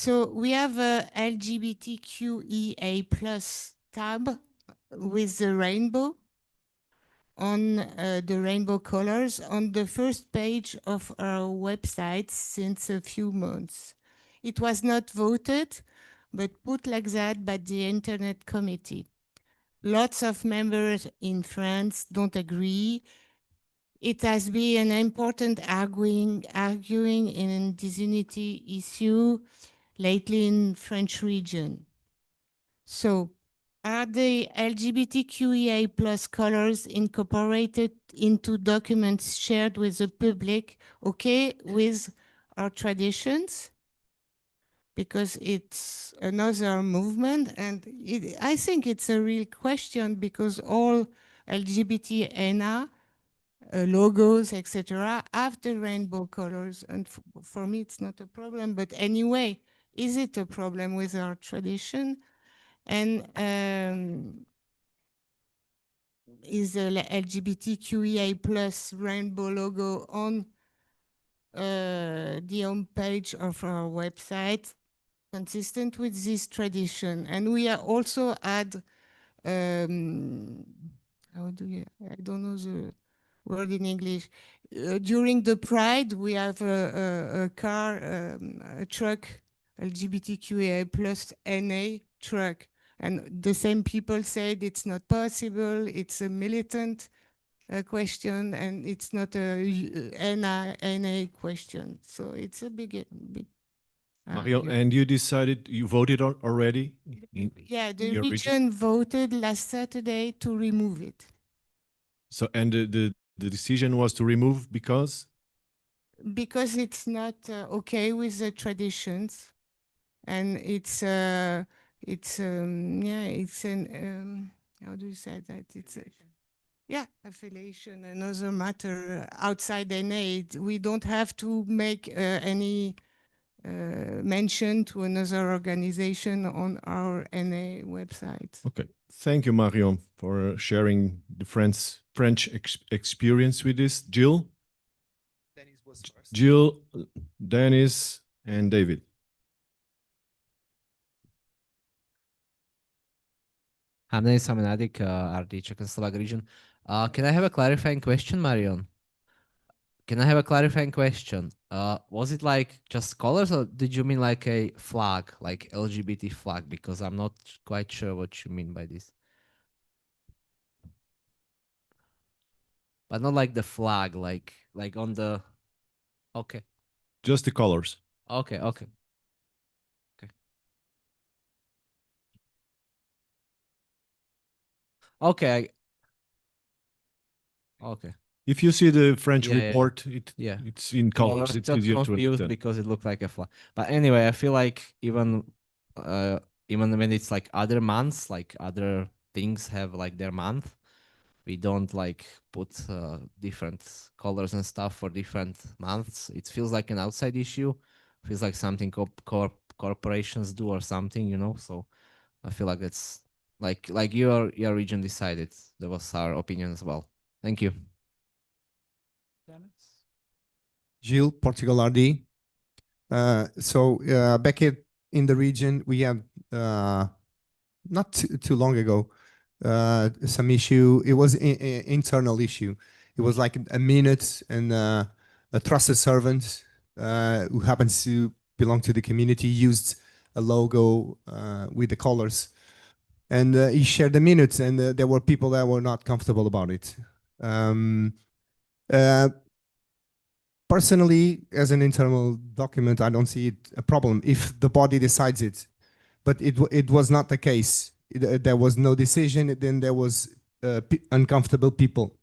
So we have a LGBTQEA plus tab with the rainbow on the rainbow colors on the first page of our website since a few months. It was not voted, but put like that by the Internet Committee. Lots of members in France don't agree. It has been an important arguing in disunity issue lately in French region. So are the LGBTQIA plus colors incorporated into documents shared with the public okay with our traditions? Because it's another movement, and I think it's a real question because all LGBT logos, etc., have the rainbow colors, and for me it's not a problem. But anyway, is it a problem with our tradition? And is the LGBTQIA plus rainbow logo on the home page of our website consistent with this tradition? And we are also add, how do you, I don't know the word in English. During the Pride, we have a car, a truck, LGBTQIA plus NA truck. And the same people said it's not possible, it's a militant question, and it's not a NA question. So it's a big Mario, and you decided, you voted already? Yeah, the region voted last Saturday to remove it. So, and the decision was to remove because? Because it's not okay with the traditions, and it's yeah, it's an how do you say that? It's a, yeah, affiliation, another matter outside NA. We don't have to make any mention to another organization on our NA website. Okay, thank you, Marion, for sharing the French experience with this. Jill? Dennis was first. Jill, Dennis, and David. I'm Dennis Amenadik, RD Czech and Slovak region. Can I have a clarifying question, Marion? Can I have a clarifying question? Was it like just colors, or did you mean like a flag, like LGBT flag? Because I'm not quite sure what you mean by this. But not like the flag, like on the, okay. Just the colors. Okay, okay. Okay. Okay. Okay. If you see the French report, yeah. it's in colors. It's easier to understand. Because it looked like a flag. But anyway, I feel like even when it's like other months, like other things have like their month, we don't like put different colors and stuff for different months. It feels like an outside issue. Feels like something corporations do or something, you know. So I feel like it's like your region decided. That was our opinion as well. Thank you. Gilles, Portugal RD. Back in the region, we had not too long ago some issue. It was an internal issue. It was like a minute, and a trusted servant who happens to belong to the community used a logo with the colors, and he shared the minutes, and there were people that were not comfortable about it. Personally, as an internal document, I don't see it a problem if the body decides it, but it was not the case. There was no decision, then there was uncomfortable people.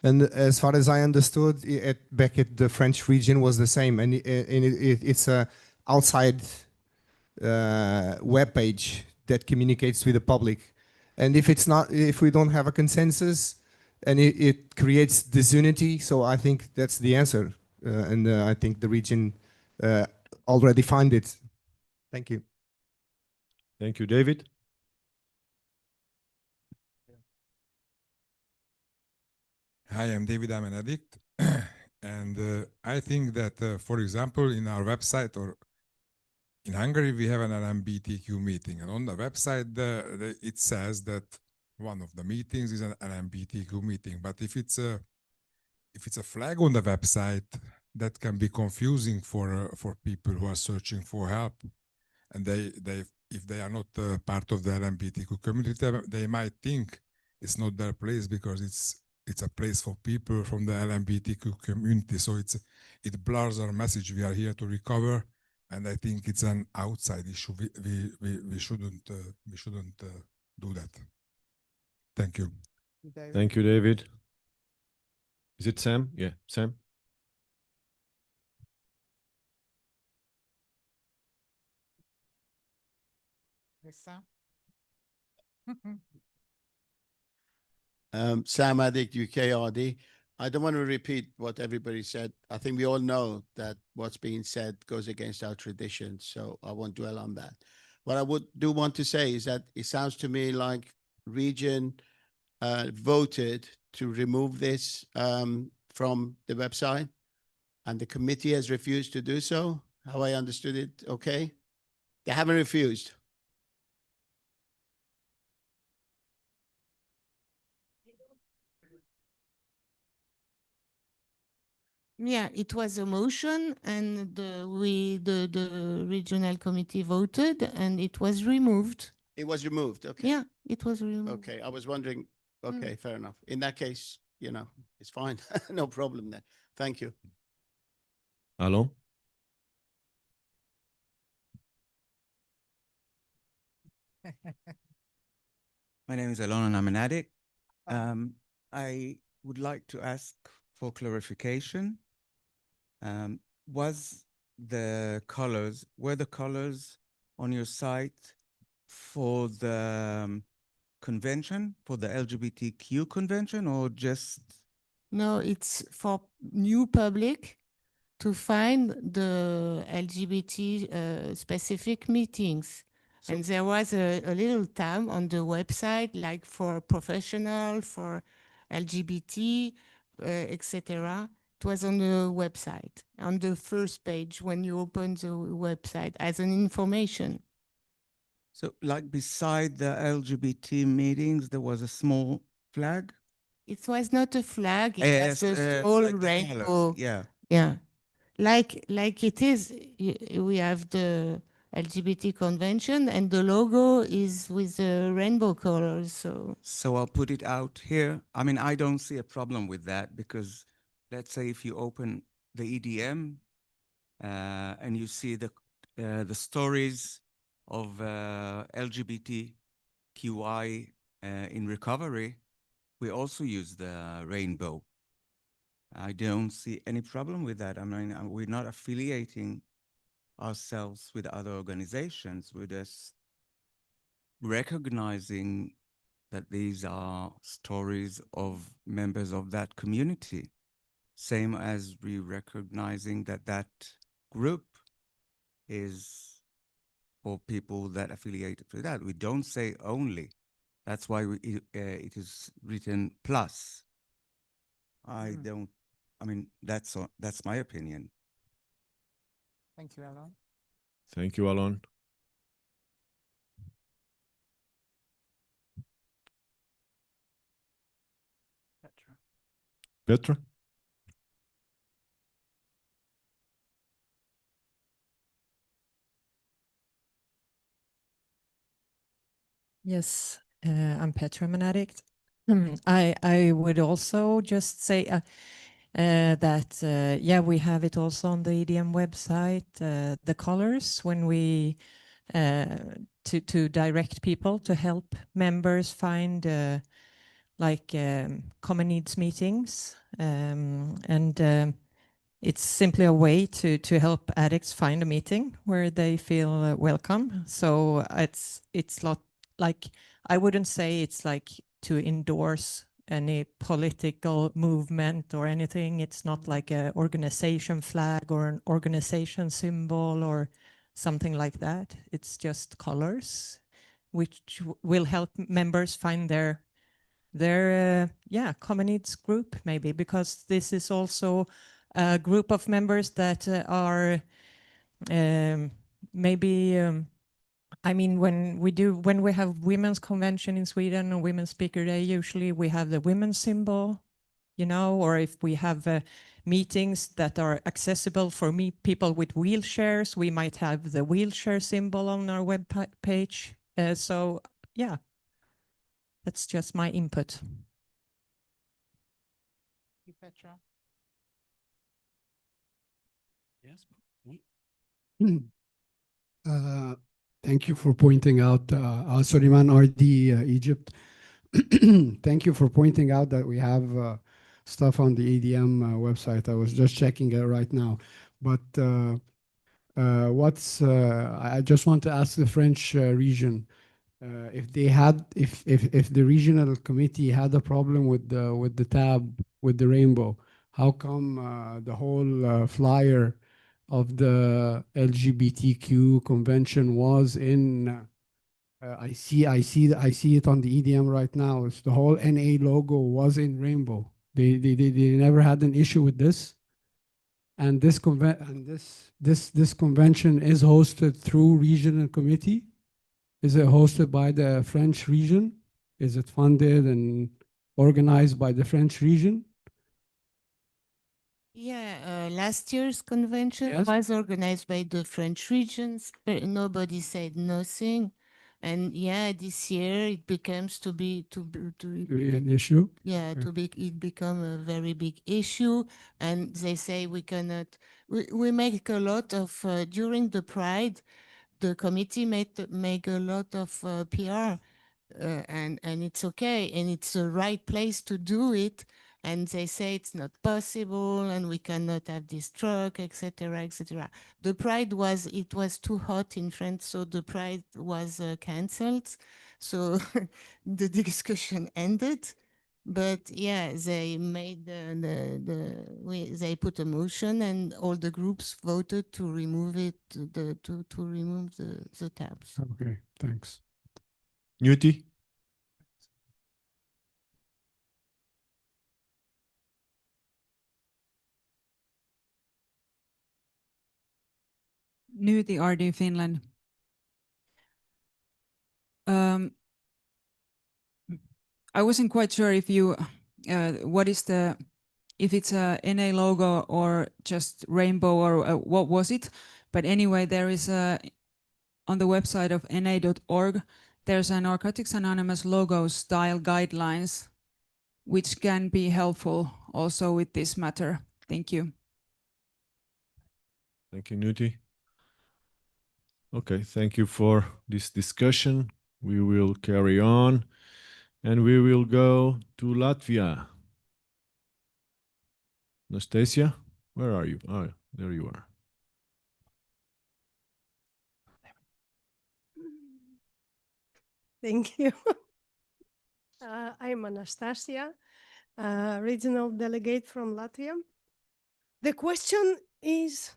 And as far as I understood, back at the French region was the same, and it's a outside web page that communicates with the public. And if we don't have a consensus, and it creates disunity, so I think that's the answer. And I think the region already found it. Thank you. Thank you, David. Hi, I'm David. I'm an addict. And I think that, for example, in our website or in Hungary we have an LMBTQ meeting, and on the website it says that one of the meetings is an LMBTQ meeting. But if it's a flag on the website, that can be confusing for people who are searching for help, and if they are not part of the LMBTQ community, they might think it's not their place because it's a place for people from the LMBTQ community. So it blurs our message. We are here to recover, and I think it's an outside issue. We shouldn't do that. Thank you. Thank you, David. Is it Sam? Yeah, Sam. Sam Addict UKRD. I don't want to repeat what everybody said. I think we all know that what's being said goes against our traditions, so I won't dwell on that. What I do want to say is that it sounds to me like region voted to remove this from the website, and the committee has refused to do so. How I understood it, okay? They haven't refused. Yeah, it was a motion, and the regional committee voted, and it was removed. It was removed, okay. Yeah, it was removed. Okay, I was wondering, okay, fair enough. In that case, it's fine. No problem then. Thank you. Alon? My name is Alon and I'm an addict. I would like to ask for clarification. Were the colors on your site for the convention, for the LGBTQ convention, or just? No, it's for new public to find the LGBT specific meetings. And there was a little tab on the website, like for professional, for LGBT, etc. It was on the website, on the first page when you open the website as an information. So like beside the LGBT meetings, there was a small flag? It was not a flag, it Yes, was a small like the rainbow. colors, yeah. Yeah. Like it is, we have the LGBT convention and the logo is with the rainbow colors. So I'll put it out here. I mean, I don't see a problem with that because let's say if you open the EDM and you see the stories of LGBTQI in recovery, we also use the rainbow. I don't see any problem with that. I mean, we're not affiliating ourselves with other organizations. We're just recognizing that these are stories of members of that community. Same as we recognizing that that group is for people that affiliate with that. We don't say only. That's why it is written plus. I mean, that's my opinion. Thank you, Alon. Thank you, Alon. Petra? Yes, I'm Petra, I'm an addict. I would also just say that, yeah, we have it also on the EDM website, the colors when we, to direct people, to help members find like common needs meetings. And it's simply a way to help addicts find a meeting where they feel welcome. So it's not like, I wouldn't say it's like to endorse any political movement or anything. It's not like an organization flag or an organization symbol or something like that. It's just colors, which will help members find their yeah, common needs group, maybe, because this is also a group of members that are maybe I mean, when we have women's convention in Sweden or Women's Speaker Day, usually we have the women's symbol, you know, or if we have meetings that are accessible for people with wheelchairs, we might have the wheelchair symbol on our web page. So yeah, that's just my input. Thank you, Petra. Yes. Thank you for pointing out, Suleiman RD, Egypt. Thank you for pointing out that we have stuff on the EDM website. I was just checking it right now. But I just want to ask the French region if they had, if the regional committee had a problem with the tab, with the rainbow, how come the whole flyer of the LGBTQ convention was in I see it on the EDM right now. It's the whole NA logo was in rainbow. They never had an issue with this. And this convention is hosted through regional committee. Is it hosted by the French region? Is it funded and organized by the French region? Yeah, last year's convention Yes. was organized by the French regions, but nobody said nothing. And yeah, this year it becomes to be An issue? yeah, it become a very big issue, and they say we cannot. We make a lot of during the Pride, the committee make a lot of PR, and it's okay, and it's the right place to do it. And they say it's not possible, and we cannot have this truck, etc., etc. The Pride was too hot in France, so the Pride was cancelled. So the discussion ended. But yeah, they made they put a motion, and all the groups voted to remove it, to remove the tabs. Okay, thanks. Newty? Newty RD Finland. I wasn't quite sure if you, what is the, if it's a NA logo or just rainbow or what was it? But anyway, there is on the website of na.org, there's a Narcotics Anonymous logo style guidelines, which can be helpful also with this matter. Thank you. Thank you, Newty. Okay, thank you for this discussion. We will carry on and we will go to Latvia. Nastasia, where are you? Oh, there you are. Thank you. I'm Anastasia, regional delegate from Latvia. The question is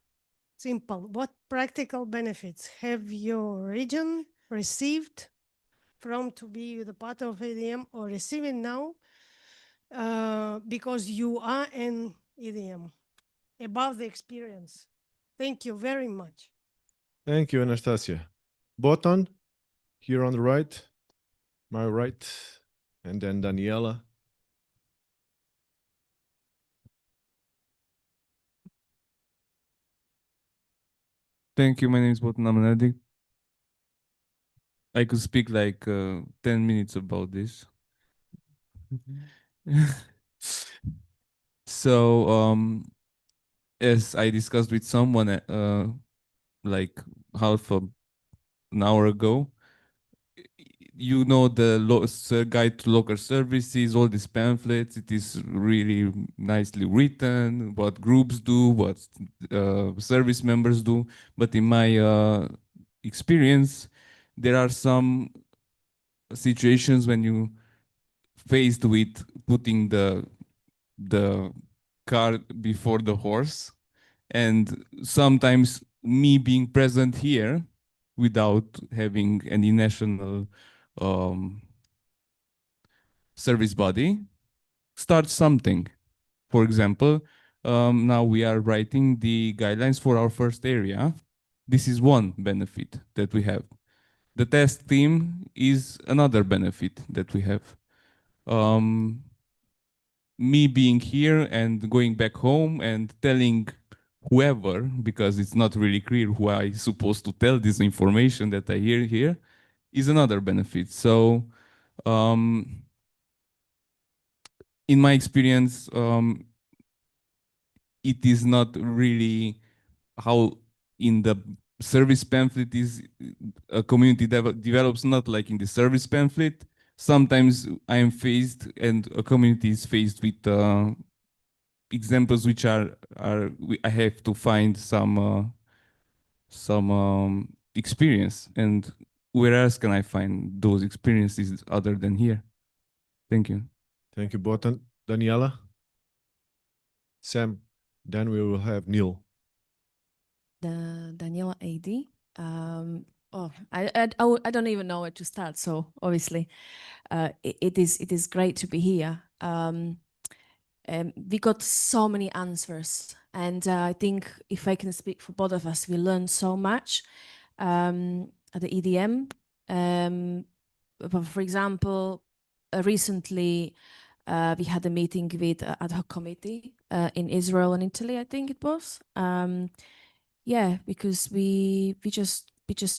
simple. What practical benefits have your region received from to be the part of EDM or receiving now because you are in EDM, about the experience? Thank you very much. Thank you, Anastasia. Botan, here on the right, my right, and then Daniela. Thank you. My name is Botan Amanadi. I could speak like 10 minutes about this. So, as I discussed with someone like half an hour ago, you know, the guide to local services, all these pamphlets, it is really nicely written, what groups do, what service members do. But in my experience, there are some situations when you faced with putting the cart before the horse, and sometimes me being present here without having any national service body start something. For example, now we are writing the guidelines for our first area, This is one benefit that we have. The test team is another benefit that we have. Me being here and going back home and telling whoever, because it's not really clear who I supposed to tell this information that I hear here, is another benefit. So in my experience, it is not really how in the service pamphlet is a community develops, not like in the service pamphlet. Sometimes I am faced and a community is faced with examples which I have to find some experience, and where else can I find those experiences other than here? Thank you. Thank you, Botan. Daniela? Sam? Then we will have Neil. Daniela AD. I don't even know where to start. So obviously, it is great to be here. We got so many answers, and I think if I can speak for both of us, we learned so much at the EDM. For example, recently we had a meeting with ad hoc committee in Israel and Italy, I think it was. Yeah, because we just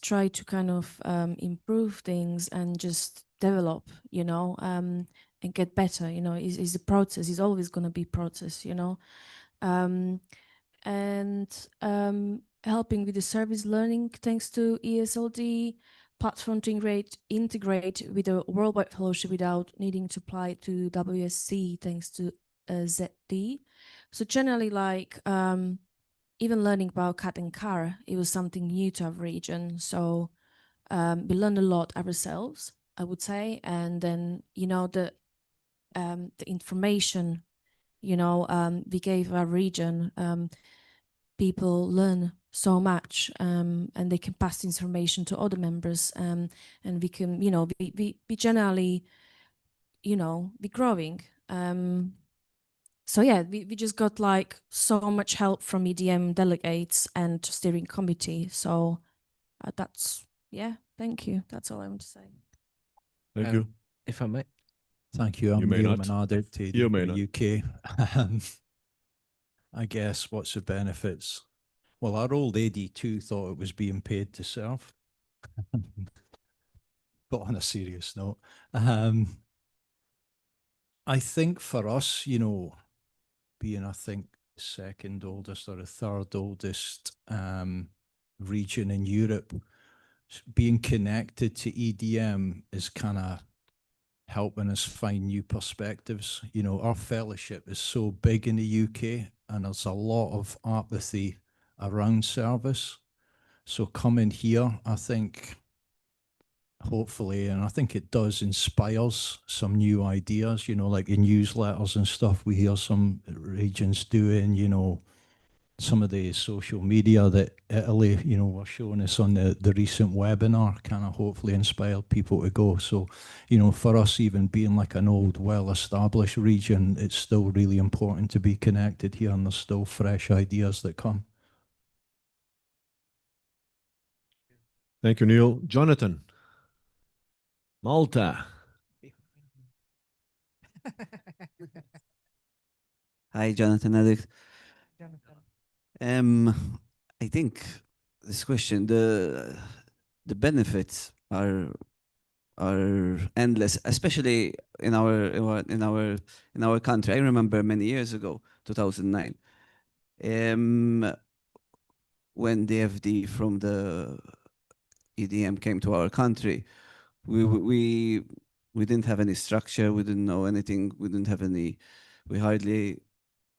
try to kind of improve things and just develop, you know, and get better. You know, is a process. It's always going to be process, you know, and helping with the service learning thanks to ESLD platform to integrate with a worldwide fellowship without needing to apply to WSC thanks to ZD. So generally, like even learning about cat and car, it was something new to our region. So we learned a lot ourselves, I would say. And then, you know, the information, you know, we gave our region, people learn so much and they can pass the information to other members and we can, you know, we generally, you know, be growing. So yeah, we just got like so much help from EDM delegates and steering committee. So that's, yeah, thank you. That's all I want to say. Thank you. If I may. Thank you. You I'm may Neil not. Menard, You may not. UK. I guess what's the benefits? Well, our old AD2 thought it was being paid to serve. But on a serious note, I think for us, you know, being, I think, second oldest or the third oldest region in Europe, being connected to EDM is kind of helping us find new perspectives. You know, our fellowship is so big in the UK and there's a lot of apathy around service. So coming here, I think, hopefully, and I think it does, inspires some new ideas, you know, like in newsletters and stuff. We hear some regions doing, you know, some of the social media that Italy, you know, were showing us on the recent webinar kind of hopefully inspired people to go. So, you know, for us, even being like an old, well-established region, it's still really important to be connected here and there's still fresh ideas that come. Thank you, Neil. Jonathan? Malta? Hi, Jonathan Alex. I think this question, the benefits are endless, especially in our country. I remember many years ago, 2009, when the FD from the EDM came to our country. We didn't have any structure. We didn't know anything. We didn't have any. We hardly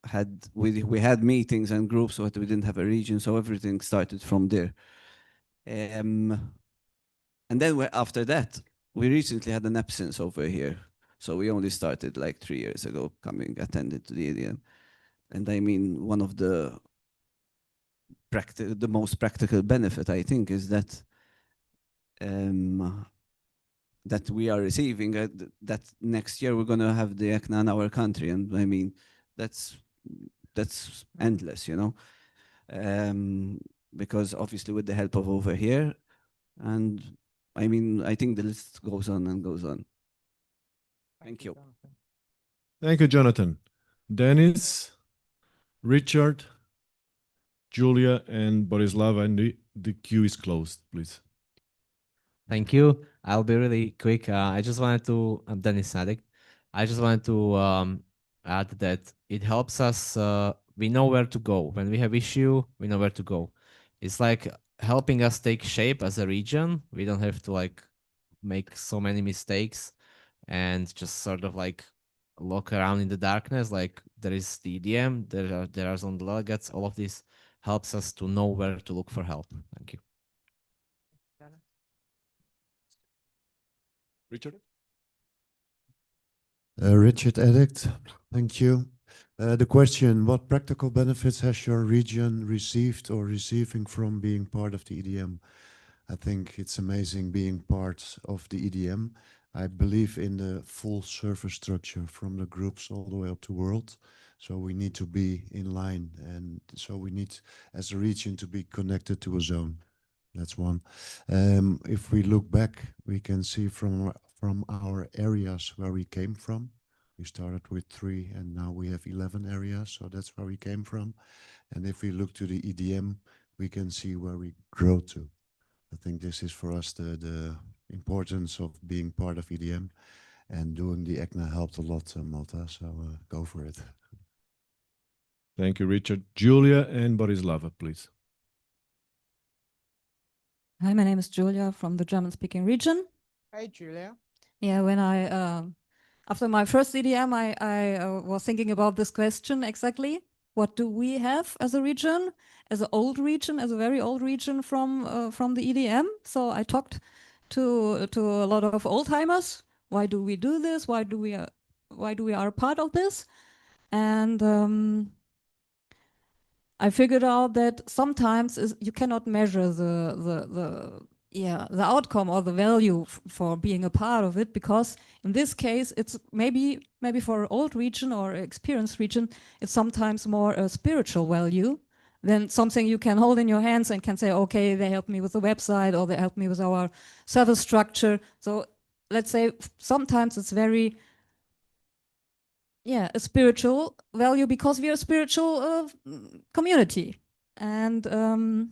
had. We had meetings and groups, but we didn't have a region. So everything started from there. And then after that, we recently had an absence over here. So we only started like 3 years ago, attended to the EDM. And I mean, one of the most practical benefit, I think, is that that we are receiving that next year we're going to have the ECNA in our country. And I mean, that's endless, you know. because obviously with the help of over here, and I mean, I think the list goes on and goes on. Thank you. Thank you, Jonathan. Dennis, Richard, Julia, and Borislava, and the queue is closed, please. Thank you. I'll be really quick. I just wanted to, I'm Dennis Sadik. I just wanted to add that it helps us, we know where to go. When we have issue, we know where to go. It's like helping us take shape as a region. We don't have to like make so many mistakes and just sort of like look around in the darkness. Like there is the EDM, there are some delegates. All of this helps us to know where to look for help. Thank you. Richard? Richard Edict, thank you. The question, what practical benefits has your region received or receiving from being part of the EDM? I think it's amazing being part of the EDM. I believe in the full service structure from the groups all the way up to world. So we need to be in line, and so we need, as a region, to be connected to a zone. That's one. If we look back, we can see from our areas where we came from. We started with 3 and now we have 11 areas, so that's where we came from. And if we look to the EDM, we can see where we grow to. I think this is for us the importance of being part of EDM, and doing the ECNA helped a lot, Malta, so go for it. Thank you, Richard. Julia and Borislava, please. Hi, my name is Julia from the German-speaking region. Hi, Julia. Yeah, when after my first EDM, I was thinking about this question exactly. What do we have as a region, as an old region, as a very old region from the EDM? So I talked to a lot of old timers. Why do we do this? Why do we are a part of this? And I figured out that sometimes you cannot measure the outcome or the value for being a part of it, because in this case it's maybe for an old region or experienced region, it's sometimes more a spiritual value than something you can hold in your hands and can say, okay, they helped me with the website or they helped me with our service structure. So let's say sometimes it's very a spiritual value because we are a spiritual community. And the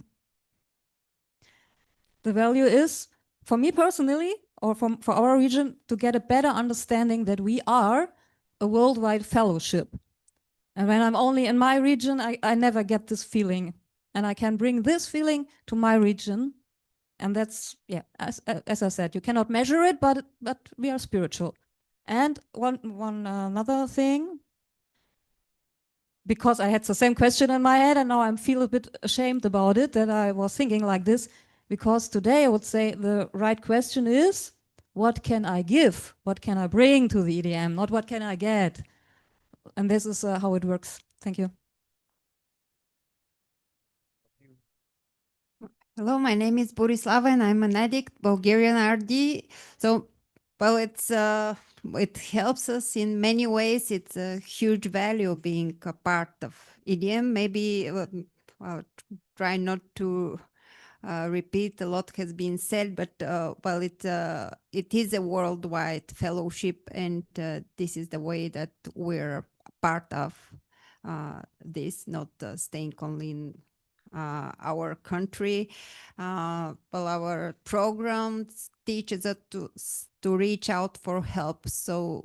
value is, for me personally, or for our region, to get a better understanding that we are a worldwide fellowship. And when I'm only in my region, I never get this feeling. And I can bring this feeling to my region. And that's, as I said, you cannot measure it, but we are spiritual. And one another thing, because I had the same question in my head and now I feel a bit ashamed about it, that I was thinking like this, because today I would say the right question is, what can I give? What can I bring to the EDM? Not what can I get? And this is how it works. Thank you. Hello, my name is Borislava and I'm an addict, Bulgarian RD. So, well, it helps us in many ways. It's a huge value being a part of EDM. Maybe I'll try not to repeat, a lot has been said, but well, it is a worldwide fellowship, and this is the way that we're part of this, not staying only in our country. Well, our programs teaches us to reach out for help. So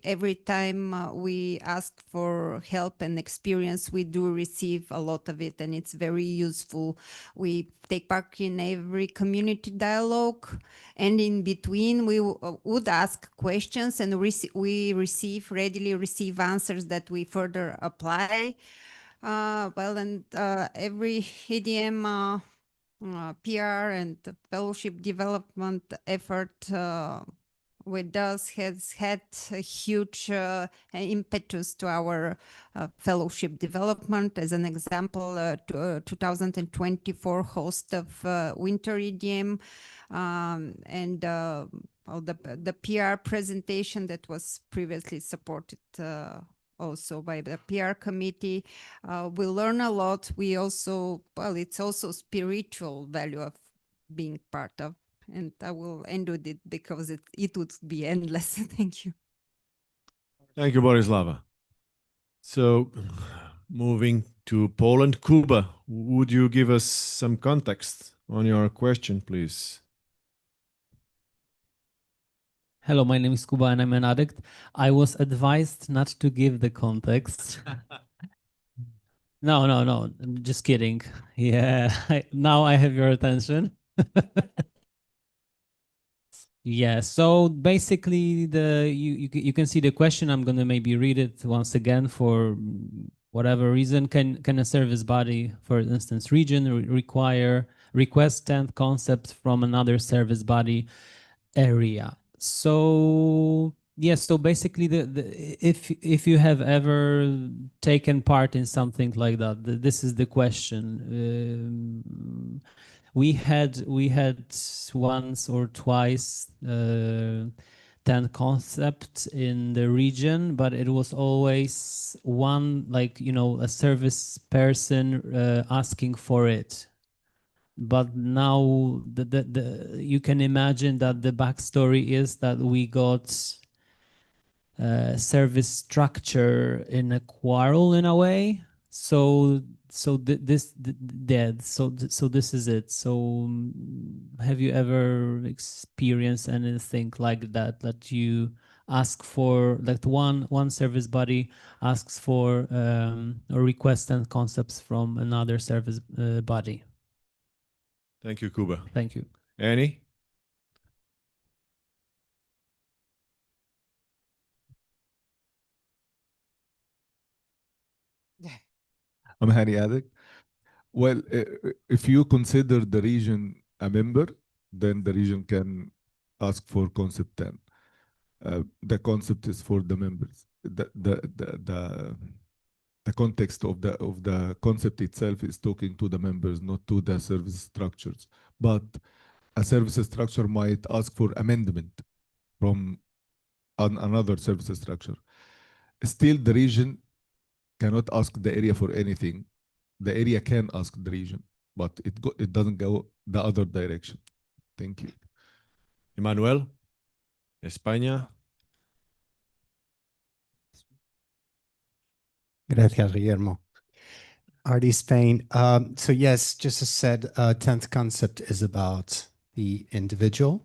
every time we ask for help and experience, we do receive a lot of it, and it's very useful. We take part in every community dialogue, and in between we would ask questions, and we readily receive answers that we further apply. Well, and every EDM PR and fellowship development effort with us has had a huge impetus to our fellowship development. As an example, 2024 host of Winter EDM, and well, the PR presentation that was previously supported also by the PR committee. We learn a lot. We also, well, it's also spiritual value of being part of. And I will end with it because it would be endless. Thank you. Thank you, Borislava. So, moving to Poland, Kuba, would you give us some context on your question, please? Hello, my name is Kuba and I'm an addict. I was advised not to give the context. No, I'm just kidding. Yeah, now I have your attention. Yeah, so basically you can see the question. I'm gonna maybe read it once again for whatever reason. Can a service body, for instance, region, request 10th concept from another service body area? So yes, so basically if you have ever taken part in something like that, this is the question. We had once or twice 10 concepts in the region, but it was always one, like, a service person asking for it. But now you can imagine that the backstory is that we got service structure in a quarrel in a way. So this is it. So have you ever experienced anything like that you ask for, like one service body asks for or requests and concepts from another service body? Thank you, Kuba. Thank you. Annie? I'm Hani Adek. Well, if you consider the region a member, then the region can ask for concept 10. The concept is for the members. The context of the concept itself is talking to the members, not to the service structures. But a service structure might ask for amendment from another service structure. Still, the region cannot ask the area for anything. The area can ask the region, but it doesn't go the other direction. Thank you. Emmanuel, España. Gracias, Guillermo. RD Spain. So yes, just as said, 10th concept is about the individual.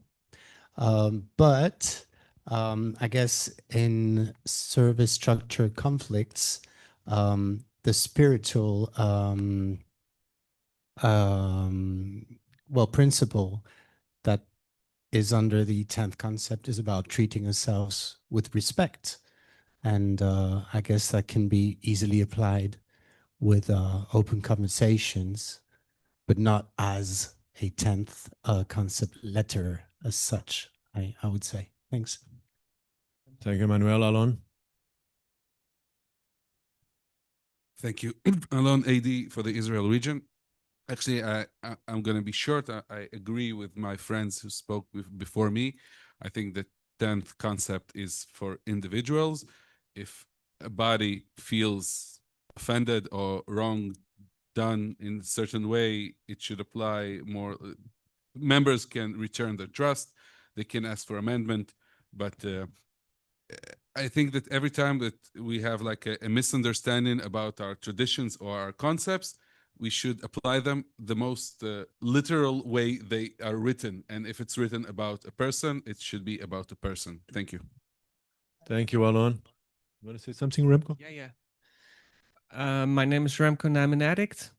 But I guess in service structure conflicts, the spiritual principle that is under the 10th concept is about treating ourselves with respect. And I guess that can be easily applied with open conversations, but not as a 10th concept letter as such, I would say. Thanks. Thank you, Manuel. Alon? Thank you. Alon AD for the Israel region. Actually, I'm going to be short. I agree with my friends who spoke before me. I think the 10th concept is for individuals. If a body feels offended or wrong done in a certain way, it should apply more. Members can return their trust. They can ask for amendment. But I think that every time that we have like a misunderstanding about our traditions or our concepts, we should apply them the most literal way they are written. And if it's written about a person, it should be about a person. Thank you. Thank you, Alon. You want to say something, Remco? Yeah. My name is Remco and I'm an addict.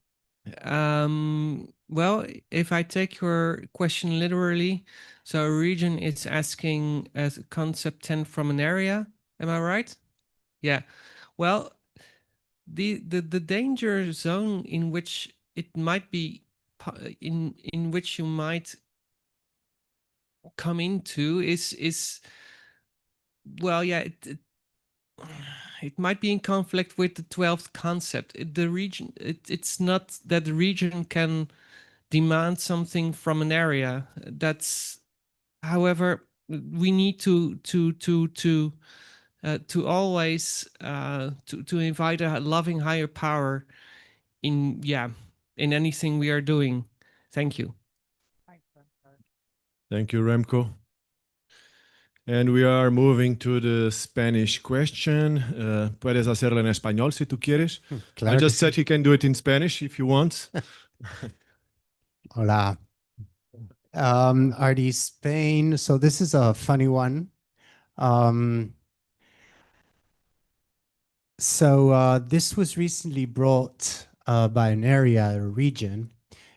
Well, if I take your question literally, so a region is asking a concept 10 from an area. Am I right? Yeah. Well, the danger zone in which it might be in which you might come into is well, yeah, it might be in conflict with the 12th concept. The region, it's not that the region can demand something from an area. That's, however, we need to to always to invite a loving higher power in in anything we are doing. Thank you. Thank you, Remco. And we are moving to the Spanish question. Puedes hacerlo en español si tú quieres. Claro I que just said sí. he can do it in Spanish if you want. Hola. RD Spain. So this is a funny one. This was recently brought by an area, a region.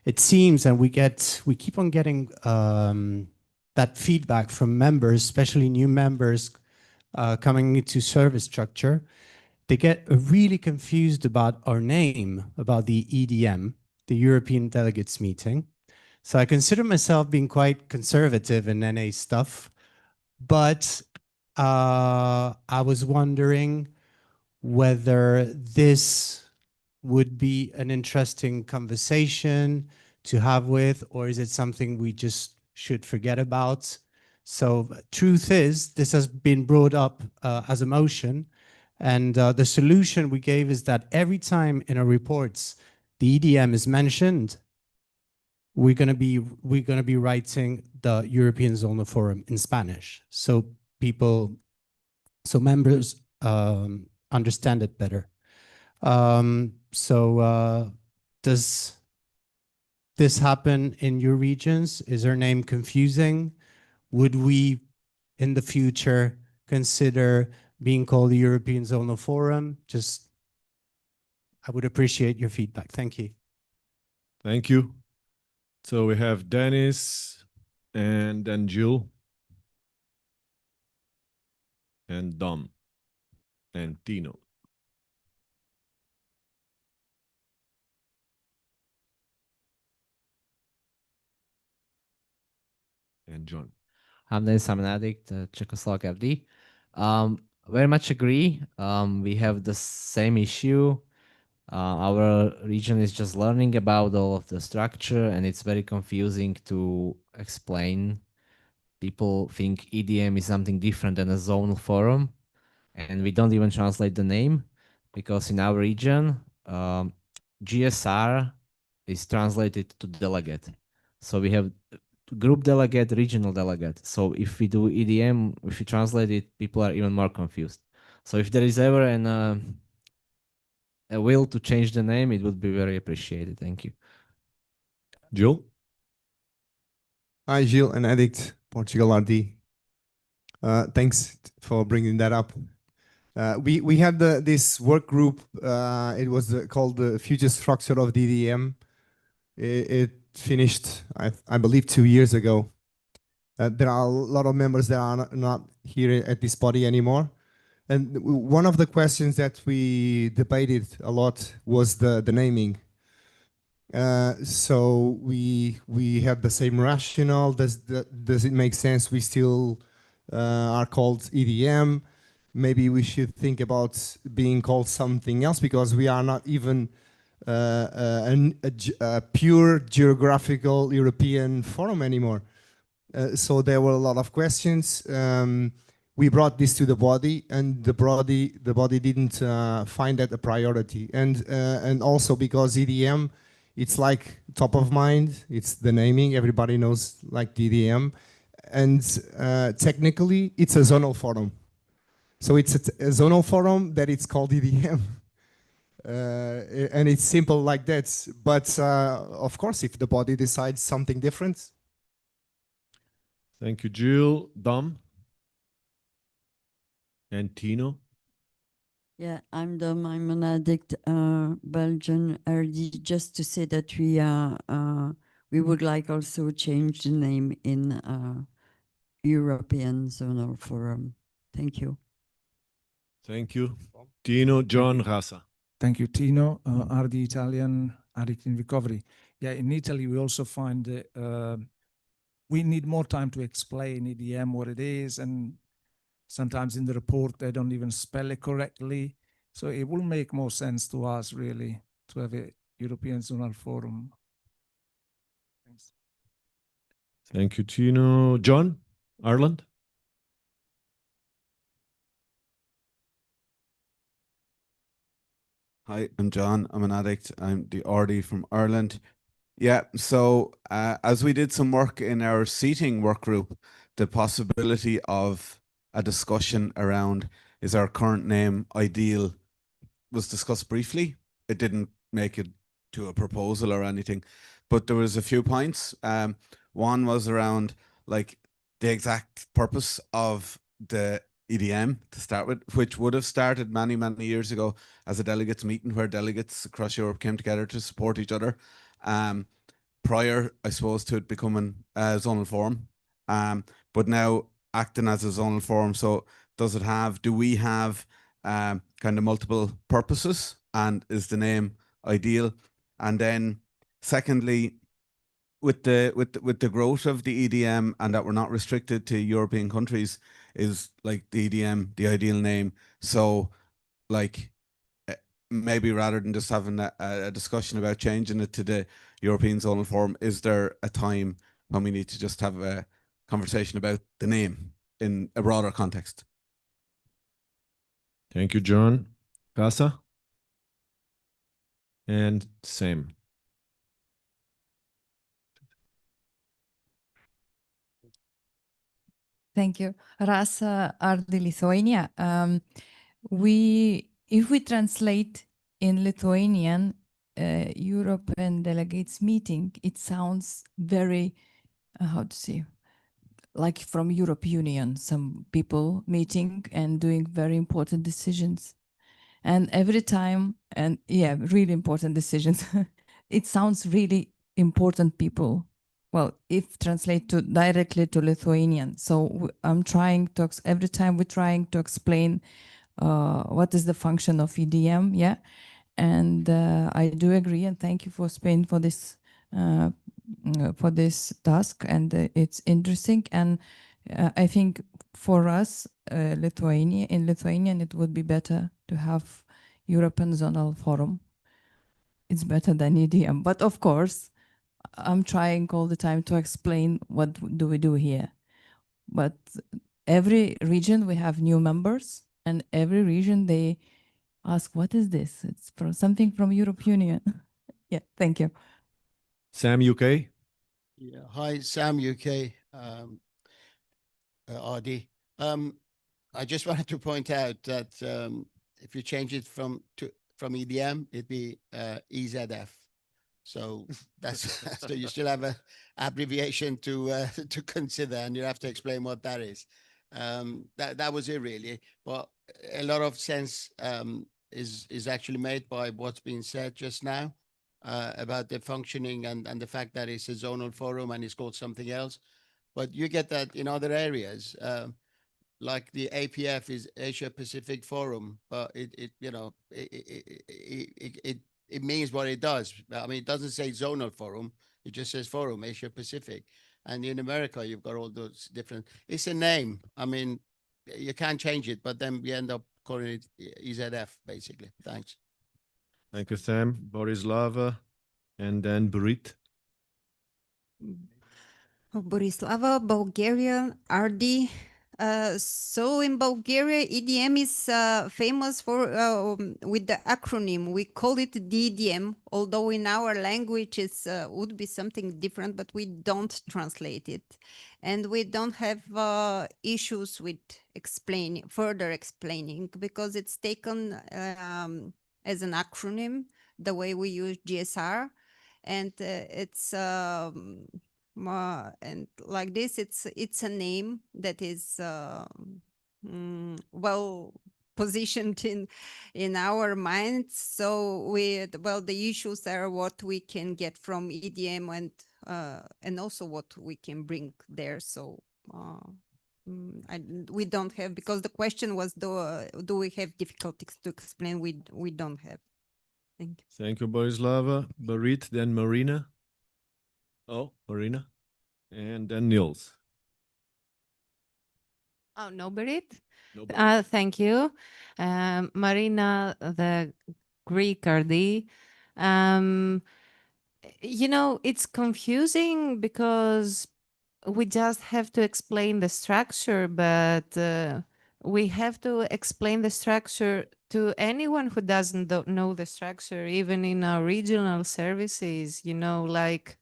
It seems, and we keep on getting that feedback from members, especially new members coming into service structure. They get really confused about our name, about the EDM, the European Delegates Meeting. So I consider myself being quite conservative in NA stuff, but I was wondering whether this would be an interesting conversation to have with, or is it something we just should forget about? So truth is, this has been brought up as a motion, and the solution we gave is that every time in our reports the EDM is mentioned, we're going to be writing the European Zonal Forum in Spanish, so members understand it better. Does this happen in your regions? Is our name confusing? Would we, in the future, consider being called the European Zonal Forum? I would appreciate your feedback. Thank you. Thank you. So we have Dennis and then Jill and Dom and Tino. And John. I'm Denis, I'm an addict, Czechoslovak FD. Very much agree. We have the same issue. Our region is just learning about all of the structure, and it's very confusing to explain. People think EDM is something different than a zonal forum, and we don't even translate the name because in our region, GSR is translated to delegate. So we have group delegate, regional delegate. So if we do EDM, if we translate it, people are even more confused. So if there is ever a will to change the name, it would be very appreciated. Thank you. Jill? Hi, Gilles, an addict, Portugal RD. Thanks for bringing that up. We had this work group. It was called the Future Structure of DDM. It finished, I believe, 2 years ago. There are a lot of members that are not here at this body anymore. And one of the questions that we debated a lot was the naming. So we have the same rationale. Does it make sense? We still are called EDM. Maybe we should think about being called something else because we are not even a pure geographical European forum anymore. So there were a lot of questions. We brought this to the body, and the body didn't find that a priority. And also because EDM, it's like top of mind. It's the naming. Everybody knows like DDM, and technically it's a zonal forum. So it's a zonal forum that it's called EDM. And it's simple like that. But of course, if the body decides something different. Thank you, Jill. Dom? And Tino? Yeah, I'm Dom. I'm an addict, Belgian RD. Just to say that we would like also change the name in European Zonal Forum. Thank you. Thank you. Tino, John, Rasa. Thank you, Tino. RD Italian, Addict in Recovery. Yeah, in Italy, we also find we need more time to explain EDM, what it is, and sometimes in the report, they don't even spell it correctly. So it will make more sense to us, really, to have a European Zonal Forum. Thanks. Thank you, Tino. John, Ireland? Hi, I'm John. I'm an addict. I'm the RD from Ireland. Yeah, so as we did some work in our seating work group, the possibility of a discussion around is our current name ideal was discussed briefly. It didn't make it to a proposal or anything, but there was a few points. One was around like the exact purpose of the EDM to start with, which would have started many, many years ago as a delegates meeting where delegates across Europe came together to support each other. Prior, I suppose, to it becoming a zonal forum, but now acting as a zonal forum. So do we have kind of multiple purposes, and is the name ideal? And then secondly, with the growth of the EDM and that we're not restricted to European countries, is like the EDM the ideal name? So like maybe rather than just having a discussion about changing it to the European zonal forum, is there a time when we need to just have a conversation about the name in a broader context? Thank you, John. Casa? And Sam. Thank you. Rasa Ardi, Lithuania. If we translate in Lithuanian, European delegates meeting, it sounds very, how to say, like from Europe Union, some people meeting and doing very important decisions. And every time, and yeah, really important decisions. It sounds really important people. Well, if translate to directly to Lithuanian. So I'm trying to, every time we're trying to explain what is the function of EDM, yeah. And I do agree, and thank you for Spain for this task, and it's interesting. And I think for us, in Lithuanian, it would be better to have European Zonal Forum. It's better than EDM, but of course, I'm trying all the time to explain what do we do here. But every region we have new members, and every region they ask, what is this? It's from something from Europe Union. Yeah, thank you. Sam, UK? Yeah, hi, Sam, UK, RD. I just wanted to point out that if you change it from EDM, it'd be EZF. So that's so you still have a abbreviation to consider, and you have to explain what that is. That was it really, but a lot of sense is actually made by what's been said just now about the functioning and the fact that it's a zonal forum and it's called something else. But you get that in other areas, like the APF is Asia Pacific Forum, but it means what it does. I mean, it doesn't say zonal forum; it just says forum, Asia Pacific. And in America, you've got all those different. It's a name. I mean, you can't change it, but then we end up calling it EZF, basically. Thanks. Thank you, Sam. Borislava, and then Brit. Borislava, Bulgarian, RD. So in Bulgaria, EDM is famous for with the acronym. We call it DDM, although in our language it would be something different, but we don't translate it. And we don't have issues with further explaining, because it's taken as an acronym, the way we use GSR. And it's and like this, it's a name that is well positioned in our minds. So the issues are what we can get from EDM and also what we can bring there. So we don't have, because the question was, do we have difficulties to explain? We don't have. Thank you. Thank you, Borislava. Barit, then Marina. Oh, Marina. And then Niels. Oh, no, Berit? No, Berit. Thank you. Marina, the Greek RD. It's confusing because we just have to explain the structure, but we have to explain the structure to anyone who doesn't know the structure, even in our regional services, like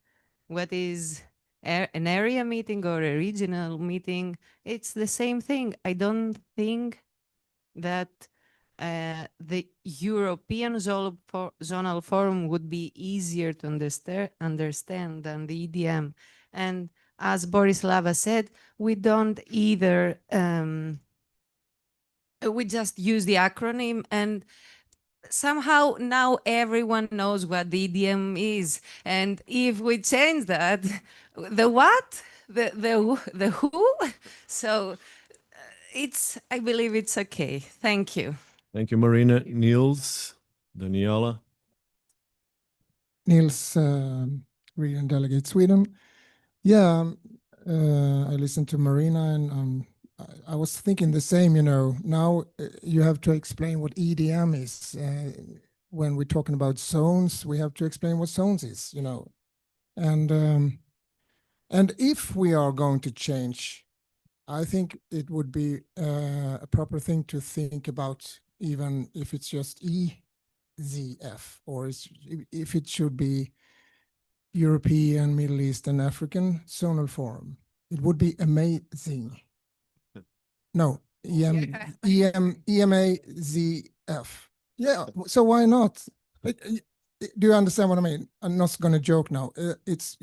what is an area meeting or a regional meeting, it's the same thing. I don't think that the European zonal forum would be easier to understand than the EDM. And as Borislava said, we don't either, we just use the acronym, and somehow now everyone knows what the EDM is. And if we change that, the what? The who? So I believe it's okay. Thank you. Thank you, Marina. Niels, Daniela. Nils, Region Delegate Sweden. Yeah, I listened to Marina, and I was thinking the same. Now you have to explain what EDM is. When we're talking about zones, we have to explain what zones is. And if we are going to change, I think it would be a proper thing to think about, even if it's just EZF, or if it should be European, Middle East, and African Zonal Forum. It would be amazing. No, EMAZF. Yeah, so why not? Do you understand what I mean? I'm not going to joke now. It's,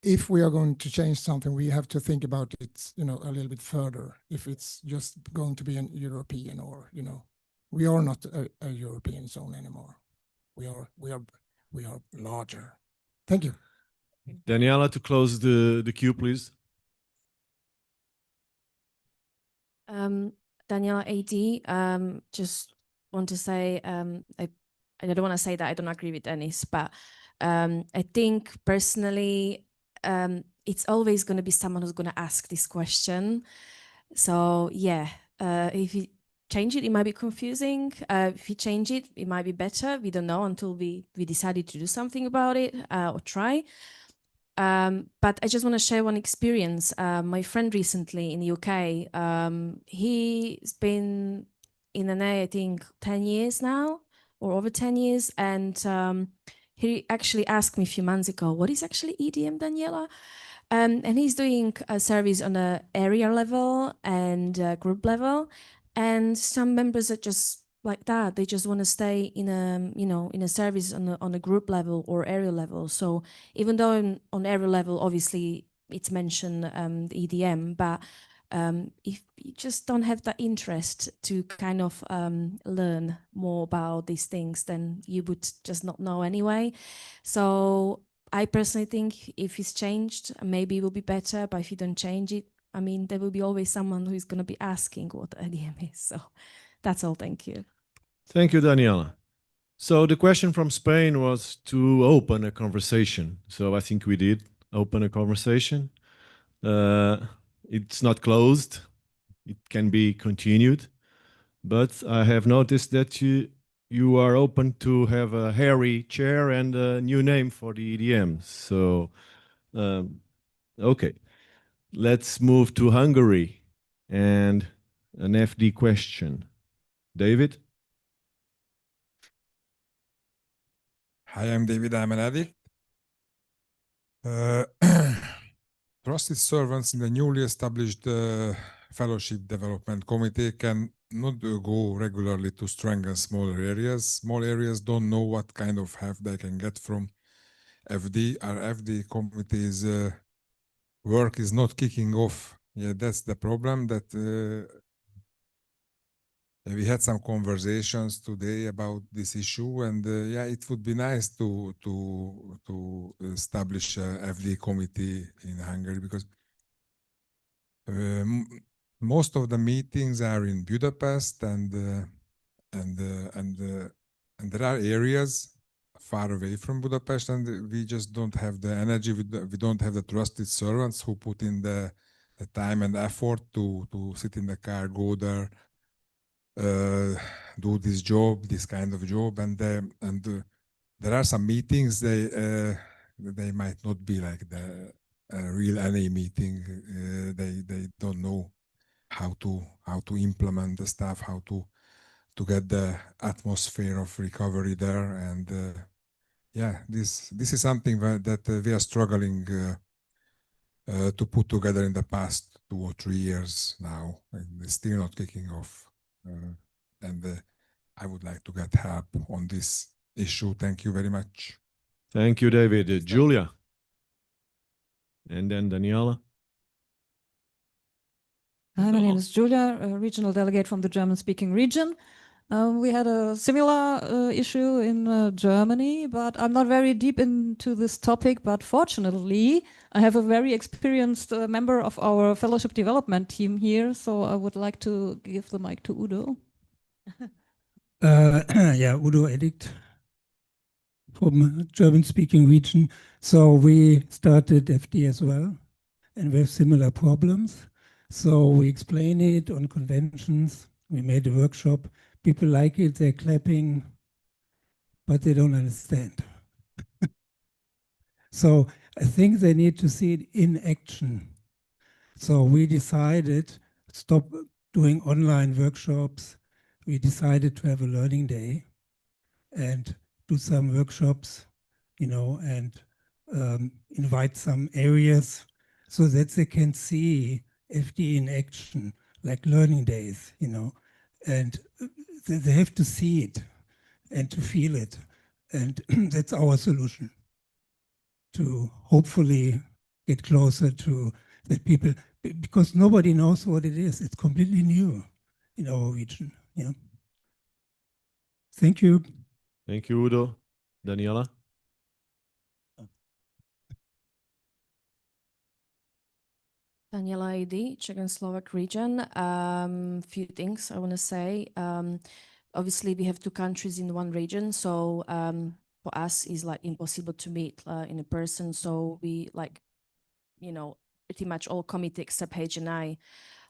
if we are going to change something, we have to think about it, a little bit further. If it's just going to be an European, or, we are not a European zone anymore. We are larger. Thank you. Daniela, to close the queue, please. Daniela AD, just want to say, I don't want to say that I don't agree with Dennis, but I think personally, it's always going to be someone who's going to ask this question. So yeah, if you change it, it might be confusing. If you change it, it might be better. We don't know until we decided to do something about it or try. But I just want to share one experience. My friend recently in the UK, he's been in NA, I think 10 years now, or over 10 years. And he actually asked me a few months ago, what is actually EDM, Daniela? And he's doing a service on an area level and group level. And some members are just like that. They just want to stay in a service on a group level or area level. So even though on area level, obviously it's mentioned the EDM, but if you just don't have that interest to kind of learn more about these things, then you would just not know anyway. So I personally think if it's changed, maybe it will be better. But if you don't change it, I mean, there will be always someone who is going to be asking what EDM is. So that's all. Thank you. Thank you, Daniela. So the question from Spain was to open a conversation. So I think we did open a conversation. It's not closed. It can be continued. But I have noticed that you are open to have a hairy chair and a new name for the EDM. So, okay. Let's move to Hungary and an FD question. David? Hi, I'm David. I'm an addict. Trusted servants in the newly established Fellowship Development Committee can not go regularly to strengthen smaller areas. Small areas don't know what kind of help they can get from FD. Our FD committee's work is not kicking off. Yeah, that's the problem. That we had some conversations today about this issue, and yeah, it would be nice to establish a FD committee in Hungary, because most of the meetings are in Budapest, and there are areas far away from Budapest, and we just don't have the energy. We don't have the trusted servants who put in the time and effort to sit in the car, go there, do this job, this kind of job, and there are some meetings they might not be like the real NA meeting. They don't know how to implement the stuff, how to to get the atmosphere of recovery there. And yeah, this is something that we are struggling to put together in the past 2 or 3 years now, and it's still not kicking off. And I would like to get help on this issue. Thank you very much. Thank you, David. Julia. And then Daniela. Hi, my name is Julia, a regional delegate from the German-speaking region. We had a similar issue in Germany, but I'm not very deep into this topic. But fortunately, I have a very experienced member of our fellowship development team here, so I would like to give the mic to Udo. Yeah, Udo Edict from German-speaking region. So we started FD as well, and we have similar problems. So we explain it on conventions. We made a workshop. People like it, they're clapping, but they don't understand. So I think they need to see it in action. So we decided stop doing online workshops. We decided to have a learning day and do some workshops, you know, and invite some areas so that they can see FD in action, like learning days, you know, and they have to see it and to feel it. And that's our solution, to hopefully get closer to the people, because nobody knows what it is. It's completely new in our region. Yeah. Thank you. Thank you, Udo. Daniela. Daniela ID, Czech and Slovak region. Few things I want to say. Obviously, we have 2 countries in one region, so for us, it's like impossible to meet in a person. So we like, you know, pretty much all committee except H and I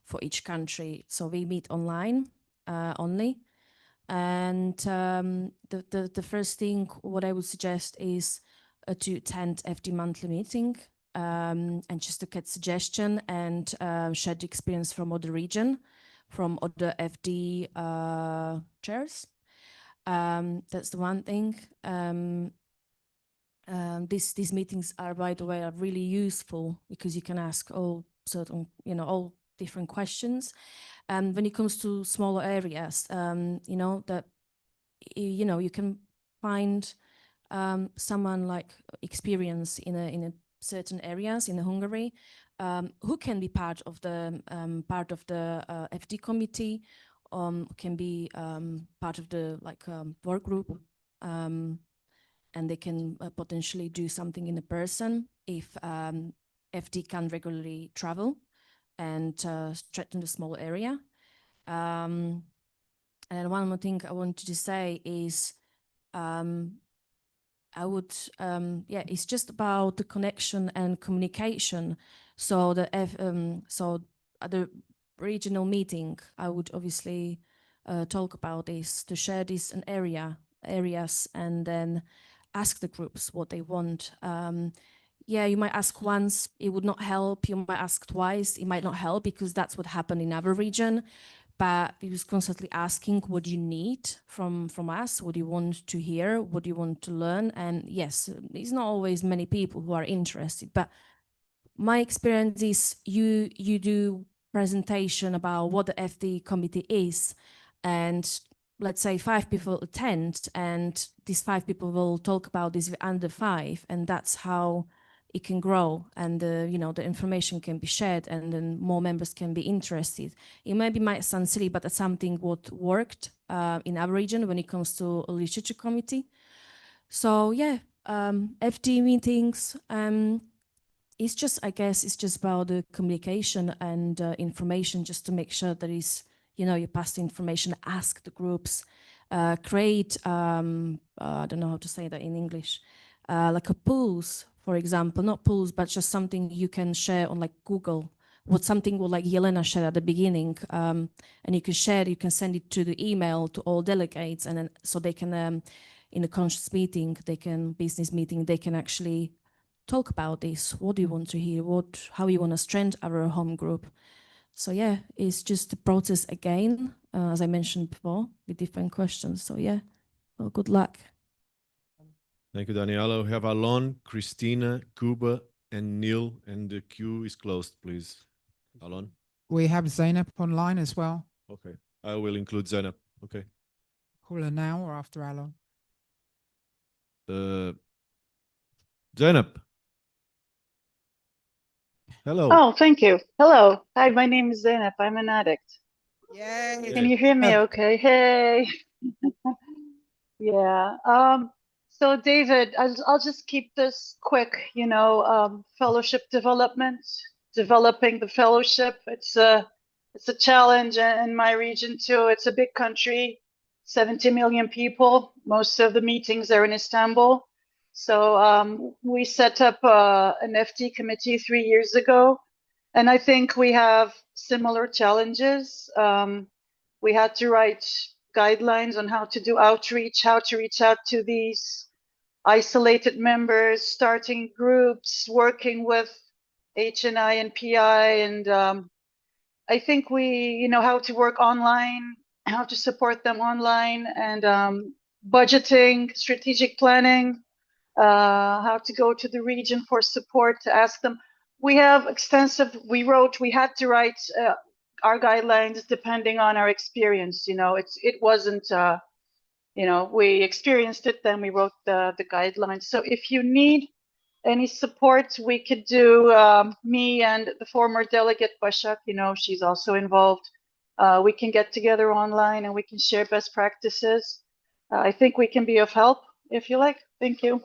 for each country. So we meet online only. And the first thing what I would suggest is to attend FD monthly meeting and just to get suggestion and share the experience from other region, from other FD chairs. That's the one thing. These meetings are, by the way, are really useful because you can ask all certain, you know, all different questions. And when it comes to smaller areas, you know, that, you know, you can find someone like experience in a certain areas in Hungary who can be part of the FD committee, can be part of the like work group, and they can potentially do something in a person if FD can regularly travel and strengthen the small area. And one more thing I wanted to say is I would, yeah, it's just about the connection and communication. So so at the regional meeting, I would obviously talk about this, to share this in areas, and then ask the groups what they want. Yeah, you might ask once, it would not help. You might ask twice, it might not help, because that's what happened in our region. But we was constantly asking, what do you need from us? What do you want to hear? What do you want to learn? And yes, it's not always many people who are interested, but my experience is you do presentation about what the FD committee is, and let's say 5 people attend, and these 5 people will talk about this with under 5, and that's how it can grow, and you know, the information can be shared, and then more members can be interested. It maybe might sound silly, but that's something what worked in our region when it comes to a literature committee. So yeah, FD meetings, it's just, I guess, it's just about the communication and information, just to make sure that is, you know, you pass the information, ask the groups, create, I don't know how to say that in English, like a pools, for example, not pools, but just something you can share on like Google, what something will like Yelena shared at the beginning, and you can share, you can send it to the email to all delegates, and then so they can, in a conscious meeting, they can, business meeting, they can actually talk about this. What do you want to hear? How you want to strengthen our home group? So yeah, it's just the process again, as I mentioned before, with different questions. So yeah, well, good luck. Thank you, Daniela. We have Alon, Christina, Kuba, and Neil, and the queue is closed, please. Alon? We have Zainab online as well. Okay. I will include Zainab. Okay. Call her now or after Alon? Zainab. Hello. Oh, thank you. Hello. Hi, my name is Zainab. I'm an addict. Yay. Can you hear me okay? Hey. Yeah. So David, I'll just keep this quick, fellowship development, developing the fellowship. It's a challenge in my region too. It's a big country, 70 million people. Most of the meetings are in Istanbul. So we set up an FD committee 3 years ago, and I think we have similar challenges. We had to write guidelines on how to do outreach, how to reach out to these isolated members, starting groups, working with HNI and PI, and I think how to work online, how to support them online, and budgeting, strategic planning, how to go to the region for support to ask them. We had to write our guidelines depending on our experience. It wasn't, we experienced it, then we wrote the guidelines. So if you need any support, we could do, me and the former delegate Başak, she's also involved. We can get together online and we can share best practices. I think we can be of help if you like. Thank you.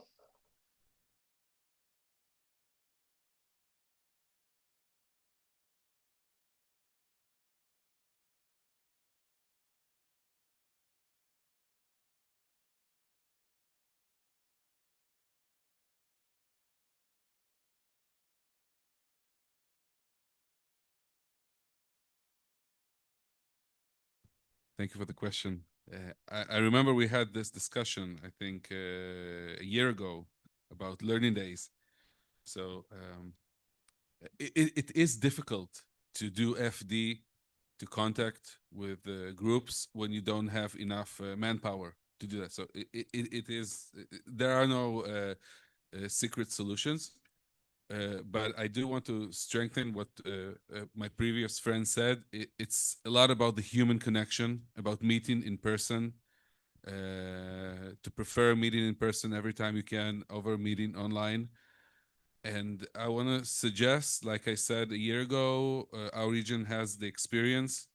Thank you for the question. I remember we had this discussion, I think, a year ago about learning days. So it is difficult to do FD, to contact with groups when you don't have enough manpower to do that. So there are no secret solutions. But I do want to strengthen what my previous friend said. It's a lot about the human connection, about meeting in person, to prefer meeting in person every time you can over meeting online. And I want to suggest, like I said a year ago, our region has the experience.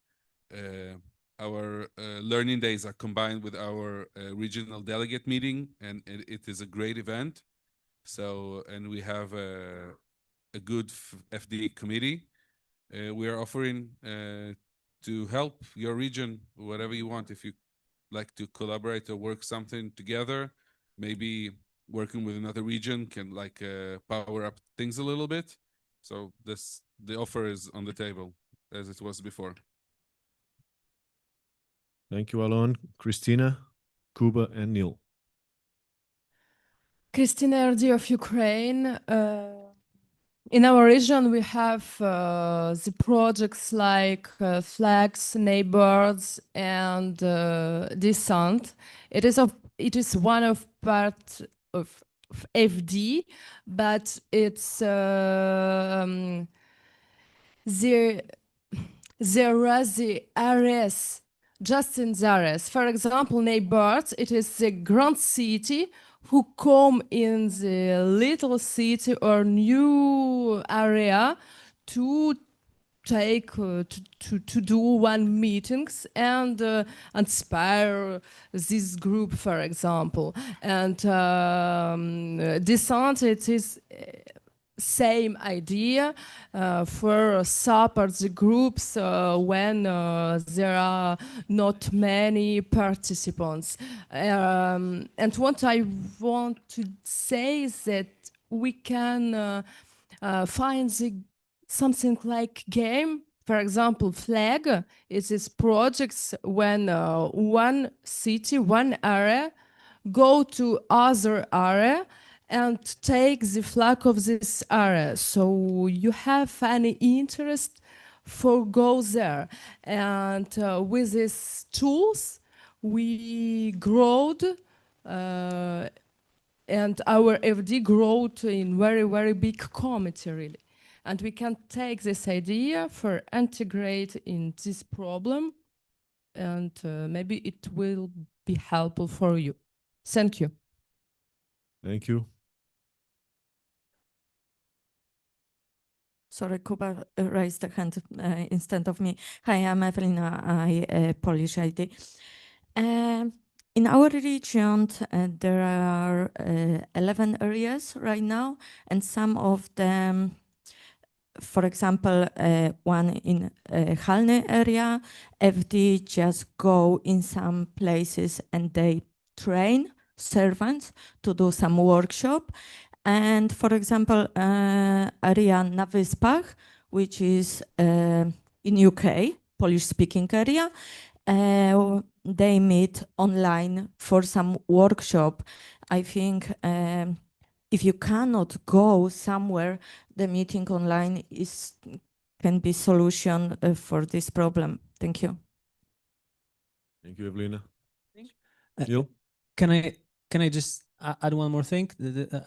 Our learning days are combined with our regional delegate meeting, and it is a great event. So, and we have a good FD committee. We are offering to help your region, whatever you want. If you like to collaborate or work something together, maybe working with another region can power up things a little bit. So the offer is on the table as it was before. Thank you, Alon, Christina, Kuba, and Neil. Christina Erdi of Ukraine. In our region, we have the projects like Flags, Neighbors, and Descent. It is one of part of FD, but it's there are the areas, just in the areas. For example, Neighbors, it is the grand city who come in the little city or new area to take to do one meetings and inspire this group, for example. And Descent, it is same idea for support the groups when there are not many participants. And what I want to say is that we can find something like game. For example, Flag is this projects when one city, one area go to other area and take the flag of this area. So you have any interest for go there. And with these tools, we growed and our FD growth in very, very big committee really. And we can take this idea for integrate in this problem and maybe it will be helpful for you. Thank you. Thank you. Sorry, Kuba raised the hand instead of me. Hi, I'm Evelina, I Polish ID. In our region, there are 11 areas right now, and some of them, for example, one in Halny area, FD just go in some places and they train servants to do some workshop. And for example, area na Wyspach, which is in UK, Polish-speaking area, they meet online for some workshop. I think if you cannot go somewhere, the meeting online can be solution for this problem. Thank you. Thank you, Evelina. Uh, Neil? Can I just add one more thing?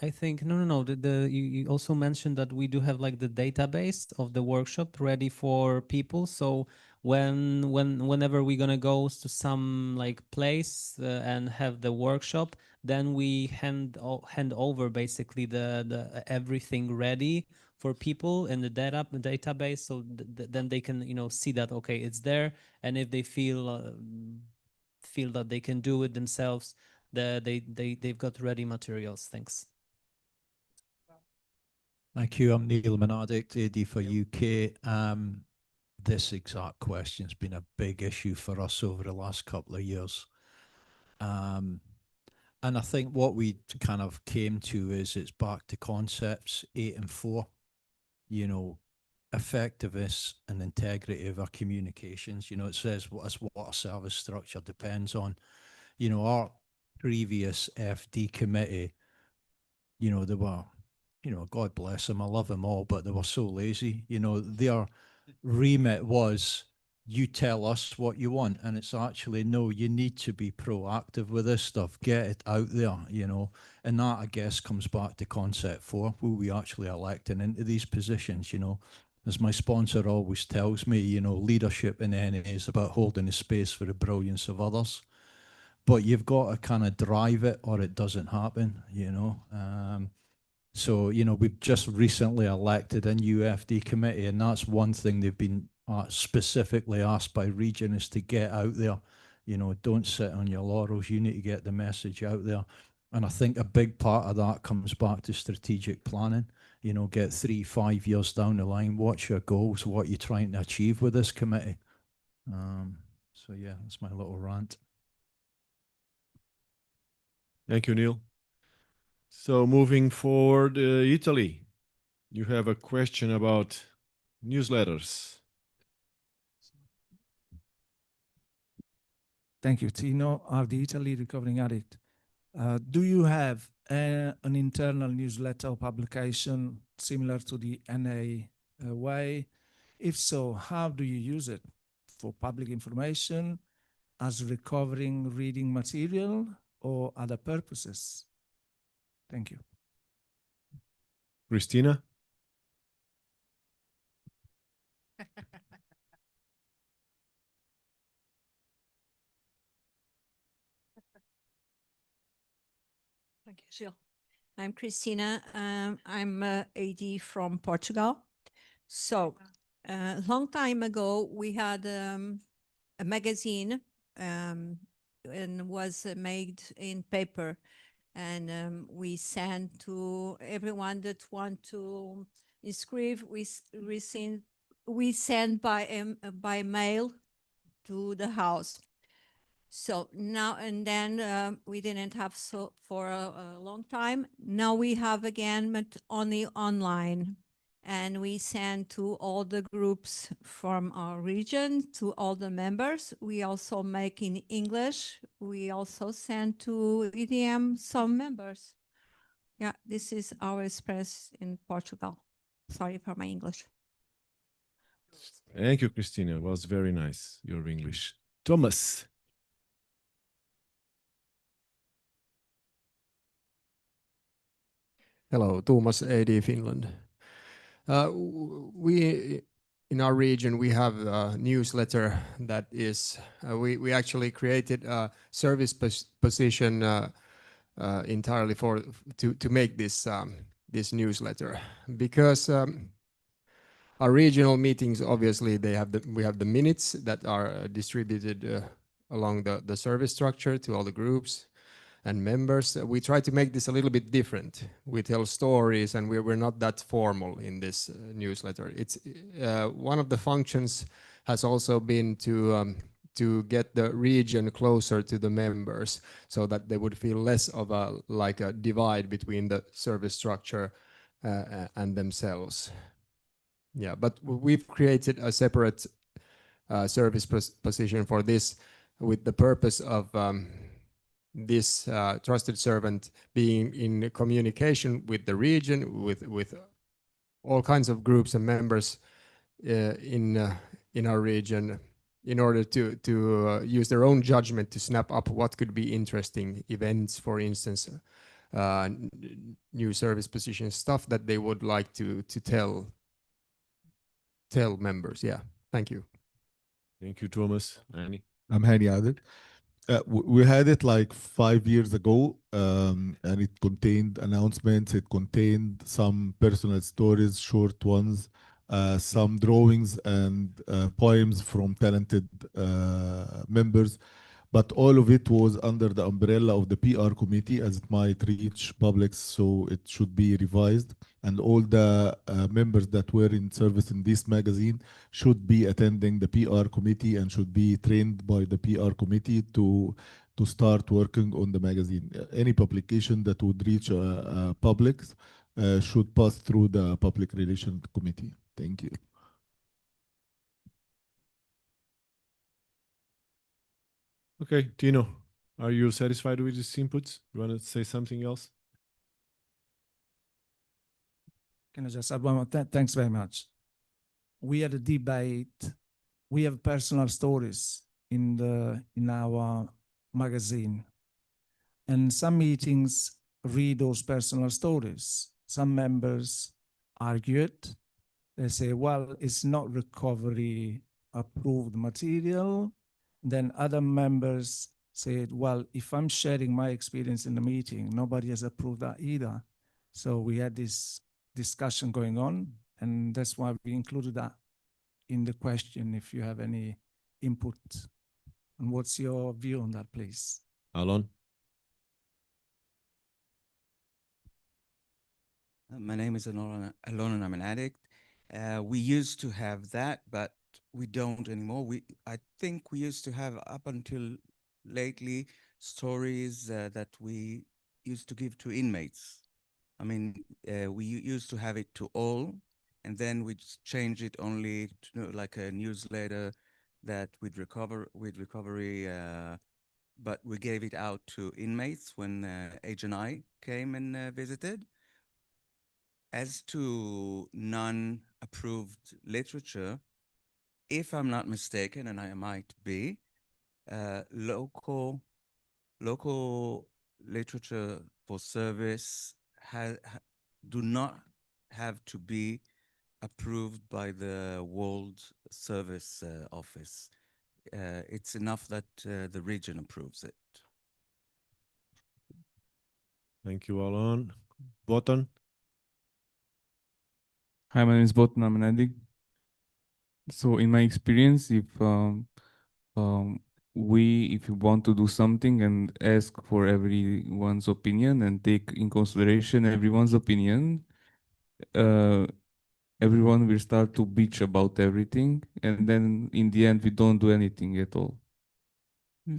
I think no. You also mentioned that we do have like the database of the workshop ready for people. So whenever we're gonna go to some like place and have the workshop, then we hand over basically the everything ready for people in the database. So then they can see that okay it's there, and if they feel that they can do it themselves, they've got ready materials. Thanks. Thank you. I'm Neil Menardic, AD for UK. This exact question has been a big issue for us over the last couple of years. And I think what we kind of came to is it's back to concepts 8 and 4, effectiveness and integrity of our communications. It says what a service structure depends on. Our previous FD committee, they were, God bless them, I love them all, but they were so lazy. Their remit was, you tell us what you want, and it's actually, no, you need to be proactive with this stuff, get it out there, and that, I guess, comes back to concept 4, who we actually electing into these positions. As my sponsor always tells me, leadership in NA is about holding a space for the brilliance of others. But you've got to kind of drive it or it doesn't happen, So, we've just recently elected a new FD committee, and that's one thing they've been specifically asked by region is to get out there. Don't sit on your laurels. You need to get the message out there. And I think a big part of that comes back to strategic planning. Get 3-5 years down the line. What's your goals? What you're trying to achieve with this committee? So, yeah, that's my little rant. Thank you, Neil. So moving forward, Italy, you have a question about newsletters. Thank you, Tino, RD Italy, Recovering Addict. Do you have an internal newsletter or publication similar to the NA way? If so, how do you use it? For public information, as recovering reading material, or other purposes? Thank you. Christina? Thank you, Gilles. I'm Christina. I'm AD from Portugal. So a long time ago, we had a magazine and was made in paper. And we sent to everyone that want to inscribe. We send by mail to the house. So now and then we didn't have so for a long time. Now we have again, but only online. And we send to all the groups from our region, to all the members. We also make in English. We also send to EDM some members. Yeah, this is our express in Portugal. Sorry for my English. Thank you, Christina. It was very nice, your English. Thomas. Hello, Thomas, AD Finland. We in our region we have a newsletter that is we actually created a service position entirely to make this newsletter because our regional meetings obviously we have the minutes that are distributed along the service structure to all the groups and members. We try to make this a little bit different. We tell stories, and we're not that formal in this newsletter. It's one of the functions has also been to get the region closer to the members, so that they would feel less of a divide between the service structure and themselves. Yeah, but we've created a separate service position for this, with the purpose of this trusted servant being in communication with the region, with all kinds of groups and members in our region, in order to use their own judgment to snap up what could be interesting events, for instance, new service positions, stuff that they would like to tell members. Yeah, thank you. Thank you, Thomas. Annie. I'm Hani Adel. We had it like 5 years ago, and it contained announcements. It contained some personal stories, short ones, some drawings and poems from talented members. But all of it was under the umbrella of the PR committee, as it might reach public, so it should be revised. And all the members that were in service in this magazine should be attending the PR committee and should be trained by the PR committee to start working on the magazine. Any publication that would reach public should pass through the public relations committee. Thank you. Okay, Tino, are you satisfied with these inputs? You want to say something else? Can I just add one more? Thanks very much. We had a debate. We have personal stories in our magazine, and some meetings read those personal stories. Some members argue it. They say, well, it's not recovery approved material. Then other members said, well, if I'm sharing my experience in the meeting, nobody has approved that either. So we had this discussion going on, and that's why we included that in the question. If you have any input, and what's your view on that, please? Alon? My name is Alon and I'm an addict. We used to have that, but we don't anymore. I think we used to have, up until lately, stories that we used to give to inmates. I mean, we used to have it to all, and then we just changed it only to like a newsletter that with recovery, but we gave it out to inmates when Agent I came and visited. As to non-approved literature, if I'm not mistaken, and I might be, local literature for service do not have to be approved by the World Service Office. It's enough that the region approves it. Thank you, Alon. Botan? Hi, my name is Botan. I'm an addict. So in my experience, if you want to do something and ask for everyone's opinion and take in consideration everyone's opinion, everyone will start to bitch about everything, and then in the end we don't do anything at all.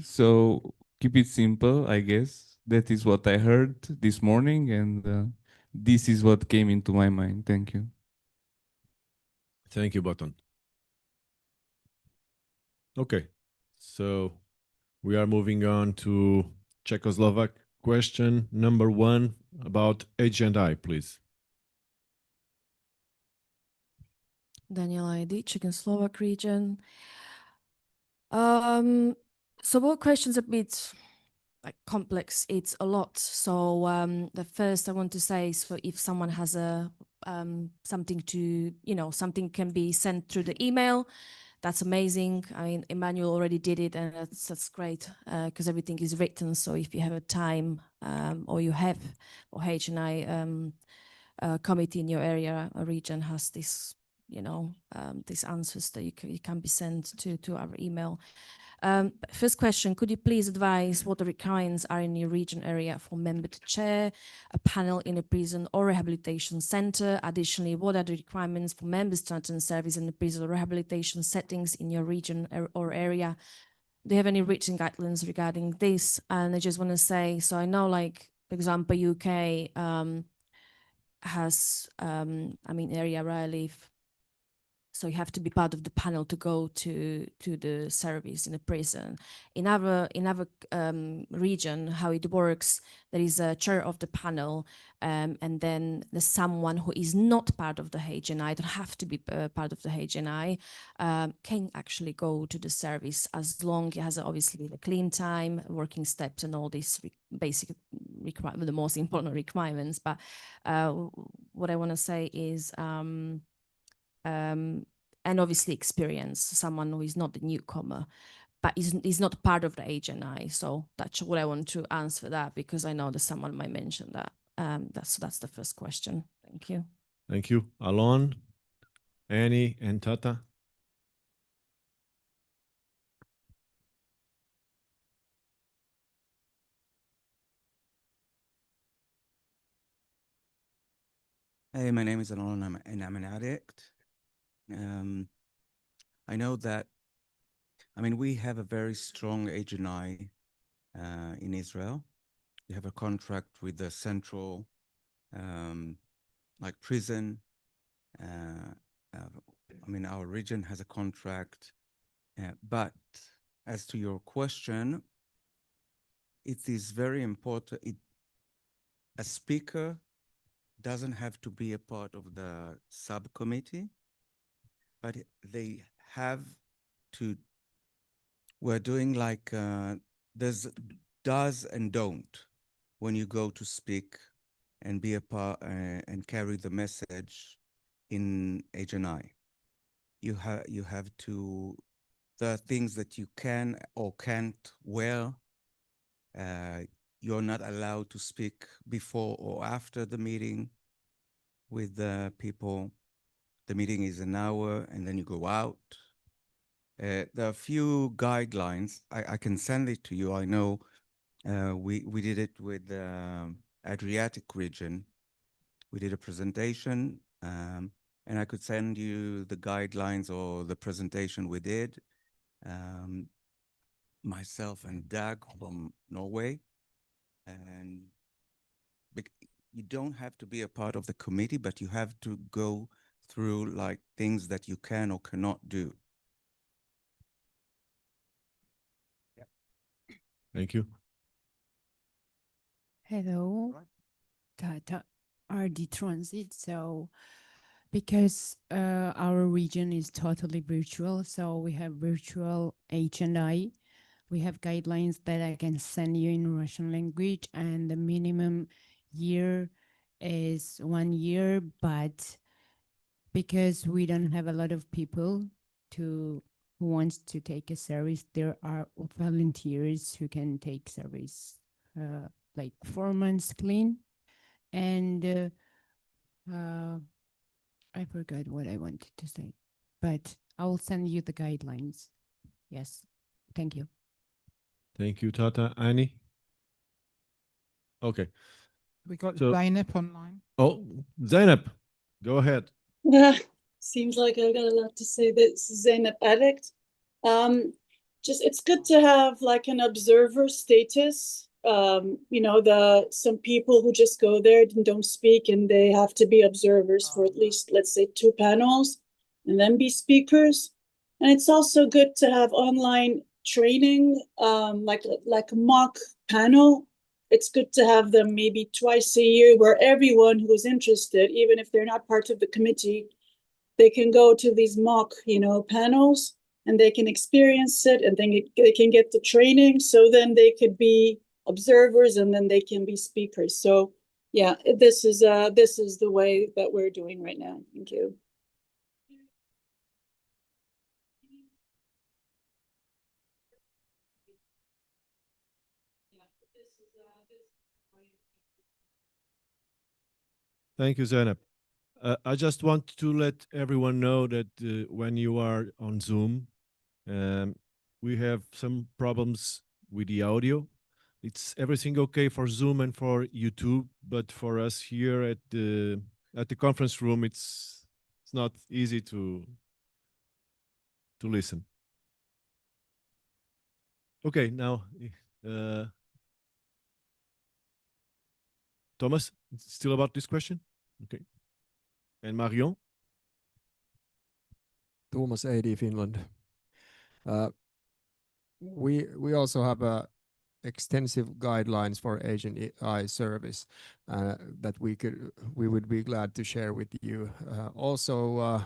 So keep it simple, I guess. That is what I heard this morning, and this is what came into my mind. Thank you. Thank you, Botan. Okay, so we are moving on to Czechoslovak question number 1 about Agent I, please. Daniel ID, Czech and Slovak region. So what question's a bit like complex? It's a lot. So the first I want to say, so if someone has a something to, something can be sent through the email, that's amazing. I mean, Emmanuel already did it, and that's great because everything is written. So if you have a time or you have, or HNI committee in your area or region has this, these answers that you can be sent to our email. First question, could you please advise what the requirements are in your region area for member to chair a panel in a prison or rehabilitation center? Additionally, what are the requirements for members to attend service in the prison or rehabilitation settings in your region or area? Do you have any written guidelines regarding this? And I just want to say, so I know, like, for example, UK has, area where I live, so you have to be part of the panel to go to the service in a prison. In our region, how it works, there is a chair of the panel, and then there's someone who is not part of the HNI, don't have to be part of the HNI, can actually go to the service as long as it has obviously the clean time, working steps, and all these basic requirements, the most important requirements. But what I want to say is, and obviously experience, someone who is not a newcomer, but is not part of the HNI. So that's what I want to answer that, because I know that someone might mention that. That's the first question. Thank you. Thank you. Alon, Annie, and Tata. Hey, my name is Alon, and I'm an addict. I know that, we have a very strong HNI in Israel. We have a contract with the central, like prison. Our region has a contract. But as to your question, it is very important. A speaker doesn't have to be a part of the subcommittee, but they have to. We're doing like there's does and don't when you go to speak and be a part and carry the message in HNI. You have to, the things that you can or can't wear. You're not allowed to speak before or after the meeting with the people. The meeting is an hour and then you go out. There are a few guidelines. I can send it to you. I know we did it with the Adriatic region. We did a presentation, and I could send you the guidelines or the presentation we did. Myself and Doug from Norway. And you don't have to be a part of the committee, but you have to go through like things that you can or cannot do. Thank you. Hello, Tata RD Transit. So because our region is totally virtual, so we have virtual HNI. We have guidelines that I can send you in Russian language, and the minimum year is 1 year, but because we don't have a lot of people who wants to take a service, there are volunteers who can take service like 4 months clean. And I forgot what I wanted to say, but I will send you the guidelines. Yes, thank you. Thank you, Tata. Annie? Okay. We got So- Zainab online. Oh, Zainab, go ahead. Yeah, seems like I've got a lot to say. This is Zainab Addict. Just it's good to have like an observer status. Some people who just go there and don't speak, and they have to be observers for at least, let's say, 2 panels, and then be speakers. And it's also good to have online training, like a mock panel. It's good to have them maybe twice a year, where everyone who is interested, even if they're not part of the committee, they can go to these mock, panels, and they can experience it, and then they can get the training. So then they could be observers, and then they can be speakers. So yeah, this is the way that we're doing right now. Thank you. Thank you, Zainab. I just want to let everyone know that when you are on Zoom, we have some problems with the audio. It's everything okay for Zoom and for YouTube, but for us here at the conference room, it's not easy to listen. Okay, now Thomas, still about this question? Okay. And Marion? Thomas, AD Finland. We also have extensive guidelines for Agent AI service that we would be glad to share with you. Also,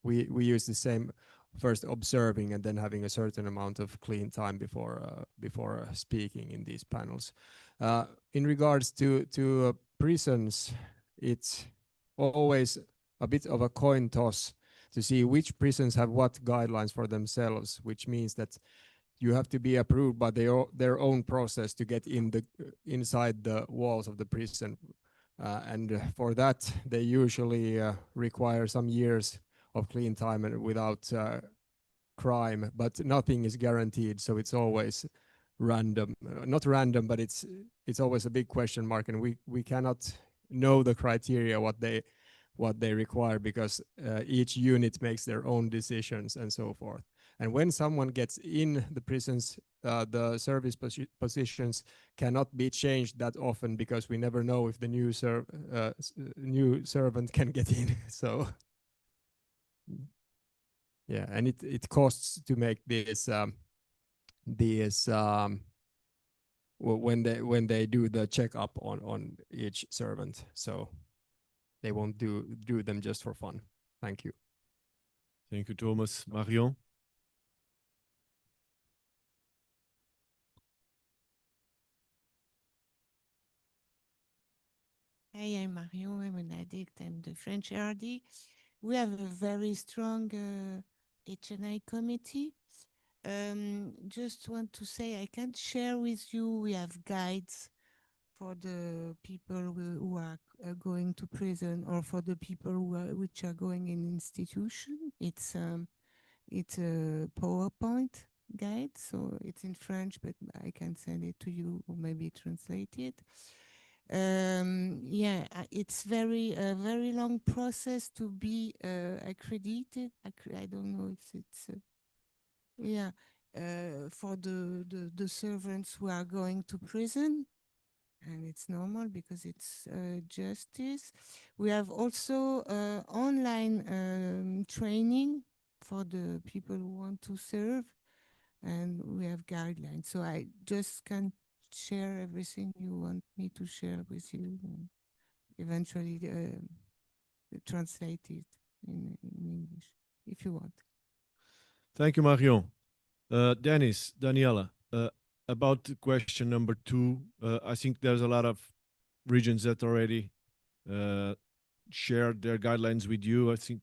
we use the same first observing and then having a certain amount of clean time before speaking in these panels. In regards to prisons, it's always a bit of a coin toss to see which prisons have what guidelines for themselves, which means that you have to be approved by their own process to get inside the walls of the prison. And for that, they usually require some years of clean time and without crime, but nothing is guaranteed. So it's always random, not random, but it's always a big question mark, and we cannot know the criteria what they require, because each unit makes their own decisions and so forth. And when someone gets in the prisons, the service positions cannot be changed that often, because we never know if the new servant can get in. So yeah, and it costs to make this when they do the checkup on each servant. So they won't do them just for fun. Thank you. Thank you, Thomas. Marion? Hi, I'm Marion. I'm an addict. I'm the French RD. We have a very strong HNI committee. Just want to say I can't share with you. We have guides for the people who are going to prison, or for the people which are going in institution. It's a PowerPoint guide, so it's in French, but I can send it to you or maybe translate it. Yeah, it's a very long process to be accredited. I don't know if it's yeah, for the servants who are going to prison, and it's normal because it's justice. We have also online training for the people who want to serve, and we have guidelines. So I just can't share everything you want me to share with you, and eventually translate it in English if you want. Thank you, Marion. Dennis, Daniela, about question number 2, I think there's a lot of regions that already shared their guidelines with you. I think,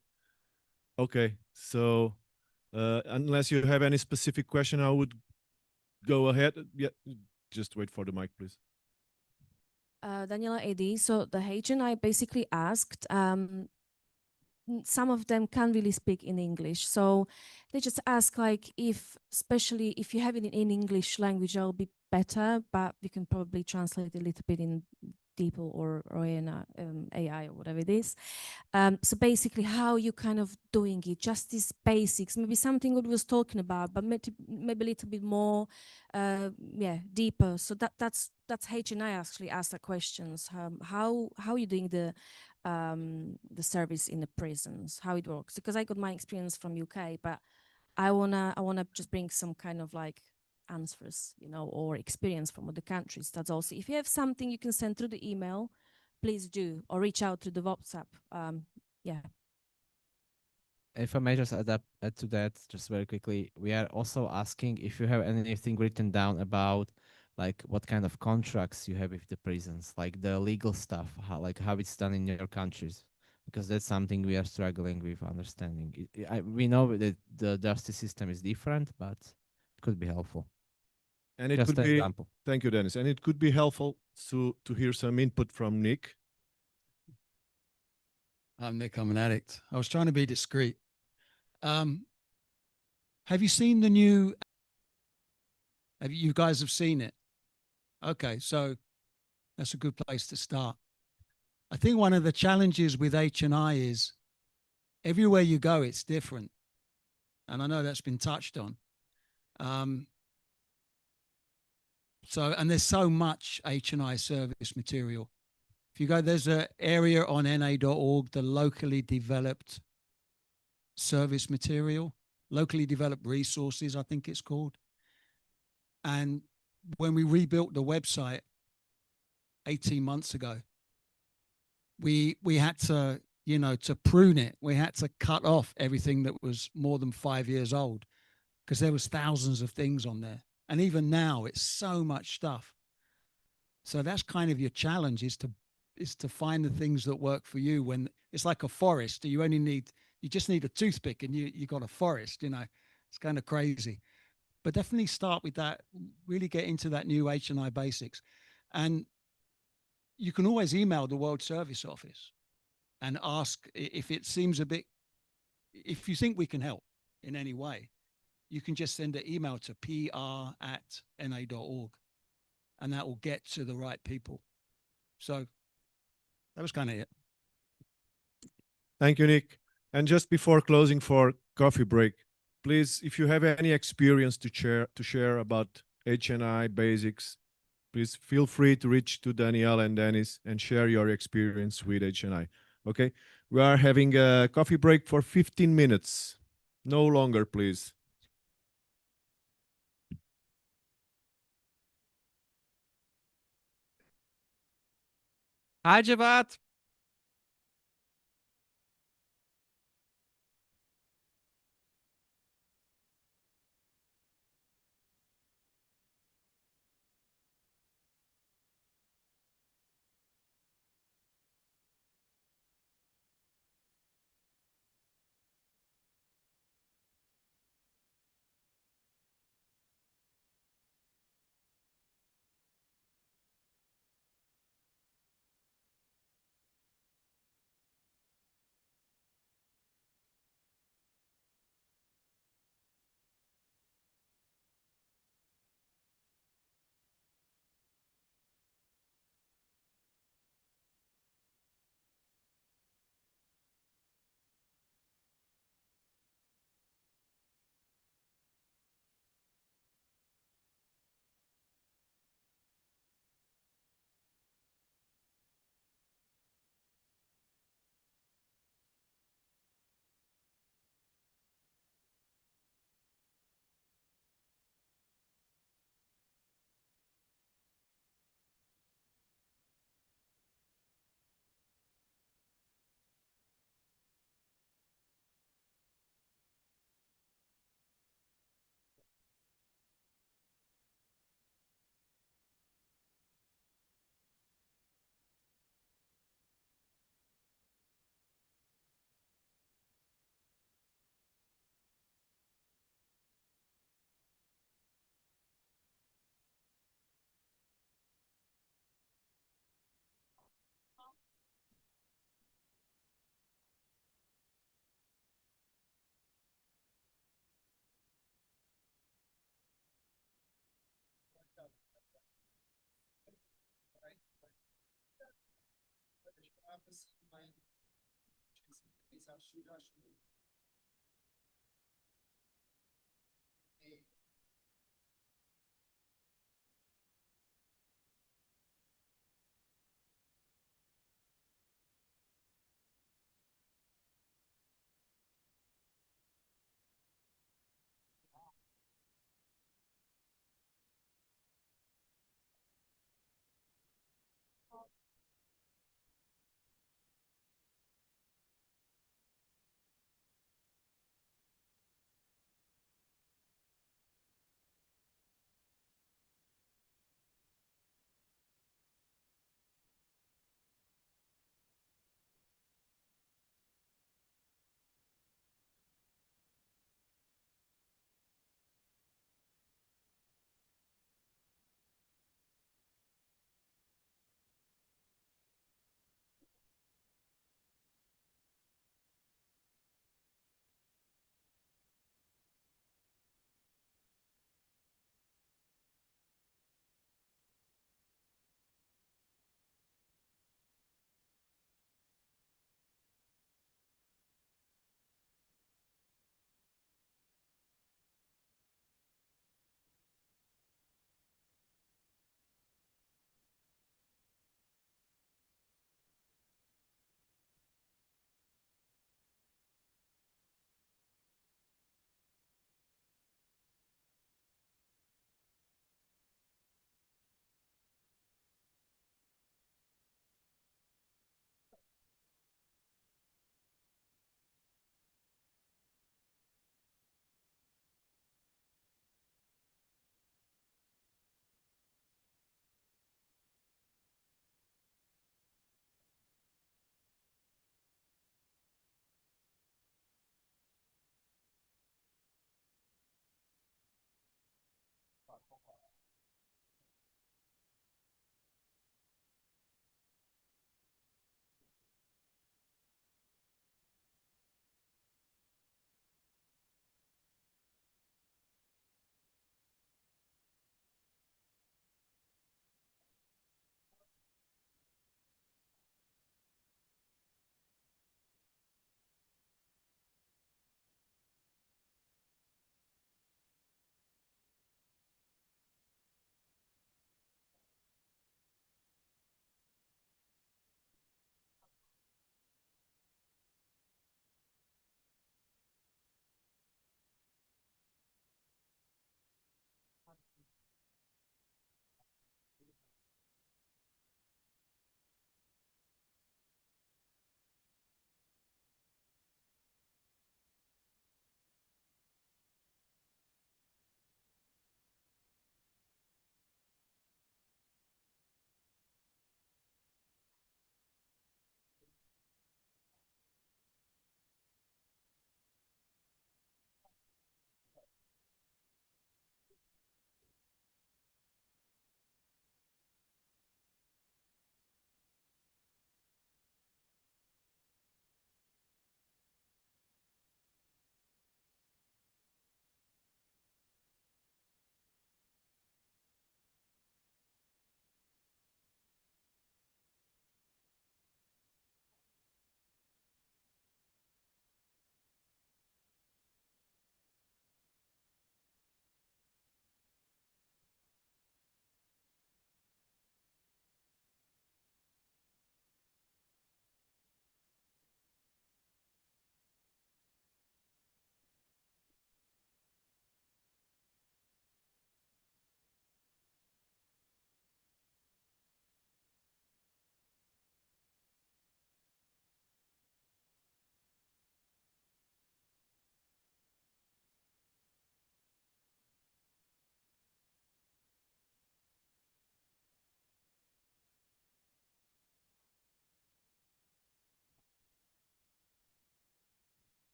okay, so unless you have any specific question, I would go ahead. Yeah, just wait for the mic, please. Daniela AD. So the HNI basically asked, some of them can't really speak in English. So they just ask, like, especially if you have it in English language, that'll be better, but you can probably translate a little bit in DeepL or in AI or whatever it is. So basically how you kind of doing it, just these basics, maybe something we was talking about, but maybe a little bit more, deeper. So that's HNI actually asked the questions. How are you doing the service in the prisons, how it works? Because I got my experience from UK, but I wanna just bring some kind of like answers, or experience from other countries. That's also, if you have something you can send through the email, please do, or reach out to the WhatsApp. Yeah. if I may just add to that just very quickly, we are also asking if you have anything written down about like what kind of contracts you have with the prisons, like the legal stuff, how it's done in your countries, because that's something we are struggling with understanding. We know that the justice system is different, but it could be helpful. And it Just could an be, example. thank you, Dennis. And it could be helpful to hear some input from Nick. I'm Nick, I'm an addict. I was trying to be discreet. Have you seen the new, you guys have seen it? Okay, so that's a good place to start. I think one of the challenges with H&I is everywhere you go, it's different. And I know that's been touched on. And there's so much H&I service material. If you go, there's an area on na.org, the locally developed service material, locally developed resources, I think it's called. And when we rebuilt the website 18 months ago, we had to, to prune it. We had to cut off everything that was more than 5 years old because there was thousands of things on there. And even now, it's so much stuff. So that's kind of your challenge, is to find the things that work for you. When it's like a forest, you just need a toothpick and you got a forest. It's kind of crazy. But definitely start with that. Really get into that new H&I basics, and you can always email the World Service Office and ask if it seems a bit. If you think we can help in any way, you can just send an email to pr@na.org, and that will get to the right people. So that was kind of it. Thank you, Nick. And just before closing for coffee break, please, if you have any experience to share about H&I basics, please feel free to reach to Danielle and Dennis and share your experience with H&I. Okay, we are having a coffee break for 15 minutes. No longer, please. Hi, Javad.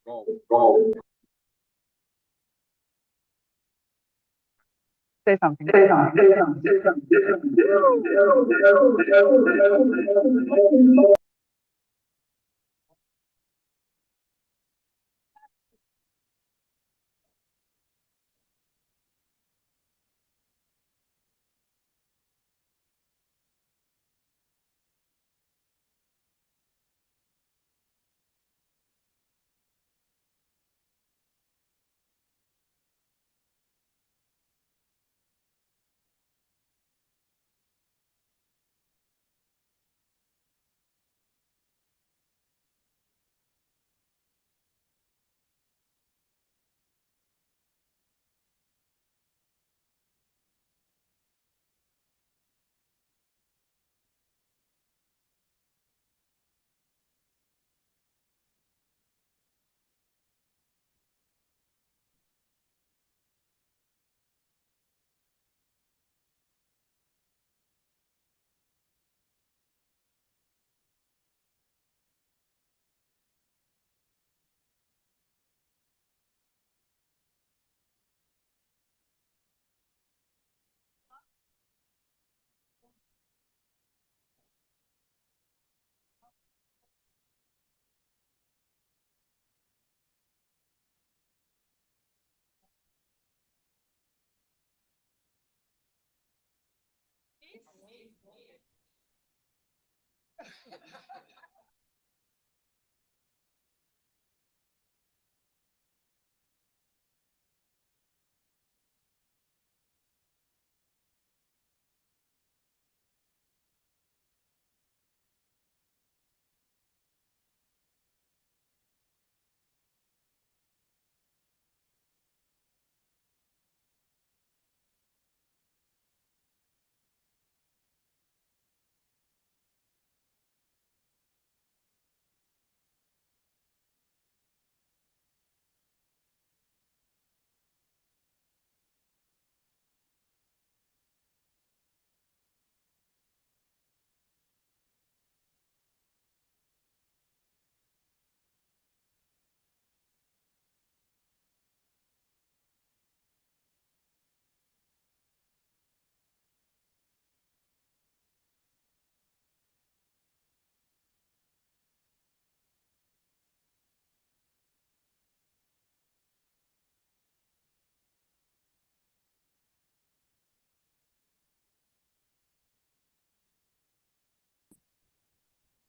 Say something.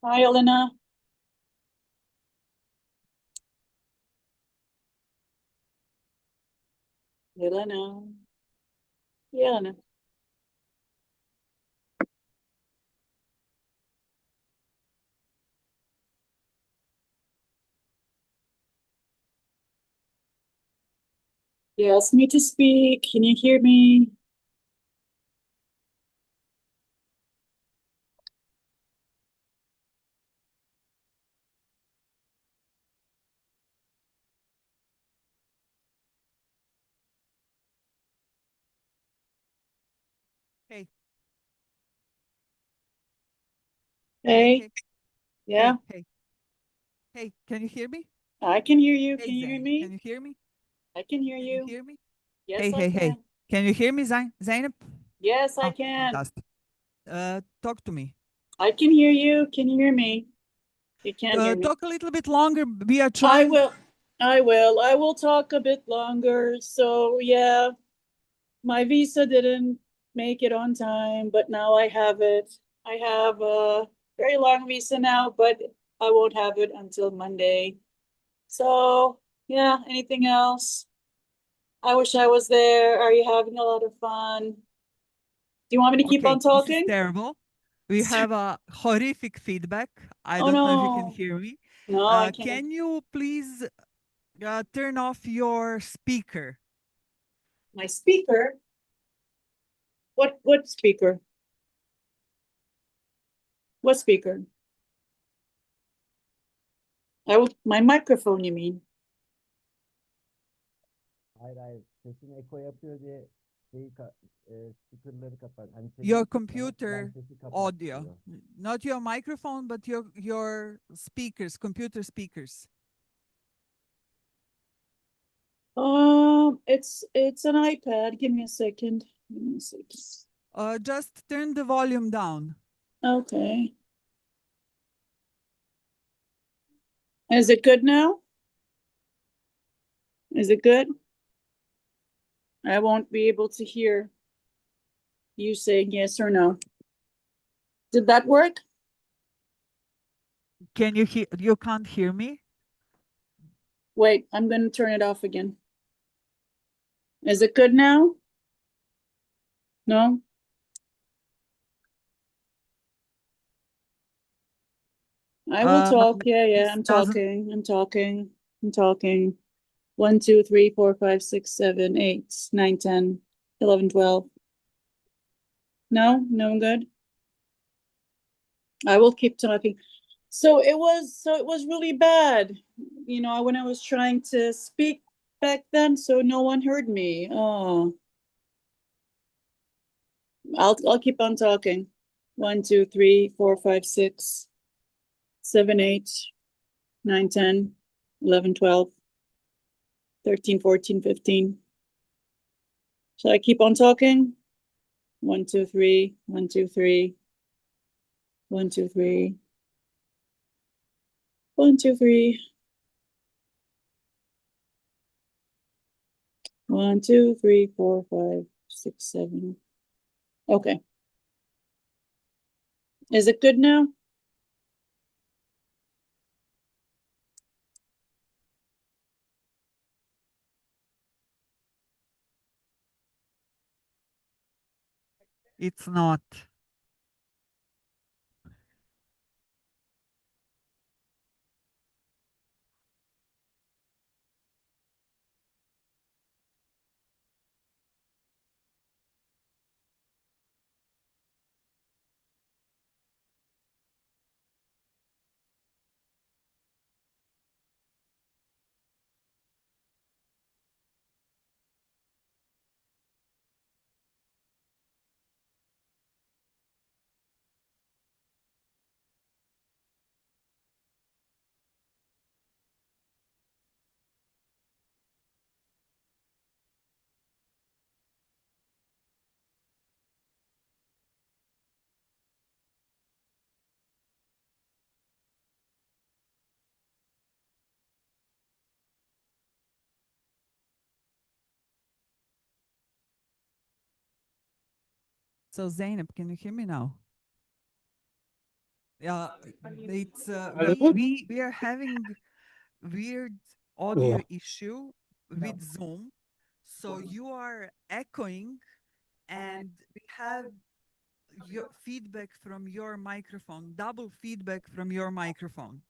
Hi, Elena. Elena. Elena. You asked me to speak. Can you hear me? Hey. Hey. Hey. Yeah. Hey. Hey, can you hear me? I can hear you. Hey, Can you hear Zain, me? can you hear me? I can hear Can you. you hear me? Yes, Hey, I hey, can. hey. Can you hear me, Zainab? Yes, I Oh, can. fantastic. Talk to me. I can hear you. Can you hear me? You can't hear me. Talk a little bit longer. We are I trying. will. I will. I will talk a bit longer. So yeah, my visa didn't make it on time, but now I have it. I have a very long visa now, but I won't have it until Monday. So yeah, anything else? I wish I was there. Are you having a lot of fun? Do you want me to keep Okay, on this is talking? terrible. We have a horrific feedback. I Oh don't know if you can no. hear me. No, I can't. Can you please turn off your speaker? My speaker? What speaker? What speaker? My microphone, you mean? Hayır hayır. Sesin eko yapıyor diye speakerları kapat. Hani seni Your açık kapat, computer sesi kapat audio, diyor. not your microphone, but your speakers, computer speakers. It's an iPad. Give me a second. Give me a second. Just turn the volume down. Okay. Is it good now? Is it good? I won't be able to hear you saying yes or no. Did that work? Can you hear? You can't hear me? Wait, I'm going to turn it off again. Is it good now? No? I will talk. Yeah, I'm talking. I'm talking. I'm talking. 1, 2, 3, 4, 5, 6, 7, 8, 9, 10, 11, 12. No? No good? I will keep talking. So it was really bad, you know, when I was trying to speak back then, so no one heard me. Oh, I'll keep on talking. 1, 2, 3, 4, 5, 6, 7, 8, 9, 10, 11, 12, 13, 14, 15. Shall I keep on talking? 1, 2, 3, 1, 2, 3, 1, 2, 3, 1, 2, 3. 1, 2, 3, 4, 5, 6, 7. Okay. Is it good now? It's not. So Zainab, can you hear me now? Yeah, it's we are having weird audio issue with Zoom. So you are echoing and we have your feedback from your microphone, double feedback from your microphone.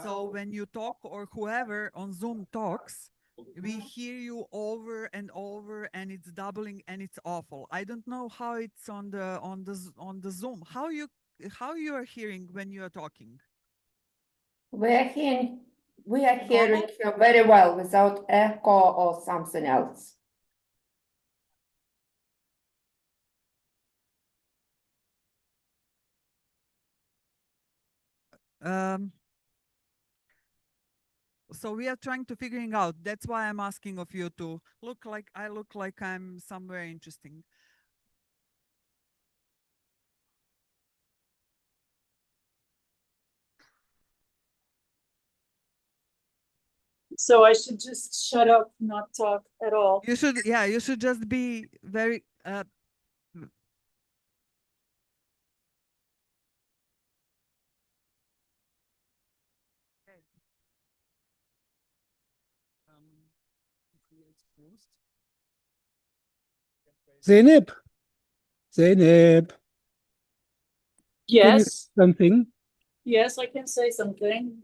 So when you talk or whoever on Zoom talks, we hear you over and over and it's doubling and it's awful. I don't know how it's on the Zoom. How you are hearing when you are talking? We are hearing you very well without echo or something else. So we are trying to figuring out. That's why I'm asking of you to look like I'm somewhere interesting. So I should just shut up, not talk at all. You should just be very Zeynep. Zeynep. Can you say Yes. something? Yes, I can say something.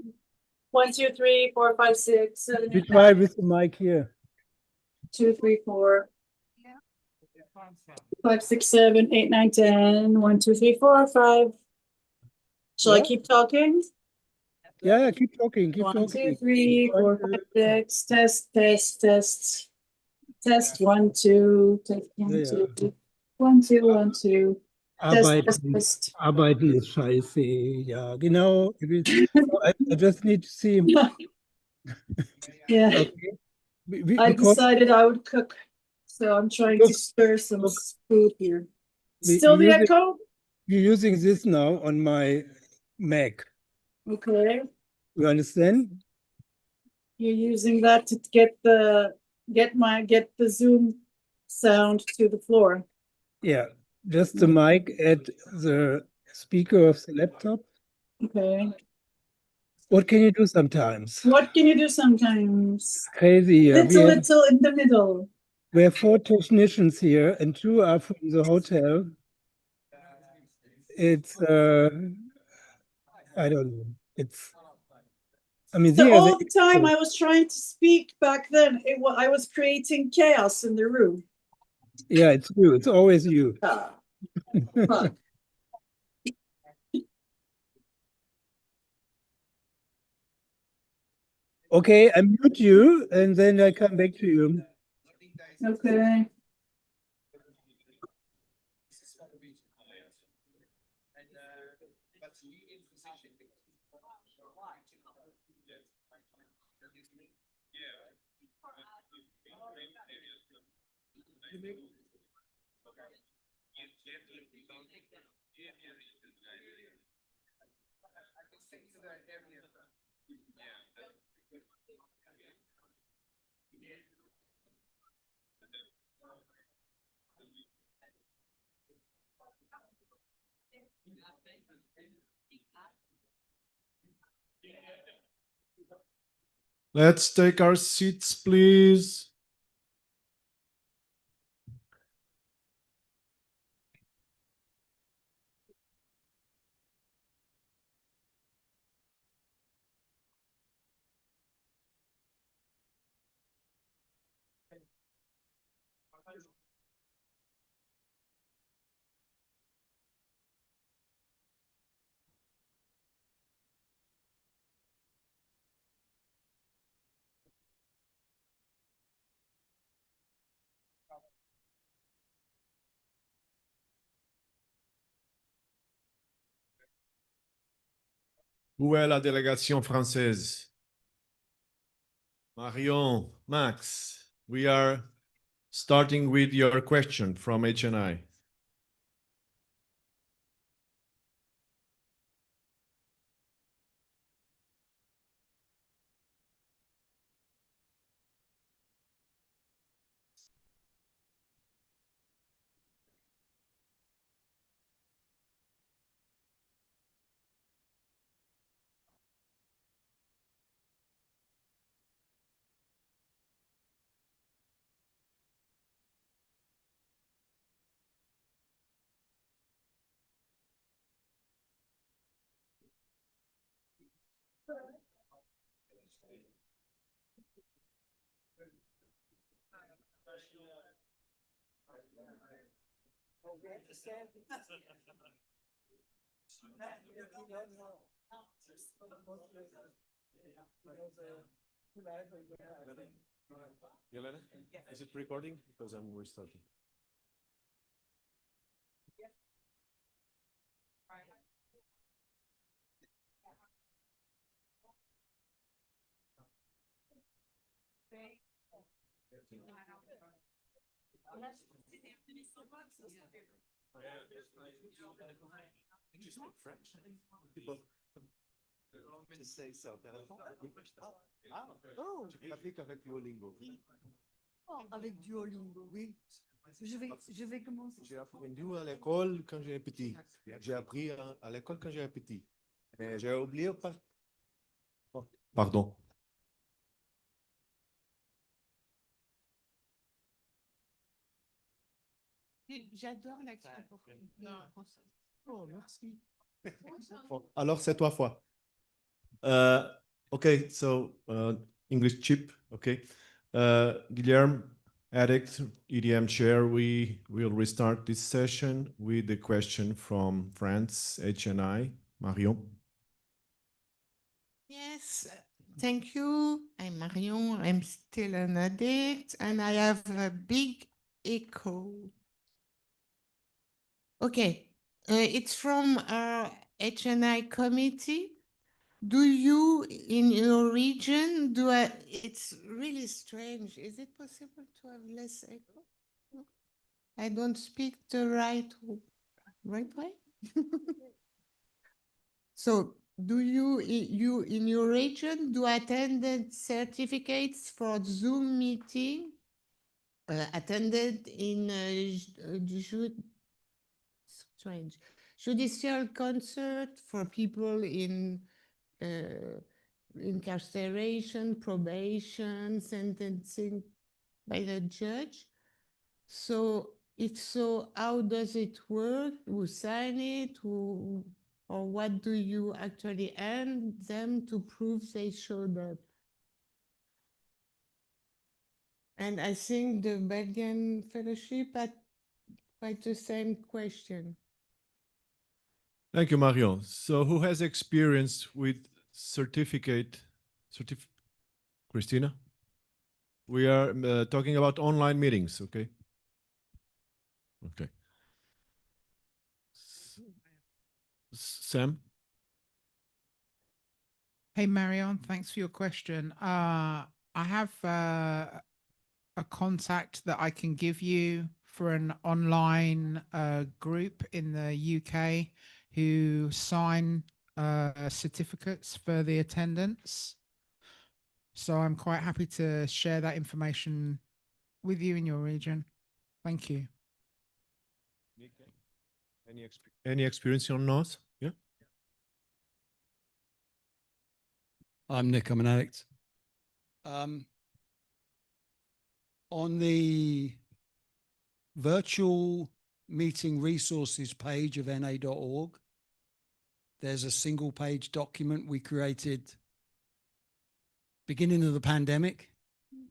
1, 2, 3, 4, 5, 6, 7, We 8, try 9, with the mic here. 2, 3, 4, 5, 6, 7, 8, 9, 10. 1, 2, 3, 4, 5. Shall I Yeah. keep talking? Yeah, keep talking, keep 1, talking. 2, 3, 4, 5, 6. Test, test, test. Test 1, 2. Test 1, 2. 1, 2, 1, 2. Test, test, test. Arbeiten ist scheiße. Ja, genau. I just need to see. Yeah. Okay. I because decided I would cook. So I'm trying to stir some food here. we- Still the we're using- echo? you're using this now on my Mac. Okay. You understand? You're using that to get the Zoom sound to the floor. Yeah, just the mic at the speaker of the laptop. Okay. What can you do sometimes? What can you do sometimes? Crazy here. Little in the middle. We have 4 technicians here, and 2 are from the hotel. It's I don't know. I mean, So they are all the time I was trying to speak back then, I was creating chaos in the room. yeah, it's you. It's always you. Fuck. Okay, I mute you, and then I come back to you. Okay. Let's take our seats, please. Où est la délégation française? Marion, Max, we are starting with your question from HNI. Yelena, is it recording? Because I'm restarting. Oh, Pratique avec Duolingo. avec Duolingo, oui. Je vais commencer. J'ai appris à l'école quand j'étais petit. J'ai appris à l'école quand j'étais petit. Mais j'ai oublié par... Oh, pardon. J'adore l'accent. Oh, merci. Alors, c'est 3 fois. Okay, so English chip, okay. Guilherme, addict, EDM chair, we will restart this session with the question from France, HNI, Marion. Yes, thank you. I'm Marion. I'm still an addict and I have a big echo. Okay, it's from our HNI committee. Do you in your region it's really strange. Is it possible to have less echo? No? I don't speak the right way? So do you in your region do attended certificates for Zoom meeting attended in strange judicial concert for people in incarceration, probation, sentencing by the judge. So if so, how does it work? Who sign it? Who, or what do you actually earn them to prove they showed up? And I think the Belgian fellowship had quite the same question. Thank you, Marion. So who has experience with Christina? We are talking about online meetings, okay? Okay. Sam? Hey, Marion, thanks for your question. I have a contact that I can give you for an online group in the UK who sign certificates for the attendance. So I'm quite happy to share that information with you in your region. Thank you. Any experience on NOS? Yeah. I'm Nick, I'm an addict. On the virtual meeting resources page of na.org, there's a single page document we created beginning of the pandemic.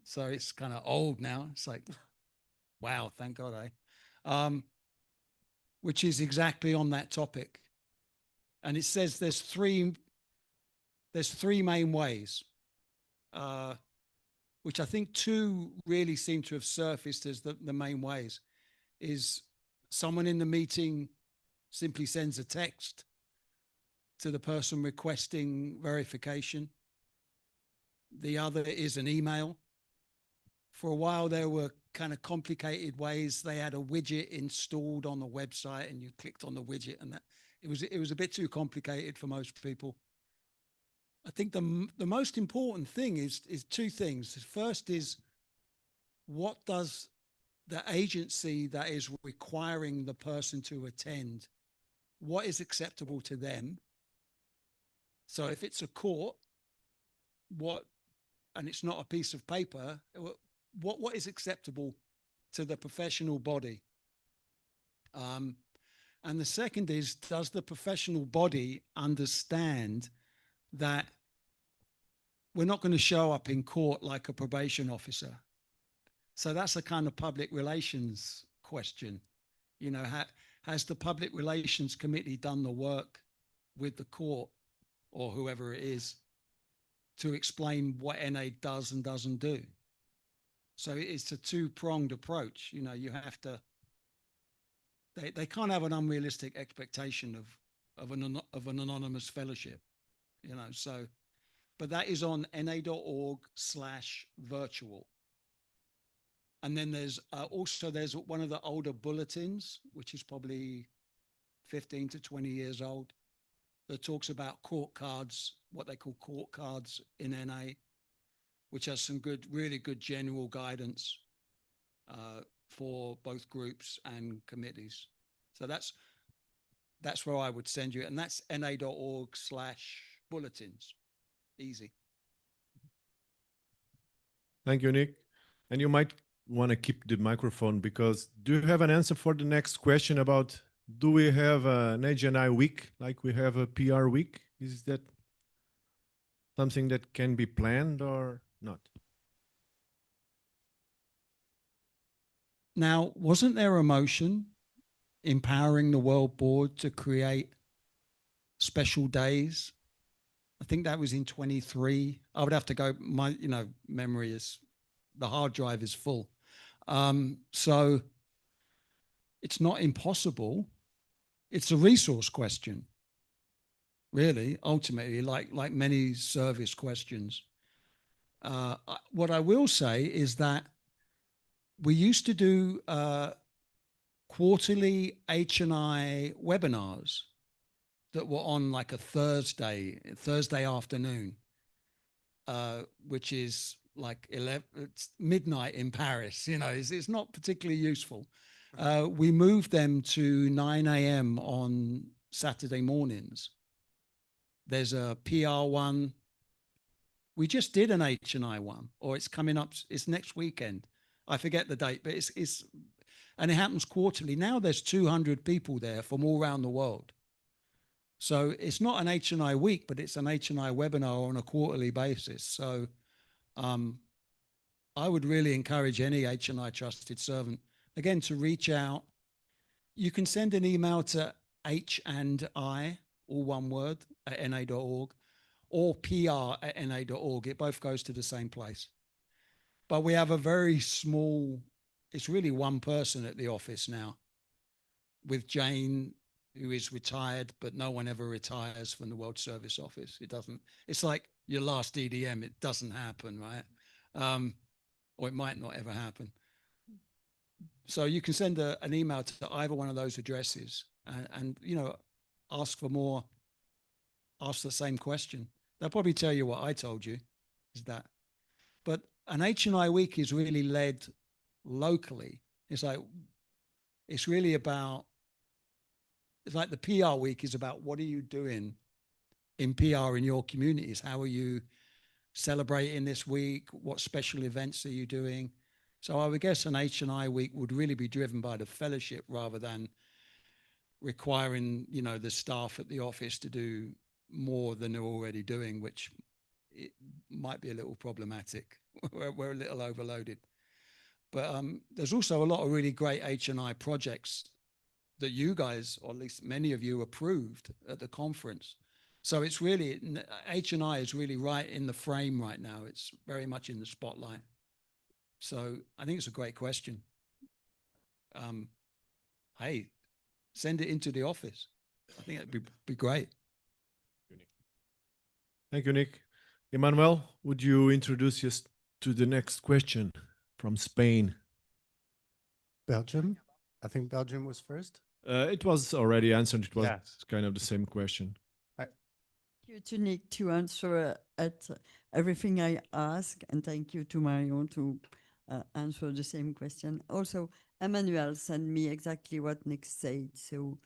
So it's kind of old now. It's like, wow, thank God, which is exactly on that topic. And it says there's three main ways, which I think two really seem to have surfaced as the main ways, is someone in the meeting simply sends a text to the person requesting verification. The other is an email. For a while, there were kind of complicated ways. They had a widget installed on the website and you clicked on the widget, and that it was a bit too complicated for most people. I think the most important thing is two things. First is, what does the agency that is requiring the person to attend, what is acceptable to them? So if it's a court, and it's not a piece of paper, what is acceptable to the professional body? And the second is, does the professional body understand that we're not going to show up in court like a probation officer? So that's a kind of public relations question. You know, has the public relations committee done the work with the court or whoever it is to explain what NA does and doesn't do? So it's a two-pronged approach. You know, you have to, they can't have an unrealistic expectation of an anonymous fellowship, you know, so, but that is on na.org/virtual. And then there's there's one of the older bulletins, which is probably 15 to 20 years old, that talks about court cards, what they call court cards in NA, which has some really good general guidance for both groups and committees. So that's where I would send you, and that's na.org/bulletins. Easy. Thank you, Nick. And you might want to keep the microphone, because do you have an answer for the next question about, do we have an AGNI week like we have a PR week? Is that something that can be planned or not? Now, wasn't there a motion empowering the World Board to create special days? I think that was in 23. I would have to go, my memory is, the hard drive is full. So it's not impossible. It's a resource question. really, ultimately, like many service questions. What I will say is that we used to do quarterly H&I webinars that were on like a Thursday afternoon, which is like it's midnight in Paris. You know, it's not particularly useful. We moved them to 9 a.m. on Saturday mornings. There's a PR one. We just did an H&I one, or it's coming up. It's next weekend. I forget the date, but it's and it happens quarterly. Now there's 200 people there from all around the world. So it's not an H&I week, but it's an H&I webinar on a quarterly basis. So I would really encourage any H&I trusted servant, again, to reach out. You can send an email to H&I, all one word, at na.org, or pr@na.org. It both goes to the same place. But we have a very small, it's really one person at the office now, with Jane, who is retired, but no one ever retires from the World Service Office. It doesn't, it's like your last EDM, it doesn't happen, right? Or it might not ever happen. So you can send an email to either one of those addresses and you know, ask for more, ask the same question. They'll probably tell you what I told you, is that. But an H&I week is really led locally. It's like, it's really about, it's like the PR week is about what are you doing in PR in your communities? How are you celebrating this week? What special events are you doing? So I would guess an H&I week would really be driven by the fellowship rather than requiring, you know, the staff at the office to do more than they're already doing, which it might be a little problematic. We're a little overloaded. But there's also a lot of really great H&I projects that you guys, or at least many of you, approved at the conference. So it's really, H&I is really right in the frame right now. It's very much in the spotlight. So I think it's a great question. Hey, send it into the office. I think it'd be great. Thank you, Nick. Emmanuel, would you introduce us to the next question from Spain? Belgium. I think Belgium was first. It was already answered. It was Yes. kind of the same question. Thank you to Nick to answer at everything I ask, and thank you to Marion to answer the same question. Also, Emmanuel sent me exactly what Nick said, so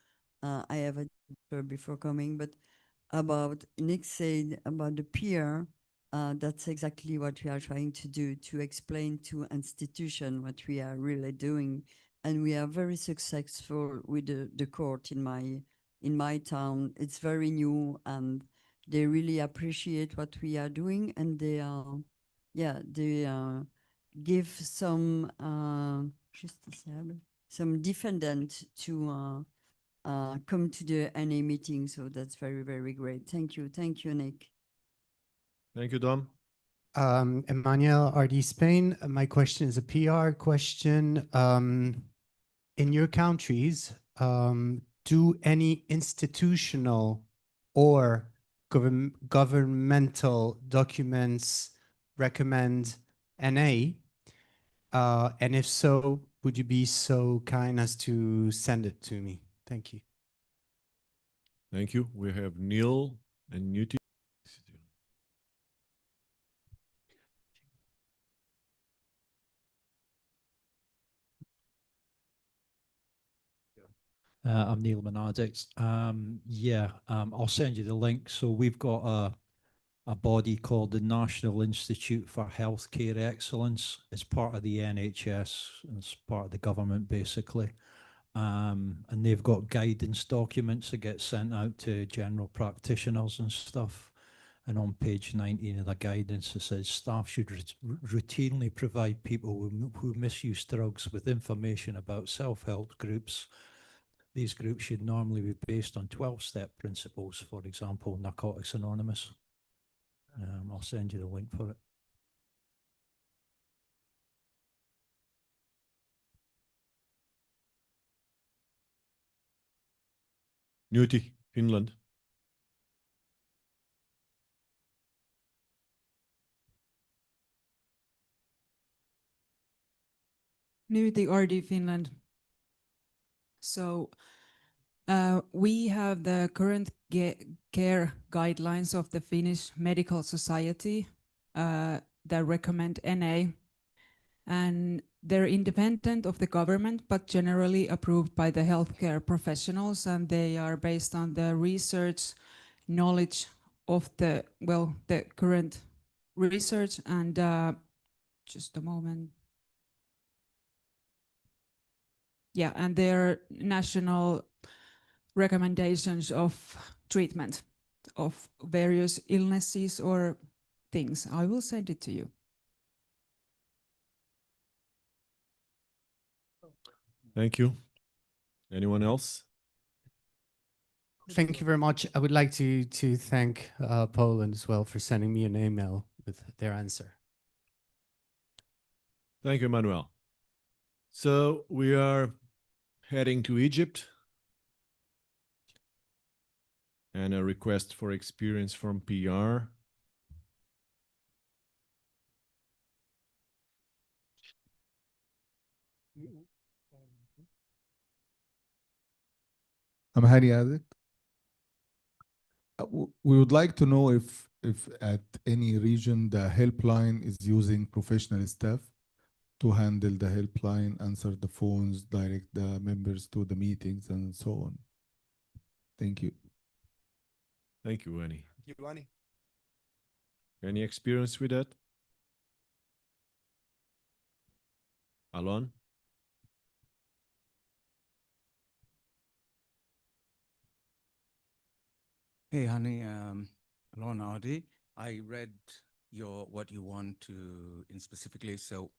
I have a answer before coming. But about Nick said about the peer, that's exactly what we are trying to do, to explain to institution what we are really doing. And we are very successful with the court in my town. It's very new, and they really appreciate what we are doing, and they give some some defendant to come to the NA meeting. So that's very, very great. Thank you, Nick. Thank you, Dom. Emmanuel, RD Spain. My question is a PR question. In your countries, do any institutional or governmental documents recommend NA? And if so, would you be so kind as to send it to me? Thank you. Thank you. We have Neil and Newty. I'm Neil Menardix. I'll send you the link. So we've got a body called the National Institute for Healthcare Excellence. It's part of the NHS. It's part of the government, basically. And they've got guidance documents that get sent out to general practitioners and stuff. And on page 19 of the guidance, it says staff should routinely provide people who misuse drugs with information about self-help groups. These groups should normally be based on 12-step principles, for example, Narcotics Anonymous. I'll send you the link for it. Newty, Finland. new to RD Finland. So we have the current care guidelines of the Finnish Medical Society that recommend NA, and they're independent of the government, but generally approved by the healthcare professionals, and they are based on the research knowledge of the current research. And just a moment. Yeah, and their national recommendations of treatment of various illnesses or things. I will send it to you. Thank you. Anyone else? Thank you very much. I would like to thank Poland as well for sending me an email with their answer. Thank you, Manuel. So we are heading to Egypt. And a request for experience from PR. I'm Hani Adik. We would like to know if at any region the helpline is using professional staff to handle the helpline, answer the phones, direct the members to the meetings, and so on. Thank you. Thank you, Ani. Thank you, Ani. Any experience with that? Alon? Hey, honey, Alon Adi. I read what you want to in specifically. So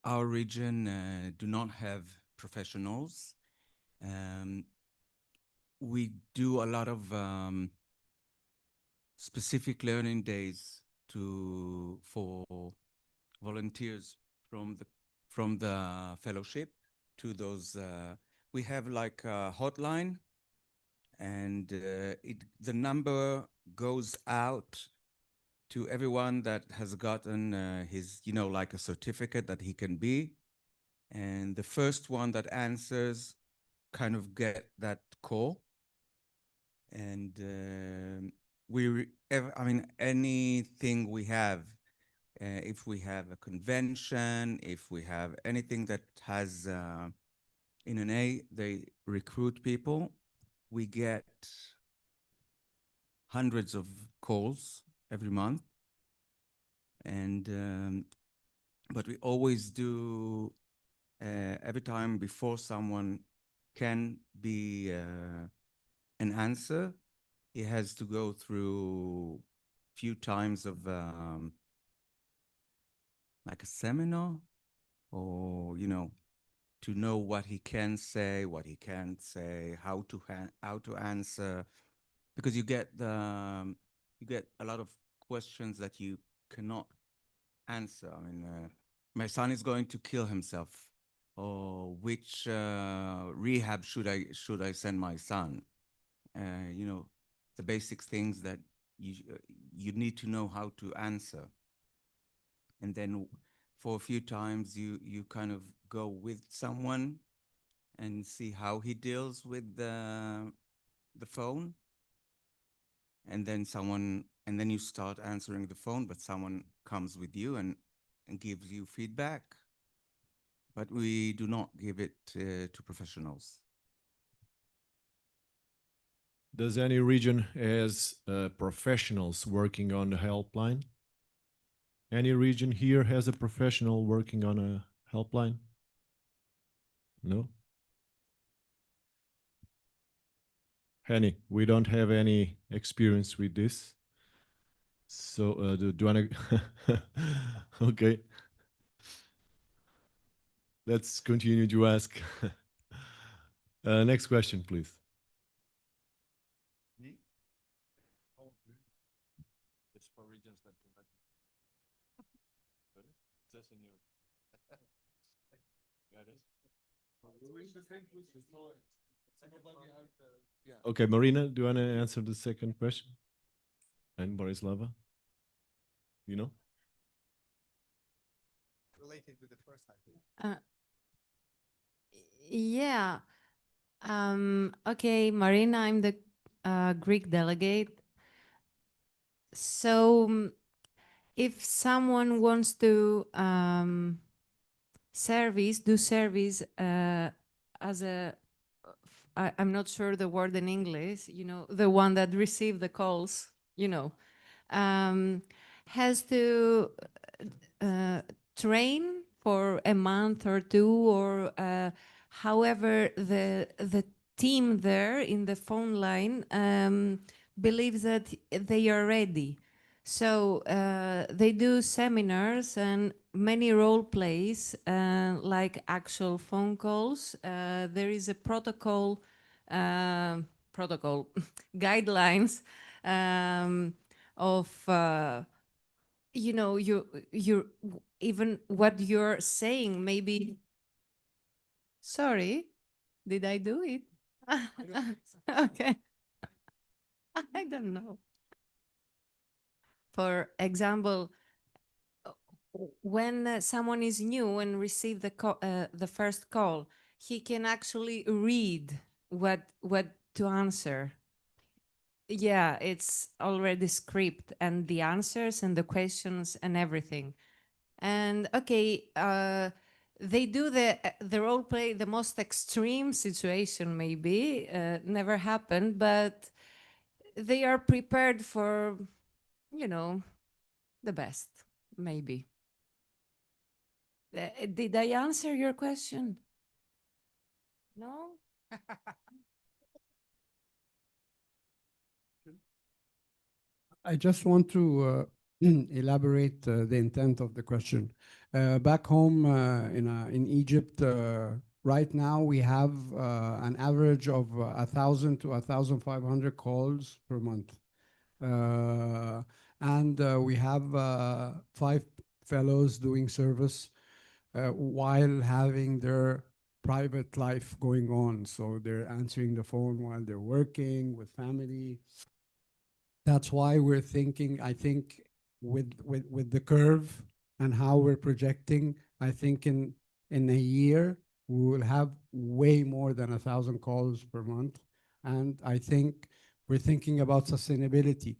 our region do not have professionals. We do a lot of specific learning days for volunteers from the fellowship to those. We have like a hotline, and the number goes out to everyone that has gotten his, like a certificate that he can be. And the first one that answers kind of get that call. And anything we have, if we have a convention, if we have anything that has in an A, they recruit people. We get hundreds of calls every month. And but we always do every time before someone can be an answer, it has to go through few times of like a seminar, or to know what he can say, what he can't say, how to answer, because you get a lot of questions that you cannot answer. I mean, my son is going to kill himself, or which rehab should I send my son? The basic things that you need to know how to answer. And then for a few times you kind of go with someone and see how he deals with the phone. And then you start answering the phone, but someone comes with you and gives you feedback. But we do not give it to professionals. Does any region has professionals working on the helpline? Any region here has a professional working on a helpline? No? Henny, we don't have any experience with this. So do you want to? Okay. Let's continue to ask. Next question, please. It's for regions that do not. Okay, Marina, do you want to answer the second question? And Borislava? You know? Related with the first, I think. Yeah. Okay, Marina, I'm the Greek delegate. So if someone wants to do service as a, I'm not sure the word in English, the one that received the calls, has to train for a month or two, or however the team there in the phone line believes that they are ready. So they do seminars and many role plays, like actual phone calls. There is a protocol guidelines of you even what you're saying. Maybe, sorry, did I do it? Okay. I don't know. For example, when someone is new and receive the first call, he can actually read what to answer. Yeah, it's already script and the answers and the questions and everything. And okay, they do the role play, the most extreme situation maybe never happened, but they are prepared for, the best, maybe. Did I answer your question? No? I just want to elaborate the intent of the question. Back home in Egypt, right now we have an average of 1,000 to 1,500 calls per month. And we have 5 fellows doing service while having their private life going on. So they're answering the phone while they're working with family. That's why we're thinking, I think, with the curve and how we're projecting, I think in a year, we will have way more than 1,000 calls per month. And I think we're thinking about sustainability.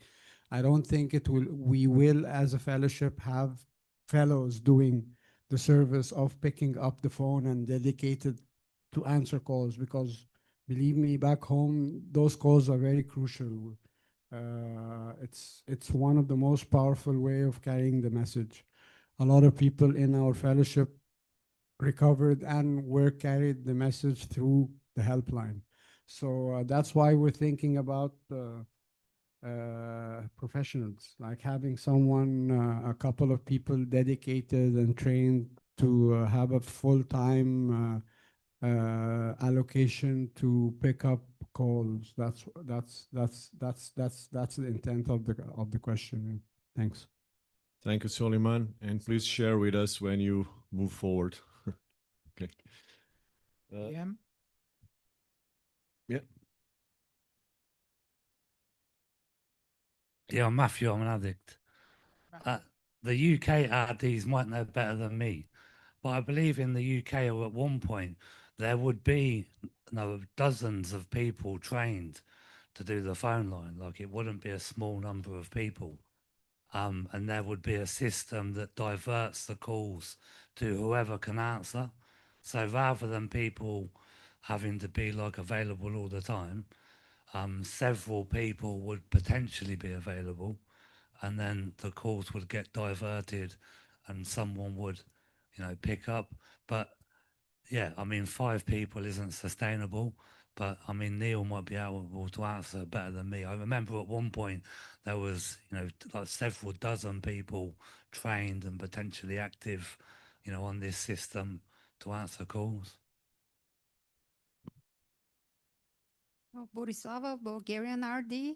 I don't think we will, as a fellowship, have fellows doing the service of picking up the phone and dedicated to answer calls, because believe me, back home, those calls are very crucial. It's one of the most powerful way of carrying the message. A lot of people in our fellowship recovered and were carried the message through the helpline. So that's why we're thinking about professionals, like having someone, a couple of people dedicated and trained to have a full-time allocation to pick up calls. That's the intent of the question. Thanks. Thank you, Soliman, and please share with us when you move forward. Okay. Yeah. Yeah. Yeah, I'm Matthew. I'm an addict. The UK RDs might know better than me, but I believe in the UK at one point there would be dozens of people trained to do the phone line. Like it wouldn't be a small number of people. And there would be a system that diverts the calls to whoever can answer. So rather than people having to be like available all the time, several people would potentially be available, and then the calls would get diverted and someone would, pick up. But yeah, I mean, 5 people isn't sustainable, but I mean, Neil might be able to answer better than me. I remember at one point there was, like several dozen people trained and potentially active, on this system to answer calls. Borislava, Bulgarian RD.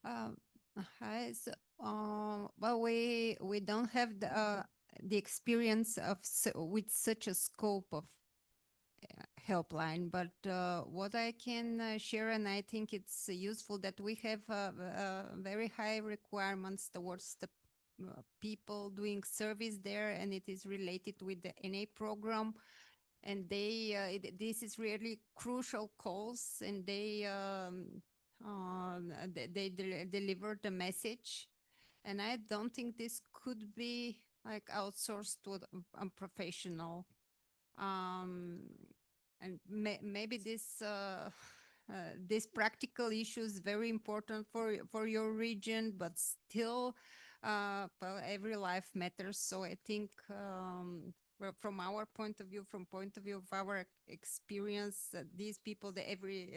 Hi. Well, we don't have the experience of with such a scope of helpline, but what I can share, and I think it's useful, that we have very high requirements towards the people doing service there, and it is related with the NA program. and this is really crucial calls, and they deliver the message, and I don't think this could be like outsourced to a professional. And maybe this practical issue is very important for your region, but still, well, every life matters. So I think, well, from our point of view, from point of view of our experience, these people, to every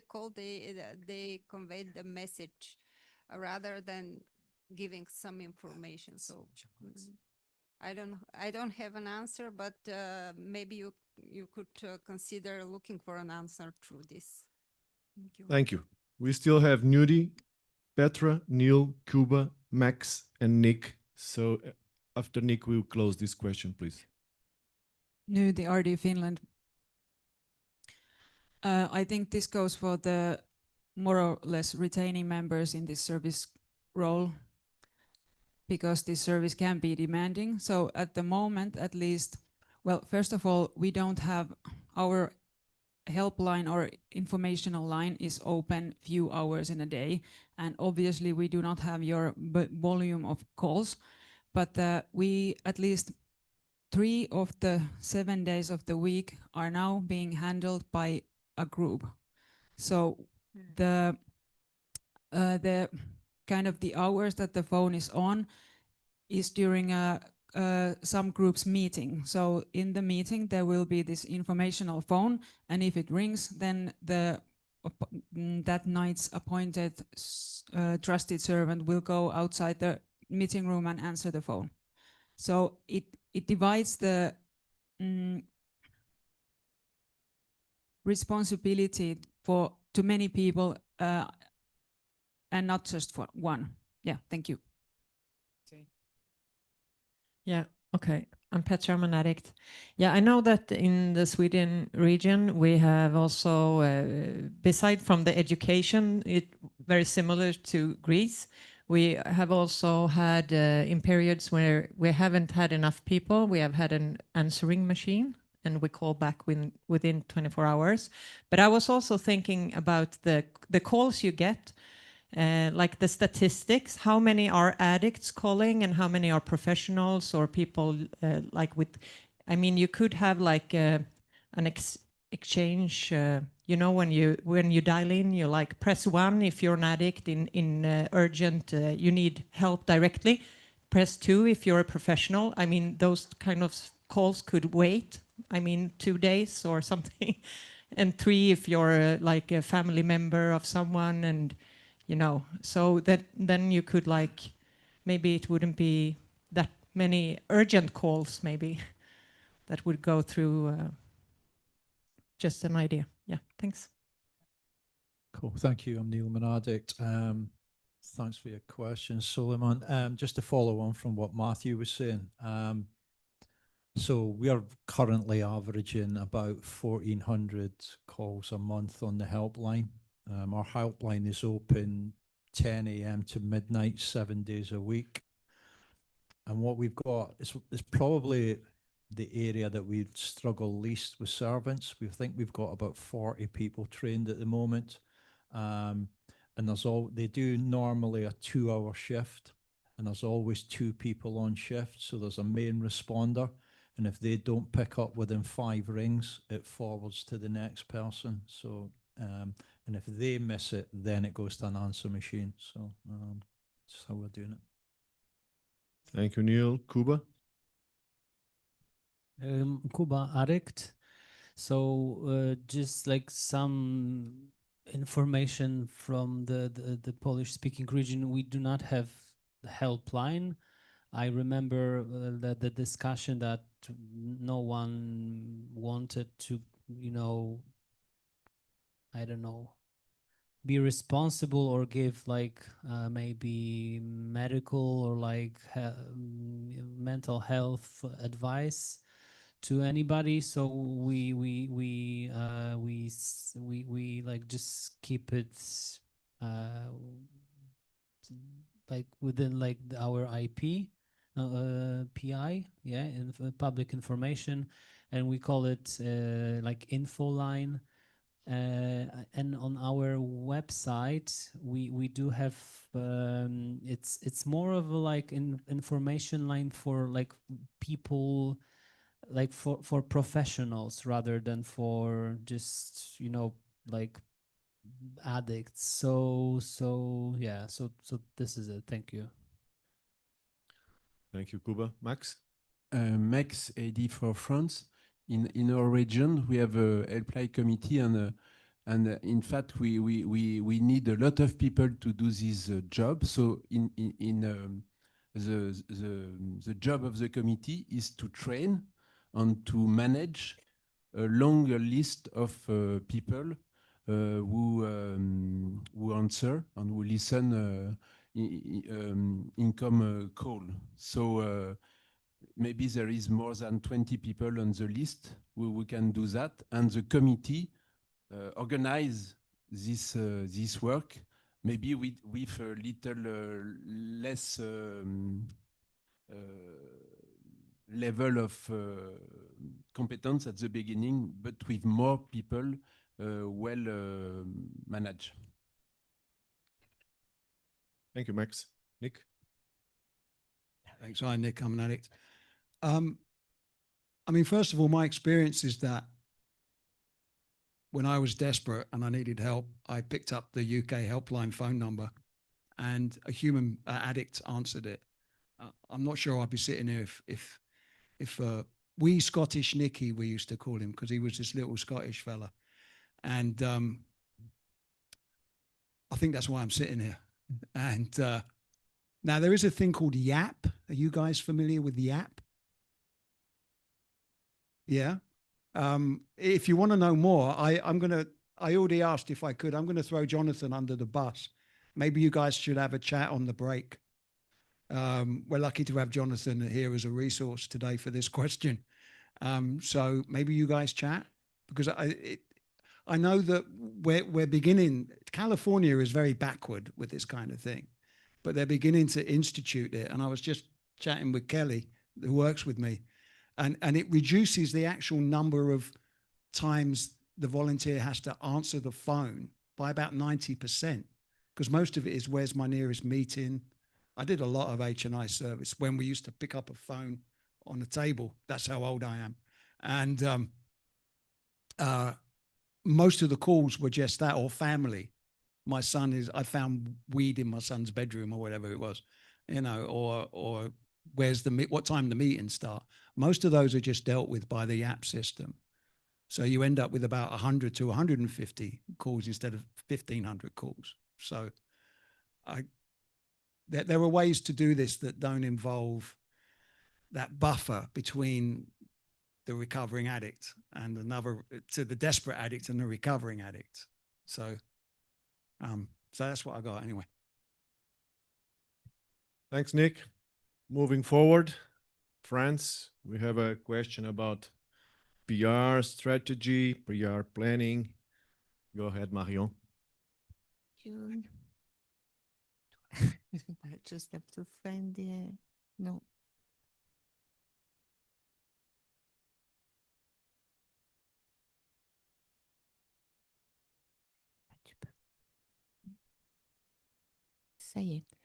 call, they convey the message rather than giving some information. So. I don't have an answer, but maybe you could consider looking for an answer through this. Thank you. Thank you. We still have Nudi, Petra, Neil, Kuba, Max, and Nick. So after Nick, we'll close this question, please. New, the RD Finland. I think this goes for the more or less retaining members in this service role, because this service can be demanding. So at the moment, at least, well, first of all, we don't have our helpline or informational line is open few hours in a day. And obviously we do not have your volume of calls, but we at least 3 of the 7 days of the week are now being handled by a group. So the kind of the hours that the phone is on is during some group's meeting. So in the meeting, there will be this informational phone, and if it rings, then that night's appointed trusted servant will go outside the meeting room and answer the phone. So it divides the responsibility to many people and not just for one. Yeah, thank you. Yeah, okay. I'm Petra, I'm an addict. Yeah, I know that in the Sweden region, we have also, beside from the education, very similar to Greece, we have also had in periods where we haven't had enough people, we have had an answering machine and we call back within 24 hours. But I was also thinking about the calls you get, like the statistics, how many are addicts calling and how many are professionals or people like with, I mean, you could have like an exchange, you know, when you dial in, you like press 1 if you're an addict in urgent, you need help directly, press 2 if you're a professional. I mean, those kind of calls could wait, I mean, 2 days or something, and 3 if you're like a family member of someone, and you know, so that then you could like, maybe it wouldn't be that many urgent calls maybe that would go through. Just an idea. Yeah, thanks. Cool, thank you. I'm Neil, I'm an addict. Thanks for your question, Suleiman. Just to follow on from what Matthew was saying. So we are currently averaging about 1,400 calls a month on the helpline. Our helpline is open 10 a.m. to midnight, 7 days a week. And what we've got is probably the area that we struggle least with servants. We think we've got about 40 people trained at the moment. And they do normally a 2-hour shift, and there's always 2 people on shift. So there's a main responder. And if they don't pick up within 5 rings, it forwards to the next person. So, and if they miss it, then it goes to an answer machine. So that's how we're doing it. Thank you, Neil. Kuba? Kuba addict. So just like some information from the Polish speaking region, we do not have the helpline. I remember the discussion that no one wanted to, you know, I don't know, be responsible or give like maybe medical or like mental health advice to anybody. So we like just keep it like within like our IP. PI, yeah, in public information, and we call it like info line. And on our website, we do have it's more of a like information line for like people, like for professionals rather than for just like addicts. So yeah, so this is it. Thank you. Thank you, Kuba. Max? Max, AD for France. In our region, we have a helpline committee, and in fact, we need a lot of people to do this job. So the job of the committee is to train and to manage a long list of people who answer and who listen income call. So maybe there is more than 20 people on the list who can do that, and the committee organize this work, maybe with a little less level of competence at the beginning, but with more people well managed. Thank you, Max. Nick? Thanks. Hi, Nick. I'm an addict. I mean, first of all, my experience is that when I was desperate and I needed help, I picked up the UK helpline phone number, and a human addict answered it. I'm not sure I'd be sitting here if wee Scottish Nicky, we used to call him, because he was this little Scottish fella, and I think that's why I'm sitting here. And now there is a thing called YAP. Are you guys familiar with YAP? Yeah. If you want to know more, I already asked if I could. I'm going to throw Jonathan under the bus. Maybe you guys should have a chat on the break. We're lucky to have Jonathan here as a resource today for this question. So maybe you guys chat, because I know that we're beginning. California is very backward with this kind of thing, but they're beginning to institute it. And I was just chatting with Kelly, who works with me, and it reduces the actual number of times the volunteer has to answer the phone by about 90%, because most of it is, where's my nearest meeting? I did a lot of H&I service when we used to pick up a phone on the table. That's how old I am. And most of the calls were just that, or family. My son I found weed in my son's bedroom, or whatever it was, or what time the meetings start. Most of those are just dealt with by the app system. So you end up with about 100 to 150 calls instead of 1,500 calls. So there are ways to do this that don't involve that buffer between the recovering addict and the desperate addict and the recovering addict. So that's what I got anyway. Thanks, Nick. Moving forward, France, we have a question about PR strategy, PR planning. Go ahead, Marion. I just have to find the no. Ça y est.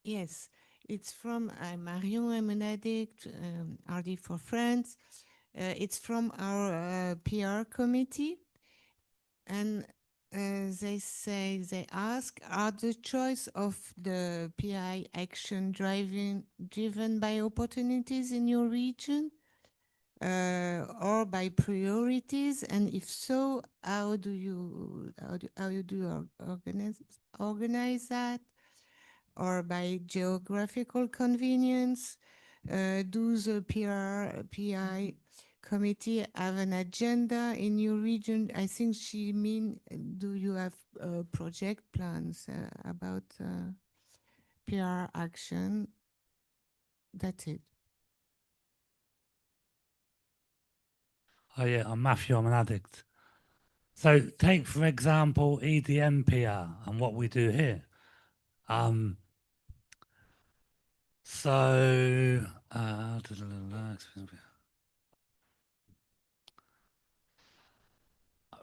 Yes, it's from Marion, I'm an addict, RD for France. It's from our PR committee. And they ask, are the choice of the PI action driven by opportunities in your region or by priorities? And if so, how do you organize that? Or by geographical convenience? Do the PI committee have an agenda in your region? I think she mean, do you have project plans about PR action? That's it. Oh yeah, I'm Matthew, I'm an addict. So take, for example, EDM PR and what we do here. So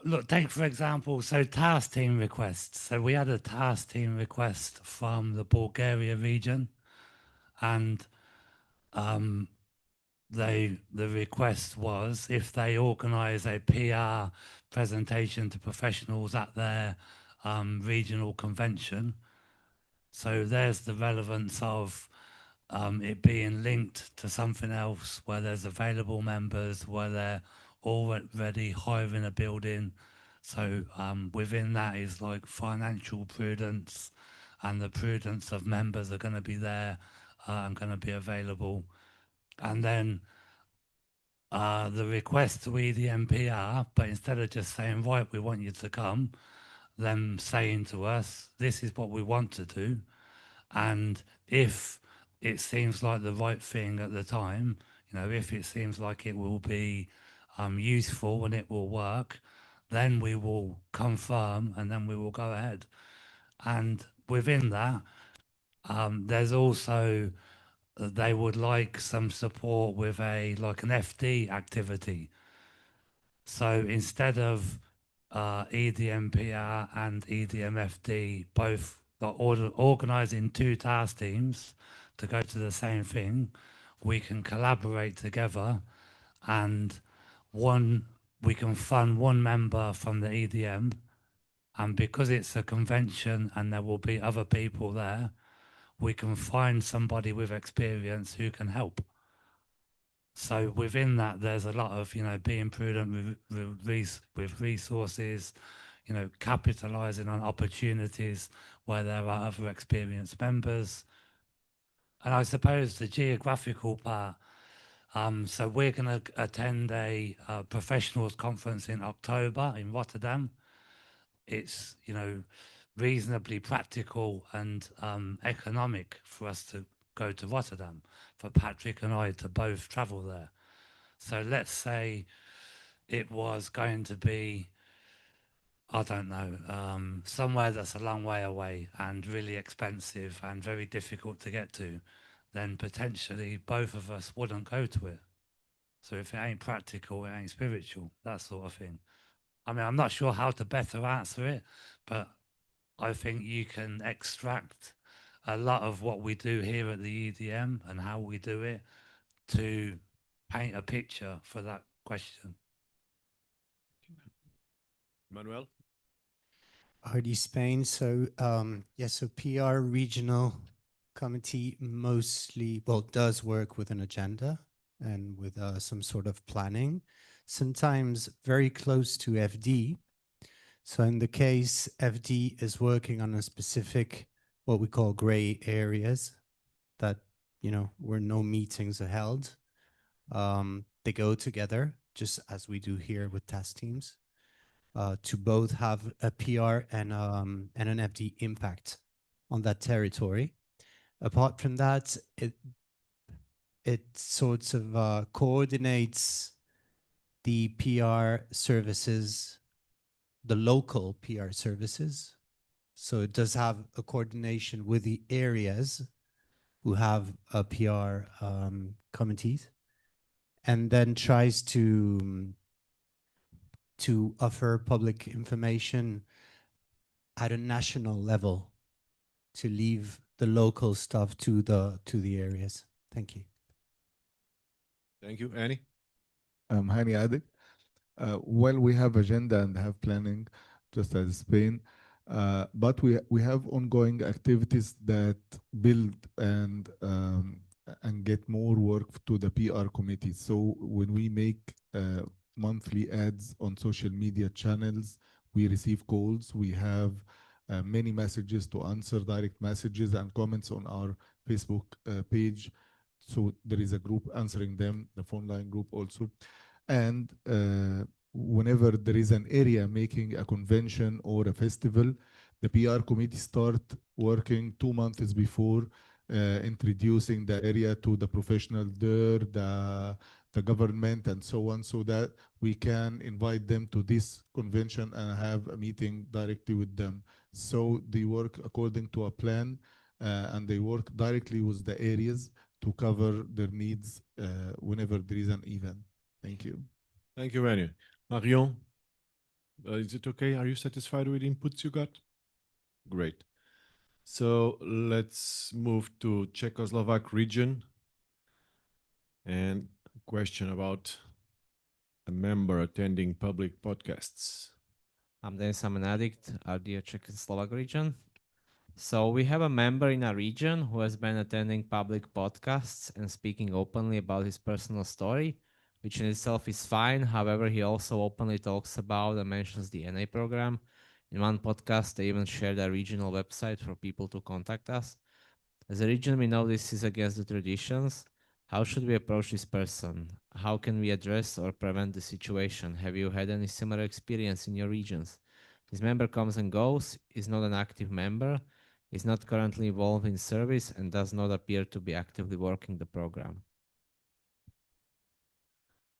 look, take for example, so task team requests. So we had a task team request from the Bulgaria region, and the request was if they organise a PR presentation to professionals at their regional convention. So there's the relevance of it being linked to something else where there's available members, where they're already hiring a building. So within that is like financial prudence, and the prudence of members are going to be there and going to be available. And then the request to EDMPR, but instead of just saying, right, we want you to come, them saying to us, this is what we want to do. And if it seems like the right thing at the time, you know, if it seems like it will be useful and it will work, then we will confirm and then we will go ahead. And within that, there's also they would like some support with a like an FD activity. So instead of EDMPR and EDMFD both organising two task teams to go to the same thing, we can collaborate together, and we can fund one member from the EDM, and because it's a convention and there will be other people there, we can find somebody with experience who can help. So within that, there's a lot of, you know, being prudent with resources, you know, capitalizing on opportunities where there are other experienced members. And I suppose the geographical part, so we're going to attend a professionals conference in October in Rotterdam. It's, you know, reasonably practical and economic for us to go to Rotterdam, for Patrick and I to both travel there. So let's say it was going to be, I don't know, somewhere that's a long way away and really expensive and very difficult to get to, then potentially both of us wouldn't go to it. So if it ain't practical, it ain't spiritual, that sort of thing. I mean, I'm not sure how to better answer it, but I think you can extract a lot of what we do here at the EDM and how we do it to paint a picture for that question. Manuel? RD Spain. So so PR regional committee mostly, well, does work with an agenda and with some sort of planning, sometimes very close to FD. So in the case, FD is working on a specific, what we call gray areas that, you know, where no meetings are held. They go together, just as we do here with task teams, to both have a PR and an FD impact on that territory. Apart from that, it sorts of coordinates the PR services, the local PR services. So it does have a coordination with the areas who have a PR committees, and then tries to offer public information at a national level to leave the local stuff to the areas. Thank you. Thank you. Annie? Hani Adek. Well, we have agenda and have planning, just as Spain, but we have ongoing activities that build and get more work to the PR committee. So when we make monthly ads on social media channels, we receive calls. We have many messages to answer, direct messages and comments on our Facebook page. So there is a group answering them, the phone line group also. And whenever there is an area making a convention or a festival, the PR committee start working 2 months before, introducing the area to the professional there, the government and so on, so that we can invite them to this convention and have a meeting directly with them. So they work according to a plan, and they work directly with the areas to cover their needs whenever there is an event. Thank you. Thank you, Annie. Marion? Is it okay? Are you satisfied with inputs you got? Great. So let's move to Czechoslovak region. And a question about a member attending public podcasts. I'm Denis, I'm an addict at the Czech and Slovak region. So we have a member in our region who has been attending public podcasts and speaking openly about his personal story, which in itself is fine. However, he also openly talks about and mentions the NA program. In one podcast, they even shared a regional website for people to contact us. As a region, we know this is against the traditions. How should we approach this person? How can we address or prevent the situation? Have you had any similar experience in your regions? This member comes and goes, is not an active member, is not currently involved in service, and does not appear to be actively working the program.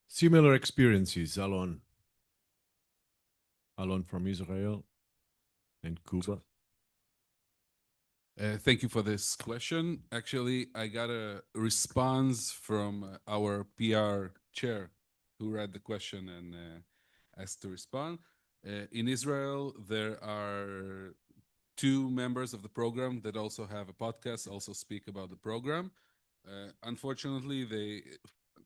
Similar experiences, Alon. Alon from Israel and Cuba. Thank you for this question. Actually, I got a response from our PR chair who read the question and asked to respond. In Israel, there are two members of the program that also have a podcast, also speak about the program. Unfortunately,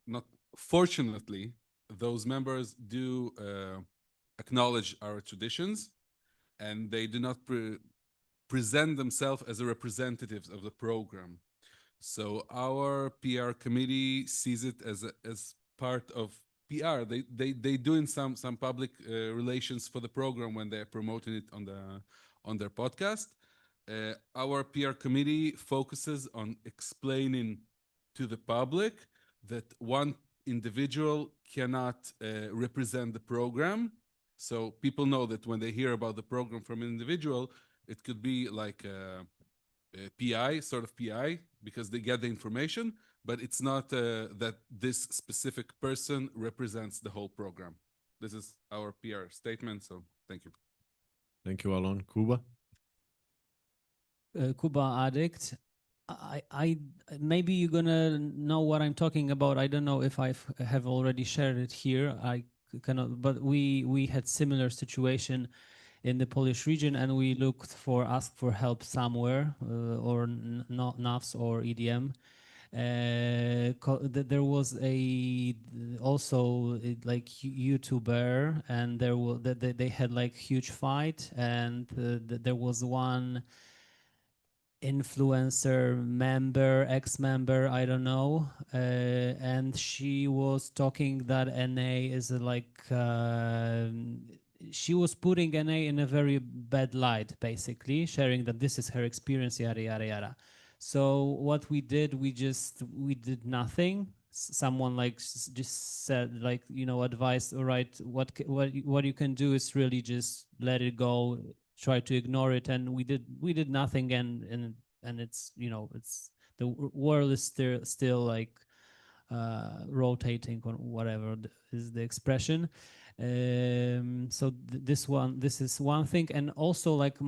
not fortunately, those members do acknowledge our traditions, and they do not present themselves as a representatives of the program. So our PR committee sees it as part of PR. They doing some public relations for the program when they're promoting it on their podcast. Our PR committee focuses on explaining to the public that one individual cannot represent the program. So people know that when they hear about the program from an individual, it could be like a PI, sort of PI, because they get the information, but it's not that this specific person represents the whole program. This is our PR statement, so thank you. Thank you, Alon. Cuba? Cuba addict. I maybe you're gonna know what I'm talking about. I don't know if I have already shared it here. I cannot, but we had similar situation in the Polish region, and we asked for help somewhere, or not NAFS or EDM. There was also like YouTuber, and they had like huge fight, and there was one influencer member, ex-member, I don't know, and she was talking that NA is she was putting NA in a very bad light, basically, sharing that this is her experience, yada yada yada. So what we did, we did nothing. Someone just said advised, all right, what you can do is really just let it go, try to ignore it, and we did nothing, and it's it's the world is still like rotating, or whatever is the expression. So this is one thing, and also like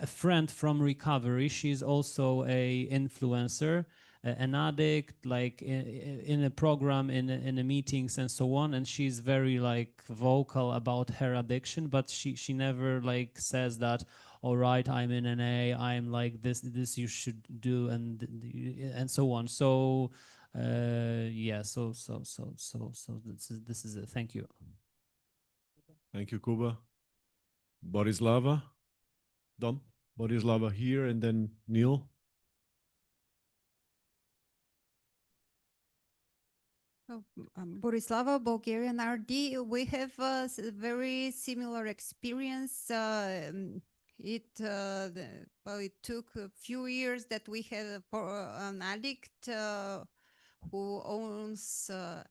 a friend from recovery, she's also a influencer, an addict, like in a program, in a meetings and so on, and she's very like vocal about her addiction, but she never like says that, all right, I'm in NA, I'm like this you should do, and so on. So yeah, so this is it. Thank you. Thank you, Cuba. Borislava? Dom? Borislava here, and then Neil. Borislava, Bulgarian RD. We have a very similar experience. It took a few years that we had an addict who owns a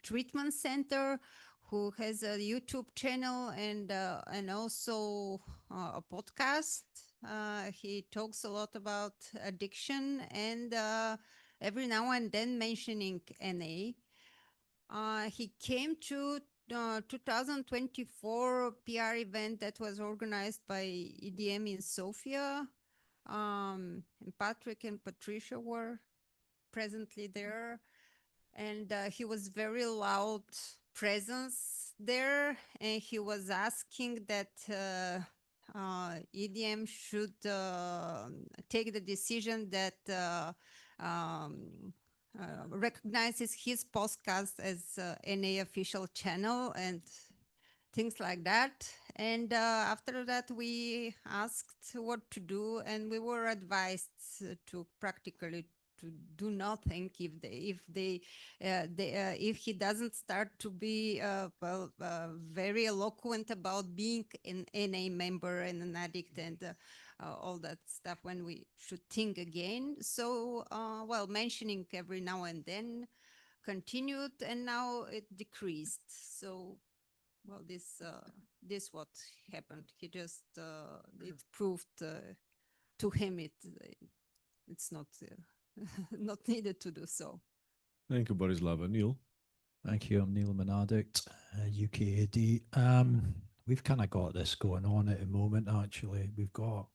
treatment center, who has a YouTube channel and also a podcast. He talks a lot about addiction and every now and then mentioning NA. He came to 2024 PR event that was organized by EDM in Sofia. And Patrick and Patricia were presently there, and he was very loud presence there, and he was asking that EDM should take the decision that recognizes his podcast as NA official channel and things like that. And after that, we asked what to do, and we were advised to practically to do nothing if he doesn't start to be very eloquent about being an NA member and an addict and all that stuff, when we should think again. So well, mentioning every now and then continued, and now it decreased. So well, this what happened. He just it proved to him it's not not needed to do so. Thank you, Borislava. Neil? Thank you. I'm Neil Manadict, UKAD. We've kind of got this going on at the moment, actually. We've got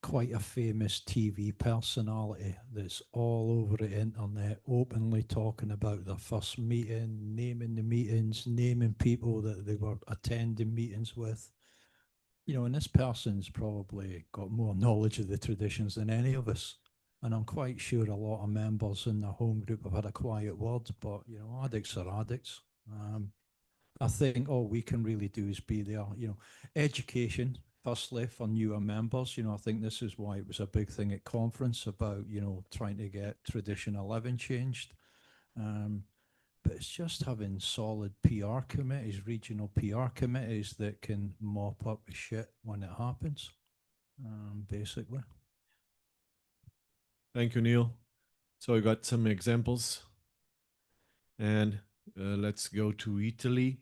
quite a famous TV personality that's all over the internet, openly talking about their first meeting, naming the meetings, naming people that they were attending meetings with. You know, and this person's probably got more knowledge of the traditions than any of us. And I'm quite sure a lot of members in the home group have had a quiet word, but, you know, addicts are addicts. I think all we can really do is be there, you know, education, firstly, for newer members. You know, I think this is why it was a big thing at conference about, you know, trying to get Tradition 11 changed. But it's just having solid PR committees, regional PR committees that can mop up the shit when it happens, basically. Thank you, Neil. So we got some examples. And let's go to Italy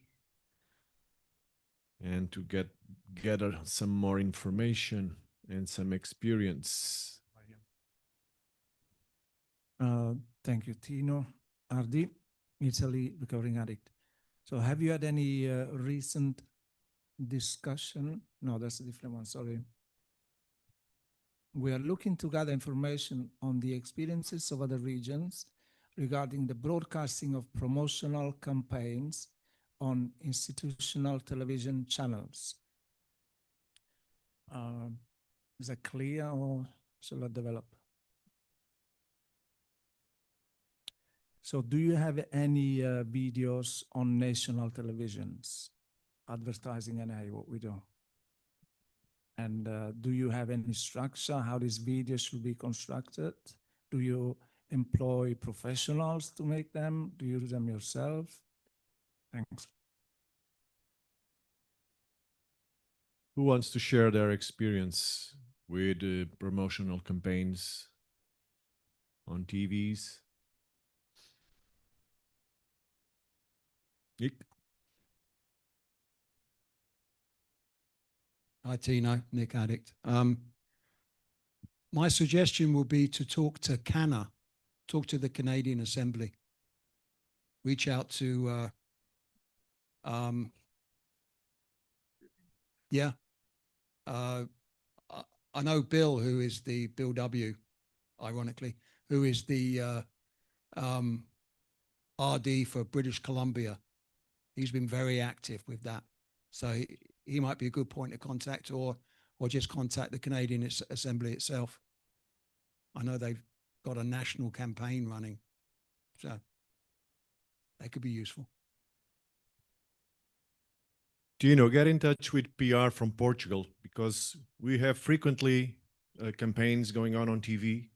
and to gather some more information and some experience. Thank you, Tino. Ardi, Italy recovering addict. So have you had any recent discussion? No, that's a different one, sorry. We are looking to gather information on the experiences of other regions regarding the broadcasting of promotional campaigns on institutional television channels. Is that clear, or shall I develop? So do you have any videos on national televisions advertising NA, what we do? And do you have any structure how these videos should be constructed? Do you employ professionals to make them? Do you do them yourself? Thanks. Who wants to share their experience with promotional campaigns on TVs? Nick? Hi, Tino, Nick Addict. My suggestion would be to talk to CANA, talk to the Canadian Assembly, reach out to, yeah. I know Bill, who is the Bill W, ironically, who is the RD for British Columbia. He's been very active with that. So he might be a good point of contact, or just contact the Canadian Assembly itself. I know they've got a national campaign running, so that could be useful. Tino, get in touch with PR from Portugal, because we have frequently campaigns going on TV,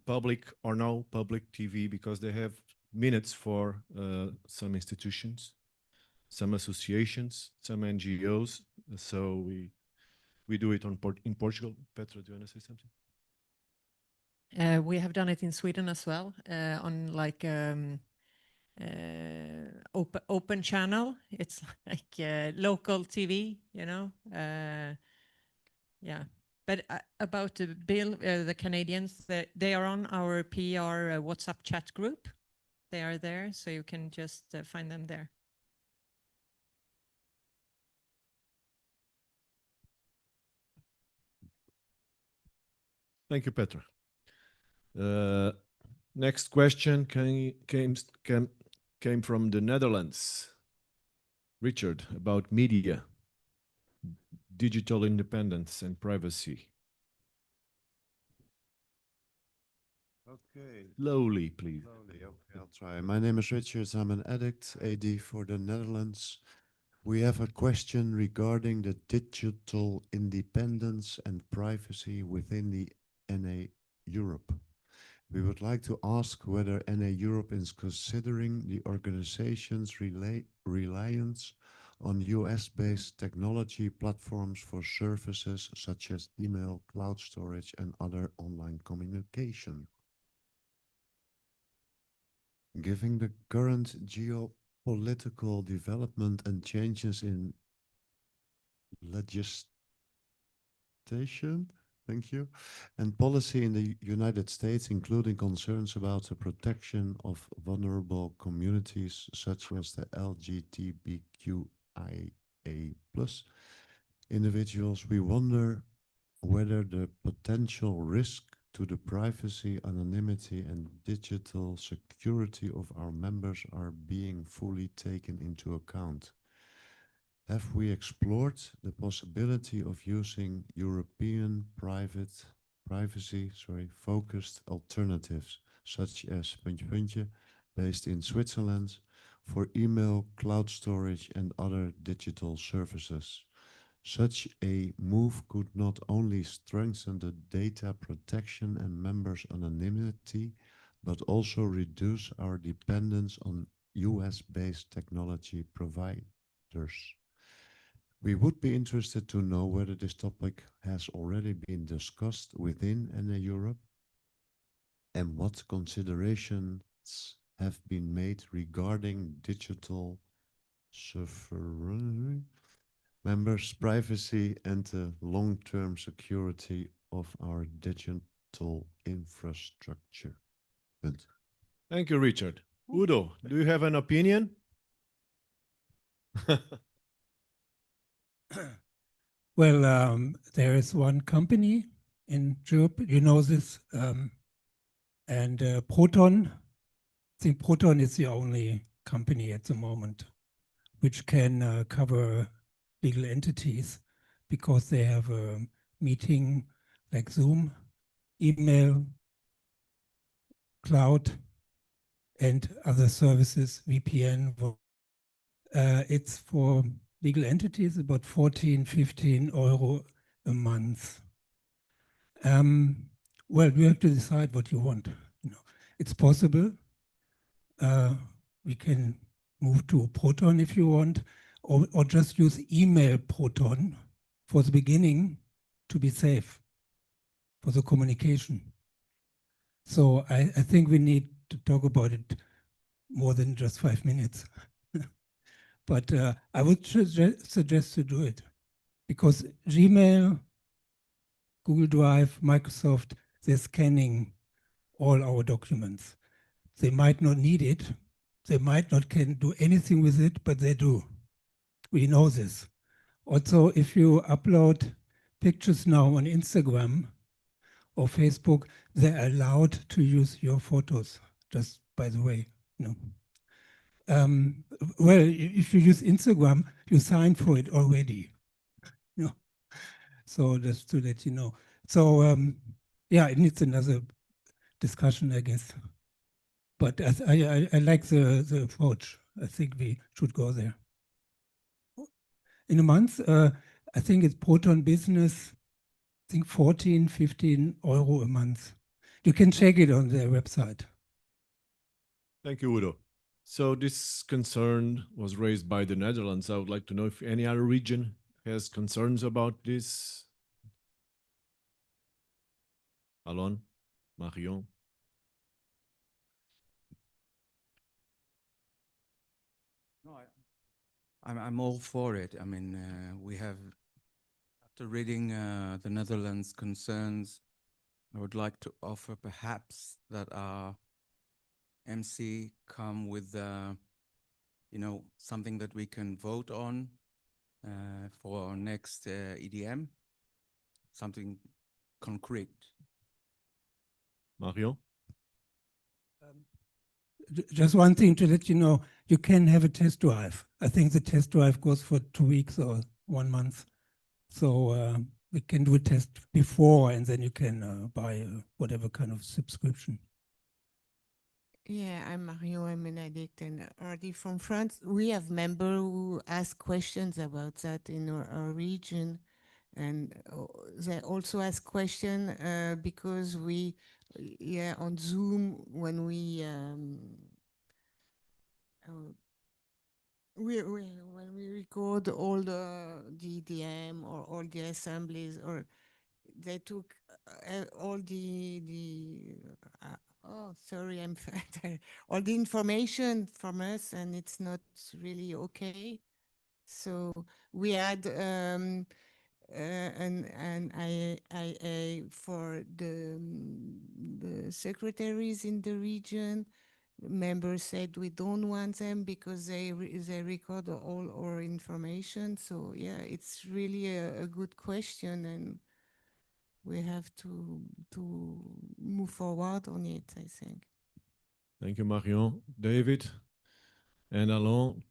public or no public TV, because they have minutes for some institutions, some associations, some NGOs. So we do it in Portugal. Petra, do you want to say something? We have done it in Sweden as well, on like open channel. It's like local TV, you know. Yeah, but about the Bill, the Canadians, they are on our PR WhatsApp chat group. They are there, so you can just find them there. Thank you, Petra. Next question came came from the Netherlands. Richard, about media, digital independence and privacy. Okay. Slowly, please. Slowly, okay, I'll try. My name is Richard. I'm an addict, AD for the Netherlands. We have a question regarding the digital independence and privacy within the NA Europe. We would like to ask whether NA Europe is considering the organization's reliance on US-based technology platforms for services such as email, cloud storage, and other online communication. Given the current geopolitical development and changes in legislation, thank you, and policy in the United States, including concerns about the protection of vulnerable communities such as the LGBTQIA+ individuals, we wonder whether the potential risk to the privacy, anonymity, and digital security of our members are being fully taken into account. Have we explored the possibility of using European privacy-focused alternatives, such as Puntje Puntje, based in Switzerland, for email, cloud storage, and other digital services? Such a move could not only strengthen the data protection and members' anonymity, but also reduce our dependence on US-based technology providers. We would be interested to know whether this topic has already been discussed within NA Europe and what considerations have been made regarding digital sovereignty, members' privacy, and the long-term security of our digital infrastructure. Good. Thank you, Richard. Udo, do you have an opinion? Well, there is one company in Europe, you know this, and Proton. I think Proton is the only company at the moment which can cover legal entities because they have a meeting like Zoom, email, cloud, and other services, VPN. It's for legal entities about 14, 15 euro a month. Well, you have to decide what you want. You know, it's possible. We can move to Proton if you want, or just use email Proton for the beginning to be safe for the communication. So I think we need to talk about it more than just 5 minutes. But I would suggest to do it because Gmail, Google Drive, Microsoft, they're scanning all our documents. They might not need it. They might not can do anything with it, but they do. We know this. Also, if you upload pictures now on Instagram or Facebook, they're allowed to use your photos, just by the way. You know. Well, if you use Instagram, you sign for it already. You know? So just to let you know. So yeah, it needs another discussion, I guess. But I like the approach. I think we should go there. In a month, I think it's Proton Business, I think 14, 15 euro a month. You can check it on their website. Thank you, Udo. So this concern was raised by the Netherlands. I would like to know if any other region has concerns about this. Alon, Marion. No, I'm all for it. I mean, we have, after reading the Netherlands concerns, I would like to offer perhaps that our MC come with, you know, something that we can vote on for our next EDM, something concrete. Marion? Just one thing to let you know, you can have a test drive. I think the test drive goes for 2 weeks or 1 month. So we can do a test before, and then you can buy whatever kind of subscription. Yeah, I'm Mario, I'm an addict and already from France. We have members who ask questions about that in our region. And they also ask questions because yeah, on Zoom, when when we record all the EDM or all the assemblies, or they took all oh, sorry, I'm fat. All the information from us, and it's not really okay. So we had an IA for the secretaries in the region. Members said we don't want them because they record all our information. So yeah, it's really a good question, and we have to move forward on it, I think. Thank you, Marion. David and Alain.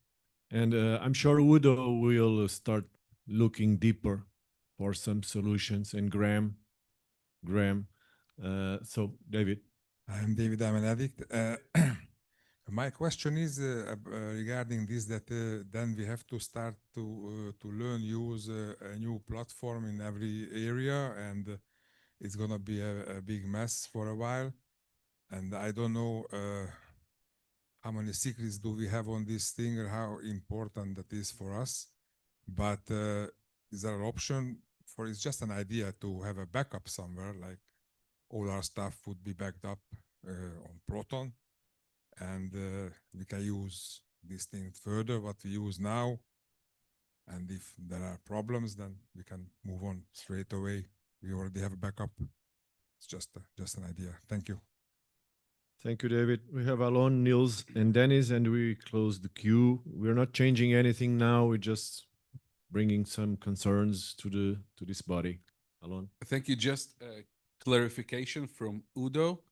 And I'm sure Udo will start looking deeper for some solutions. And Graham. So, David. I'm David, I'm an addict. My question is regarding this, that then we have to start to learn use a new platform in every area, and it's gonna be a big mess for a while. And I don't know how many secrets do we have on this thing or how important that is for us. But is there an option for, it's just an idea to have a backup somewhere, like all our stuff would be backed up on Proton, and we can use this thing further, what we use now. And if there are problems, then we can move on straight away. We already have a backup. It's just an idea. Thank you. Thank you, David. We have Alon, Niels, and Dennis, and we close the queue. We're not changing anything now. We're just bringing some concerns to this body. Alon. Thank you. Just a clarification from Udo.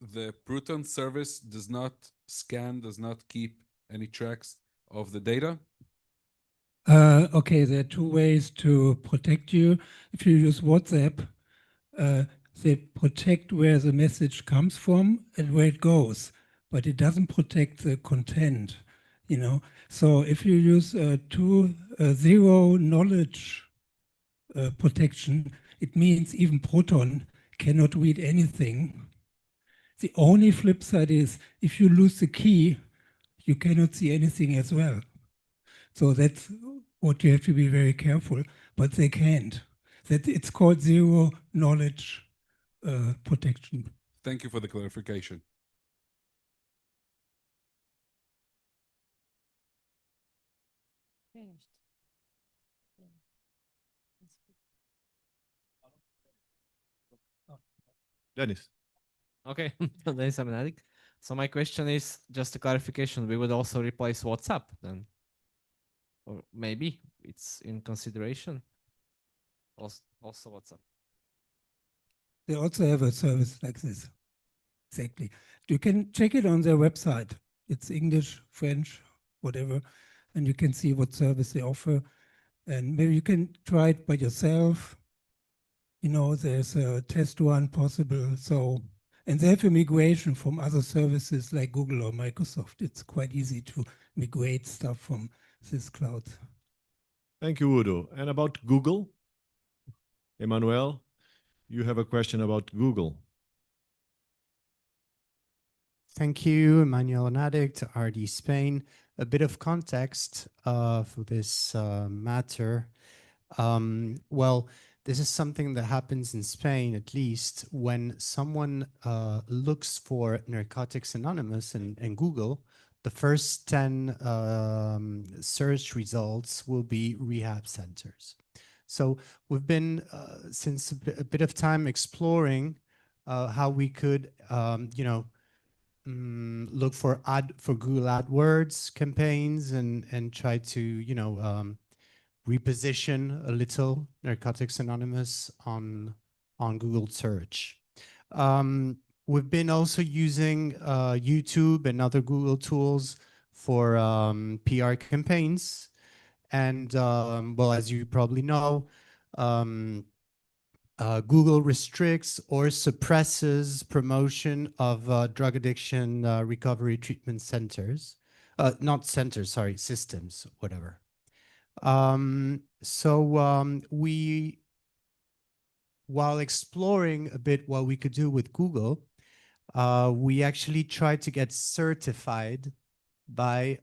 The Proton service does not scan, does not keep any tracks of the data. Okay, there are 2 ways to protect you. If you use WhatsApp, they protect where the message comes from and where it goes, but it doesn't protect the content, you know. So if you use zero knowledge protection, it means even Proton cannot read anything. The only flip side is if you lose the key, you cannot see anything as well. So that's what you have to be very careful, but they can't. That it's called zero knowledge protection. Thank you for the clarification. Finished. Dennis. Okay, Dennis, I'm an addict. So my question is just a clarification. We would also replace WhatsApp then, or maybe it's in consideration. Also WhatsApp. They also have a service like this. Exactly. You can check it on their website. It's English, French, whatever, and you can see what service they offer. And maybe you can try it by yourself. You know, there's a test run possible. So, and they have a migration from other services like Google or Microsoft. It's quite easy to migrate stuff from this cloud. Thank you, Udo. And about Google? Emmanuel, you have a question about Google. Thank you, Emmanuel, an addict, RD Spain. A bit of context for this matter. Well, this is something that happens in Spain, at least, when someone looks for Narcotics Anonymous in Google. The first 10 search results will be rehab centers. So we've been, since a bit of time, exploring how we could, look for Google AdWords campaigns and try to, reposition a little Narcotics Anonymous on Google search. we've been also using YouTube and other Google tools for PR campaigns. And well, as you probably know, Google restricts or suppresses promotion of drug addiction recovery treatment centers. Not centers, sorry, systems, whatever. We, while exploring a bit what we could do with Google, we actually tried to get certified by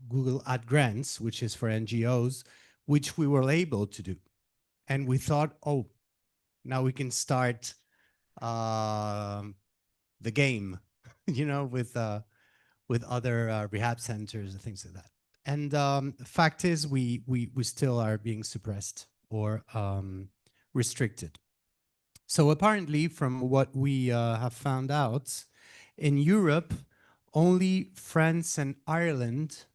Google Ad Grants, which is for NGOs, which we were able to do. And we thought, oh, now we can start the game, you know, with other rehab centers and things like that. And the fact is, we still are being suppressed or restricted. So apparently, from what we have found out, in Europe, only France and Ireland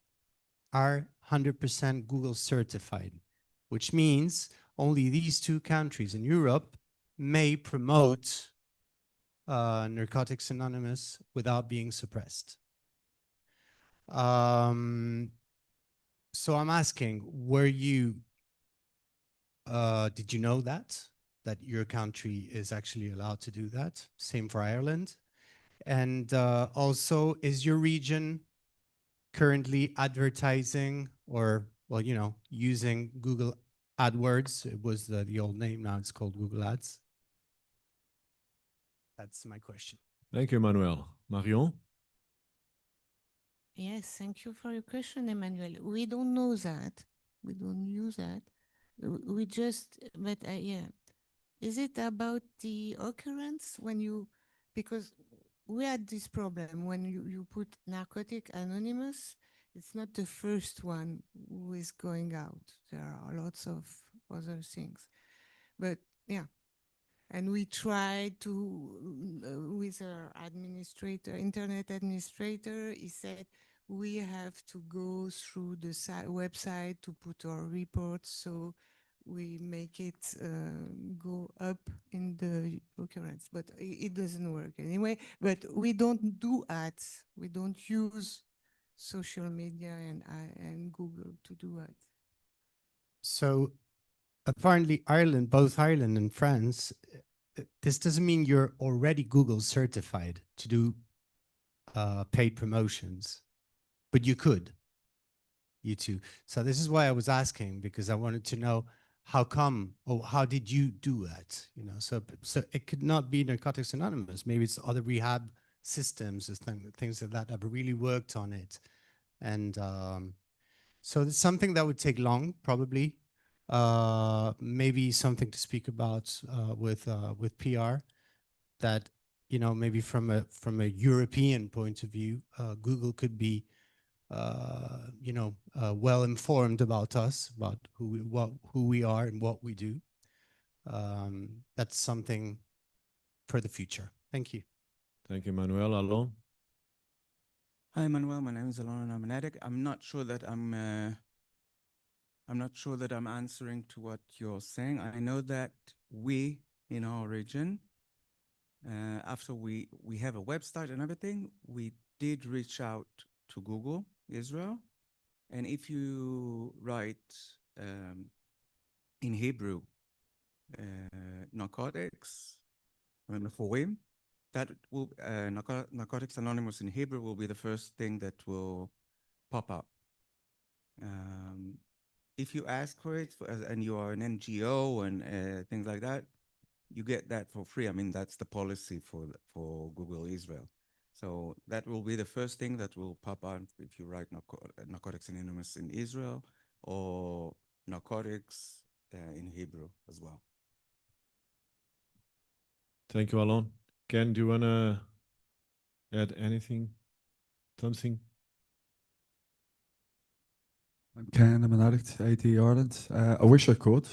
are 100% Google certified, which means only these two countries in Europe may promote Narcotics Anonymous without being suppressed. So I'm asking, did you know that your country is actually allowed to do that? Same for Ireland. And also, is your region currently advertising or, well, you know, using Google AdWords? It was the old name, now it's called Google Ads. That's my question. Thank you, Manuel. Marion? Yes, thank you for your question, Emmanuel. We don't know that. We don't use that. We just, but yeah. Is it about the occurrence when you, because we had this problem when you put Narcotic Anonymous, it's not the first one who is going out. There are lots of other things. But yeah, and we tried to, with our administrator, internet administrator, he said, we have to go through the website to put our reports, so we make it go up in the occurrence, but it doesn't work anyway. But we don't do ads. We don't use social media and Google to do ads. So apparently Ireland, both Ireland and France, this doesn't mean you're already Google certified to do paid promotions, but you could, you too. So this is why I was asking, because I wanted to know how come, or how did you do that? You know, so it could not be Narcotics Anonymous. Maybe it's other rehab systems, things like that have really worked on it. And so it's something that would take long, probably. Maybe something to speak about with PR, that, you know, maybe from a European point of view, Google could be you know, well informed about us, about who we are and what we do. That's something for the future. Thank you. Thank you, Manuel. Alon? Hi, Manuel. My name is Alon, and I'm an addict. I'm not sure that I'm answering to what you're saying. I know that we, in our region, after we have a website and everything, we did reach out to Google Israel. And if you write in Hebrew, narcotics, that will, Narcotics Anonymous in Hebrew will be the first thing that will pop up. If you ask for it and you are an NGO and things like that, you get that for free. I mean, that's the policy for Google Israel. So that will be the first thing that will pop up if you write Narcotics Anonymous in Israel or narcotics in Hebrew as well. Thank you, Alon. Ken, do you want to add anything? Something? I'm Ken, I'm an addict, AD Ireland. I wish I could,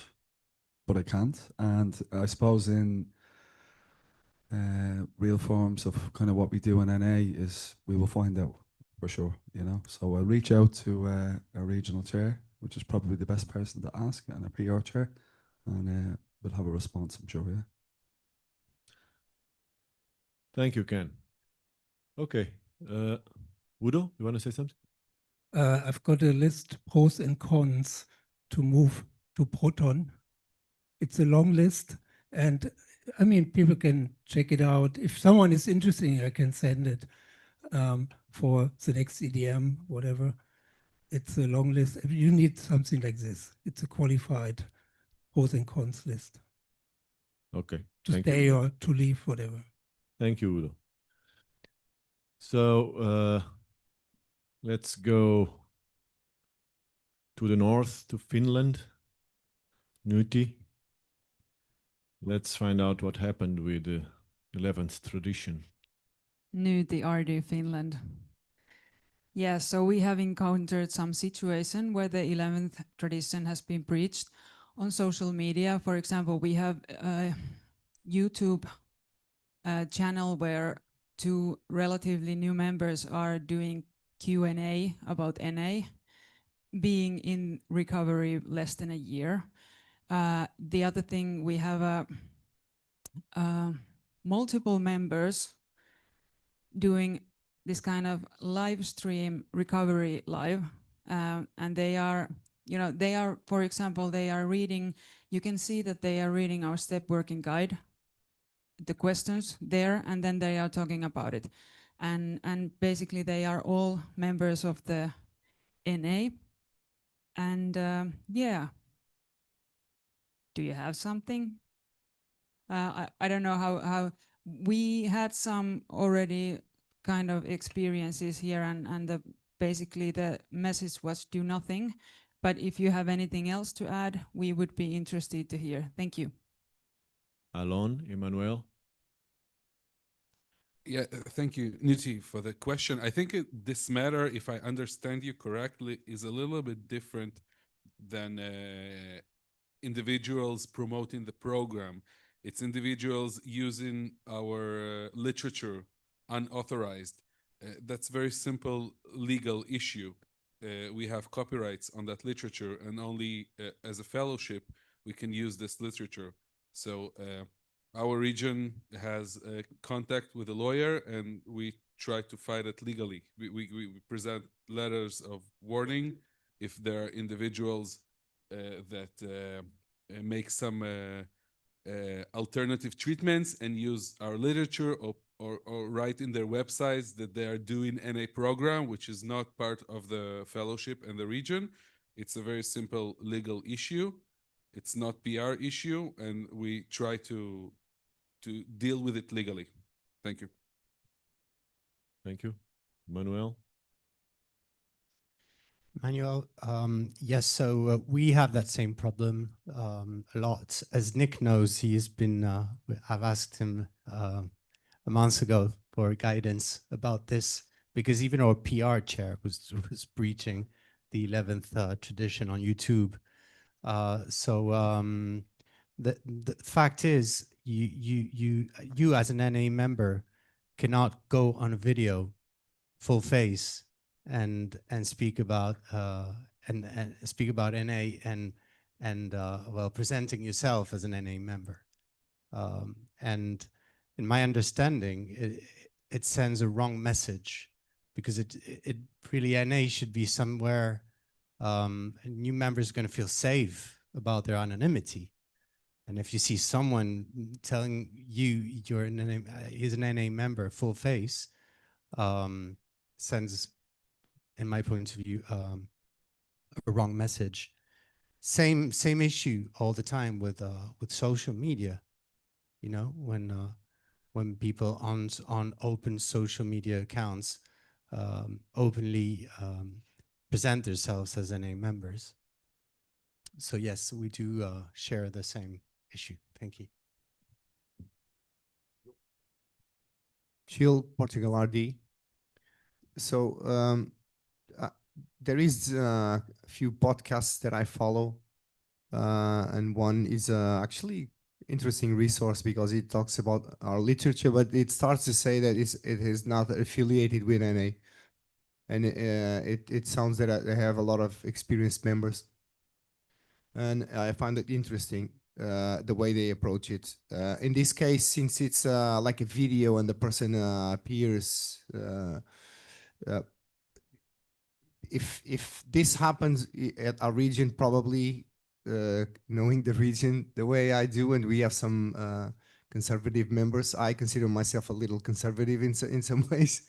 but I can't. And I suppose in real forms of kind of what we do in NA is we will find out for sure, you know. So I'll reach out to a regional chair, which is probably the best person to ask, and a PR chair, and we'll have a response, I'm sure, yeah. Thank you, Ken. Okay. Udo, you want to say something? I've got a list, pros and cons, to move to Proton. It's a long list, and I mean, people can check it out. If someone is interested, I can send it for the next EDM, whatever. It's a long list. You need something like this. It's a qualified pros and cons list. Okay. To Thank stay you. or to leave, whatever. Thank you, Udo. So let's go to the north, to Finland. Nuti. Let's find out what happened with the 11th tradition. Nyti RD Finland. Yeah, so we have encountered some situation where the 11th tradition has been breached on social media. For example, we have a YouTube channel where two relatively new members are doing Q&A about NA, being in recovery less than a year. The other thing, we have multiple members doing this kind of live stream recovery live, and they are, for example, they are reading. You can see that they are reading our step working guide, the questions there, and then they are talking about it, and basically they are all members of the NA, and yeah. Do you have something? I don't know how we had some already kind of experiences here, and basically the message was do nothing. But if you have anything else to add, we would be interested to hear. Thank you. Alon, Emmanuel. Yeah, thank you, Niti, for the question. I think this matter, if I understand you correctly, is a little bit different than individuals promoting the program. It's individuals using our literature unauthorized. That's very simple legal issue. We have copyrights on that literature, and only as a fellowship we can use this literature. So our region has contact with a lawyer, and we try to fight it legally. We present letters of warning if there are individuals that make some alternative treatments and use our literature, or write in their websites that they are doing NA program, which is not part of the fellowship and the region. It's a very simple legal issue. It's not PR issue, and we try to deal with it legally. Thank you. Thank you. Manuel. Manuel, yes, so we have that same problem a lot. As Nick knows, he has been, I've asked him a month ago for guidance about this, because even our PR chair was breaching the 11th tradition on YouTube. The fact is, you as an NA member cannot go on a video full face and speak about and speak about NA and well, presenting yourself as an NA member. And in my understanding, it sends a wrong message, because it really, NA should be somewhere new members are going to feel safe about their anonymity. And if you see someone telling you he's an NA member full face, sends, in my point of view, a wrong message. Same issue all the time with social media. You know, when people on open social media accounts openly present themselves as NA members. So yes, we do share the same issue. Thank you. Chill, Portugal RD. So there is a few podcasts that I follow, and one is actually interesting resource because it talks about our literature, but it starts to say that it is not affiliated with NA, and it sounds that they have a lot of experienced members, and I find it interesting. the way they approach it. In this case, since it's like a video and the person appears, if this happens at our region, probably knowing the region the way I do, and we have some conservative members, I consider myself a little conservative in some ways.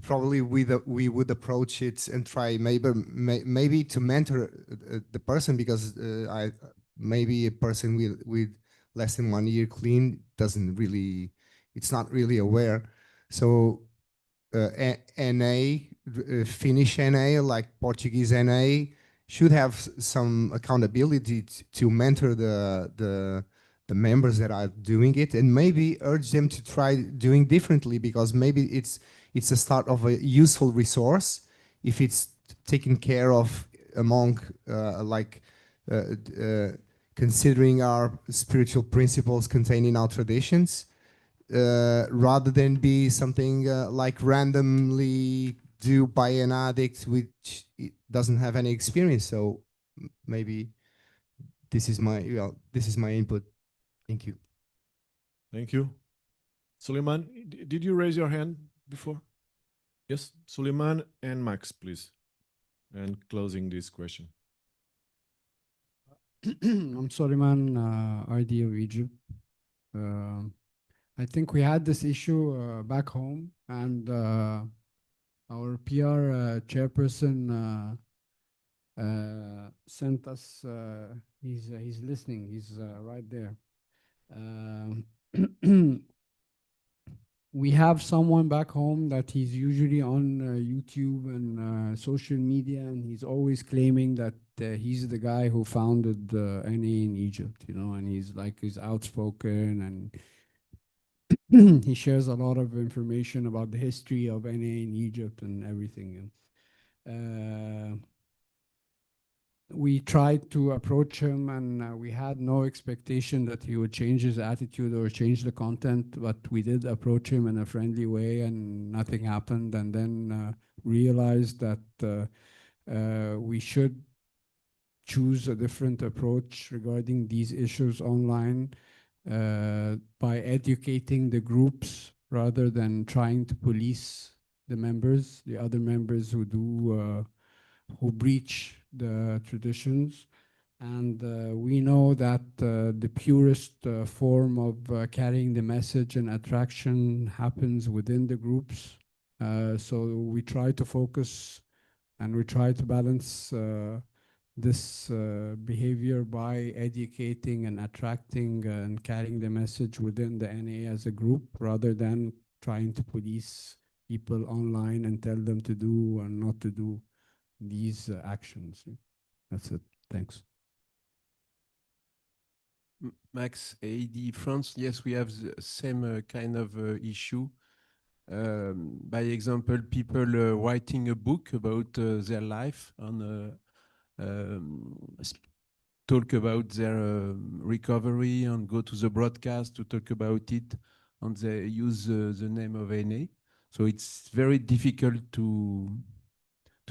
Probably we would approach it and try maybe to mentor the person, because maybe a person with less than 1 year clean doesn't really, it's not really aware. So NA, Finnish NA, like Portuguese NA, should have some accountability to mentor the members that are doing it, and maybe urge them to try doing differently, because maybe it's a start of a useful resource if it's taken care of among considering our spiritual principles contained in our traditions, rather than be something like randomly do by an addict which doesn't have any experience. So maybe this is my input. Thank you. Thank you. Suleiman, did you raise your hand before? Yes, Suleiman and Max, please. And closing this question. I'm Suleiman, RD of Egypt. I think we had this issue back home, and our PR chairperson sent us. He's listening. He's right there. We have someone back home that he's usually on YouTube and social media, and he's always claiming that he's the guy who founded NA in Egypt, you know, and he's outspoken, and he shares a lot of information about the history of NA in Egypt and everything. And we tried to approach him, and we had no expectation that he would change his attitude or change the content, but we did approach him in a friendly way, and nothing happened. And then realized that we should choose a different approach regarding these issues online by educating the groups rather than trying to police the members, the other members who breach the traditions. And we know that the purest form of carrying the message and attraction happens within the groups. So we try to focus and we try to balance this behavior by educating and attracting and carrying the message within the NA as a group, rather than trying to police people online and tell them to do and not to do these actions. That's it. Thanks. Max, AD France, yes, we have the same kind of issue. By example, people writing a book about their life and talk about their recovery and go to the broadcast to talk about it, and they use the name of NA. So it's very difficult to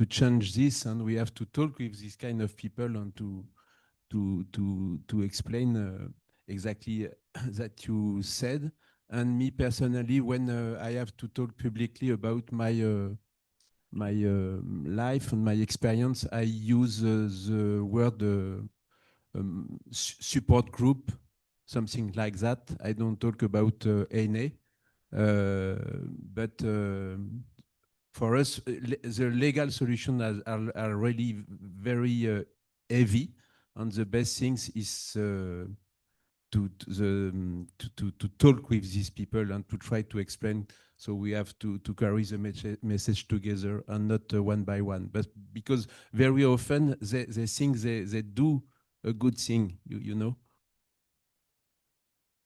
change this, and we have to talk with these kind of people and to explain exactly that you said. And me personally, when I have to talk publicly about my life and my experience, I use the word support group, something like that. I don't talk about NA, but for us, the legal solutions are really very heavy, and the best things is to talk with these people and to try to explain. So we have to carry the message together and not one by one. But because very often they think they do a good thing, you know.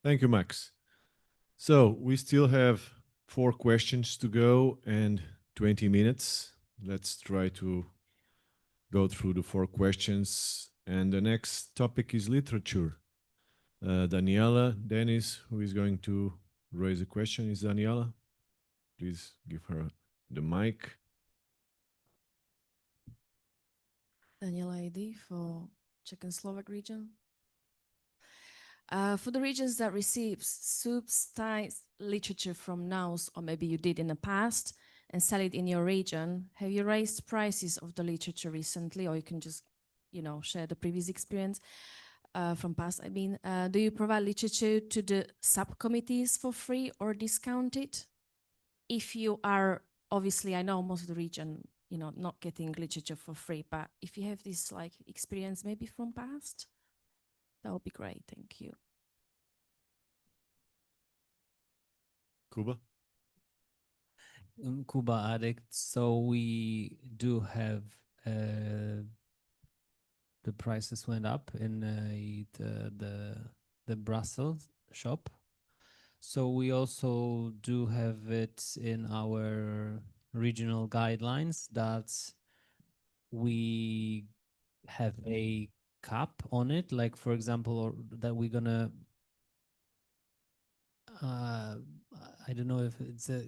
Thank you, Max. So we still have 4 questions to go and 20 minutes. Let's try to go through the 4 questions. And the next topic is literature. Daniela, Dennis, who is going to raise a question, is Daniela. Please give her the mic. Daniela ID for Czech and Slovak region. For the regions that receive subsidized literature from NOWS, or maybe you did in the past, and sell it in your region, have you raised prices of the literature recently, or you can just, share the previous experience from past? I mean, do you provide literature to the subcommittees for free or discounted? If you are, obviously, I know most of the region, not getting literature for free, but if you have this like experience maybe from past, that would be great. Thank you. Kuba? Kuba Addict. So we do have the prices went up in the Brussels shop. So we also do have it in our regional guidelines that we have a cap on it, like for example, or that we're gonna I don't know if it's a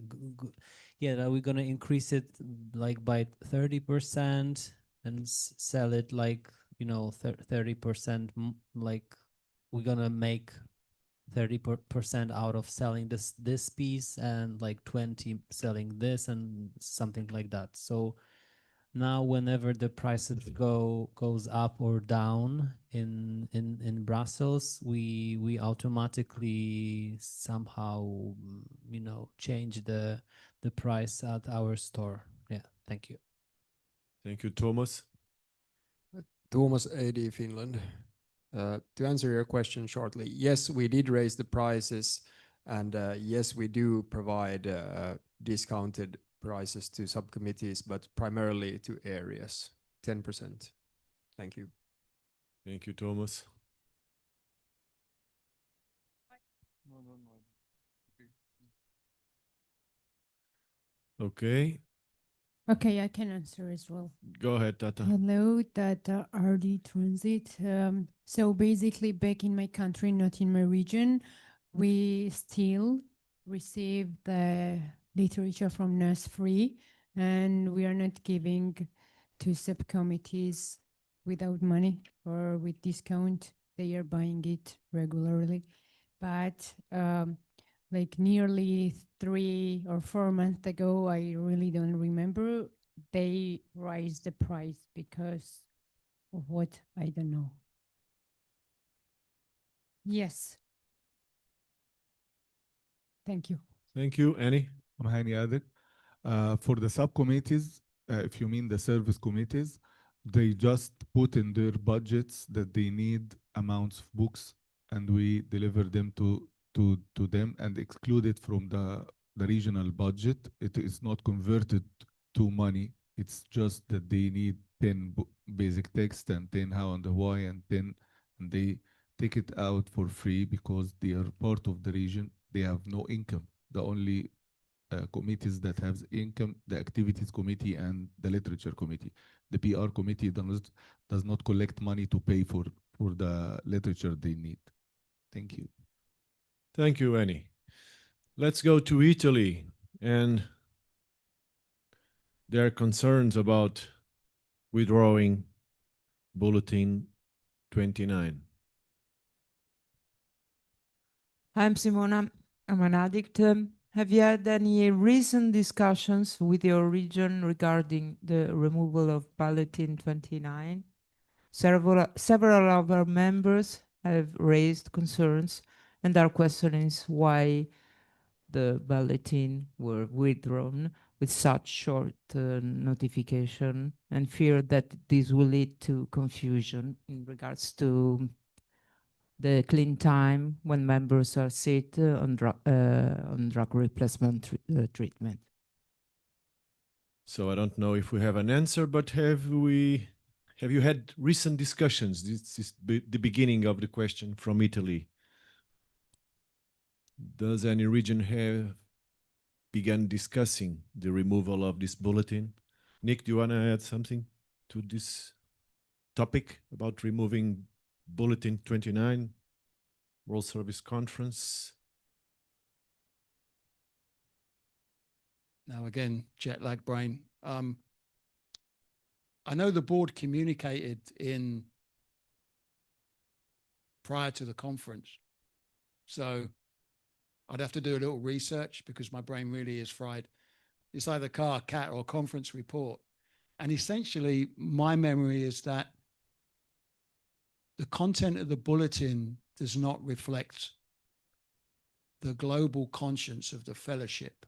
yeah, that we're gonna increase it like by 30% and sell it like 30% like we're gonna make 30% out of selling this piece and like 20 selling this and something like that. So now whenever the prices goes up or down in Brussels, we automatically somehow change the price at our store. Yeah, thank you. Thank you, Thomas. Thomas, AD Finland. To answer your question shortly, yes, we did raise the prices, and yes, we do provide discounted prices to subcommittees, but primarily to areas, 10%. Thank you. Thank you, Thomas. Okay, Okay, I can answer as well. go ahead, Tata. Hello, Tata RD Transit. So basically, back in my country, not in my region, we still receive the literature from NUS free, and we are not giving to subcommittees without money or with discount. They are buying it regularly. But like nearly 3 or 4 months ago, I really don't remember, they raised the price because of what, I don't know. Yes. Thank you. Thank you, Annie. I'm Hani Adek. For the subcommittees, if you mean the service committees, they just put in their budgets that they need amounts of books, and we deliver them to them and exclude it from the regional budget. It is not converted to money. It's just that they need 10 basic text and 10 how and why and 10, and they take it out for free because they are part of the region. They have no income. The only committees that have income, the activities committee and the literature committee. The PR committee does not collect money to pay for the literature they need. Thank you. Thank you, Annie. Let's go to Italy and their concerns about withdrawing Bulletin 29. I'm Simona. I'm an addict. Have you had any recent discussions with your region regarding the removal of Bulletin 29? Several of our members have raised concerns, and our question is why the bulletin were withdrawn with such short notification, and fear that this will lead to confusion in regards to the clean time when members are sit on drug replacement treatment. So I don't know if we have an answer, but have you had recent discussions? This is the beginning of the question from Italy. Does any region have begun discussing the removal of this bulletin? Nick, do you want to add something to this topic about removing Bulletin 29, World Service Conference? Now again, jet lag brain. I know the board communicated prior to the conference So I'd have to do a little research because my brain really is fried. It's either car, cat, or conference report. And essentially, my memory is that the content of the bulletin does not reflect the global conscience of the fellowship.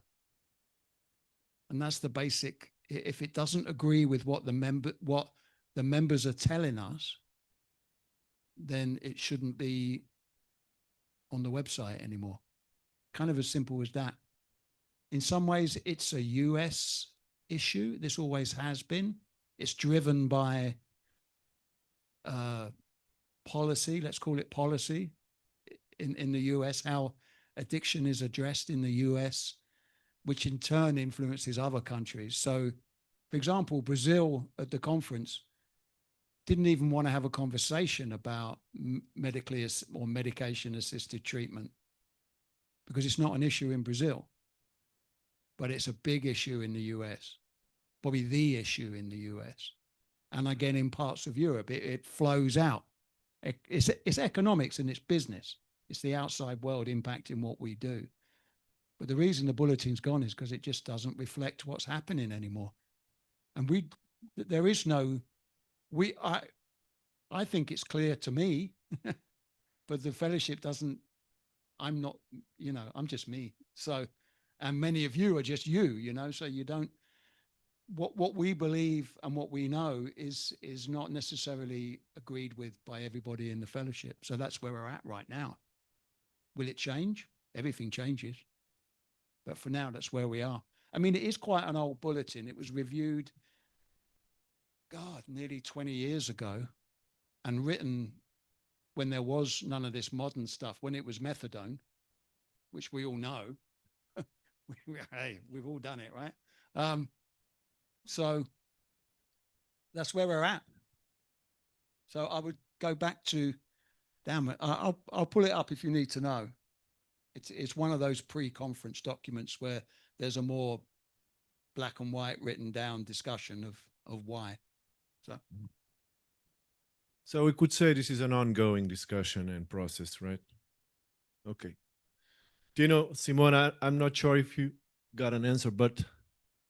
And that's the basic. If it doesn't agree with what the members are telling us, then it shouldn't be on the website anymore. Kind of as simple as that. In some ways, it's a US issue. This always has been. It's driven by policy, let's call it policy, in the US, how addiction is addressed in the US, which in turn influences other countries. So, for example, Brazil at the conference didn't even want to have a conversation about medically or medication-assisted treatment because it's not an issue in Brazil, but it's a big issue in the US, probably the issue in the US. And again, in parts of Europe, it flows out. It's economics and it's business. It's the outside world impacting what we do. But the reason the bulletin's gone is because it just doesn't reflect what's happening anymore. And there is no, I think it's clear to me, but the fellowship doesn't, I'm not, I'm just me. So, and many of you are just you, so you don't, what we believe and what we know is not necessarily agreed with by everybody in the fellowship. So that's where we're at right now. Will it change? Everything changes. But for now, that's where we are. I mean, it is quite an old bulletin. It was reviewed, God, nearly 20 years ago and written when there was none of this modern stuff, when it was methadone, which we all know. Hey, we've all done it, right? So that's where we're at. So I would go back to, damn it, I'll pull it up if you need to know. It's one of those pre-conference documents where there's a more black and white written down discussion of why. So we could say this is an ongoing discussion and process, right? Okay. Tino, Simona, I'm not sure if you got an answer, but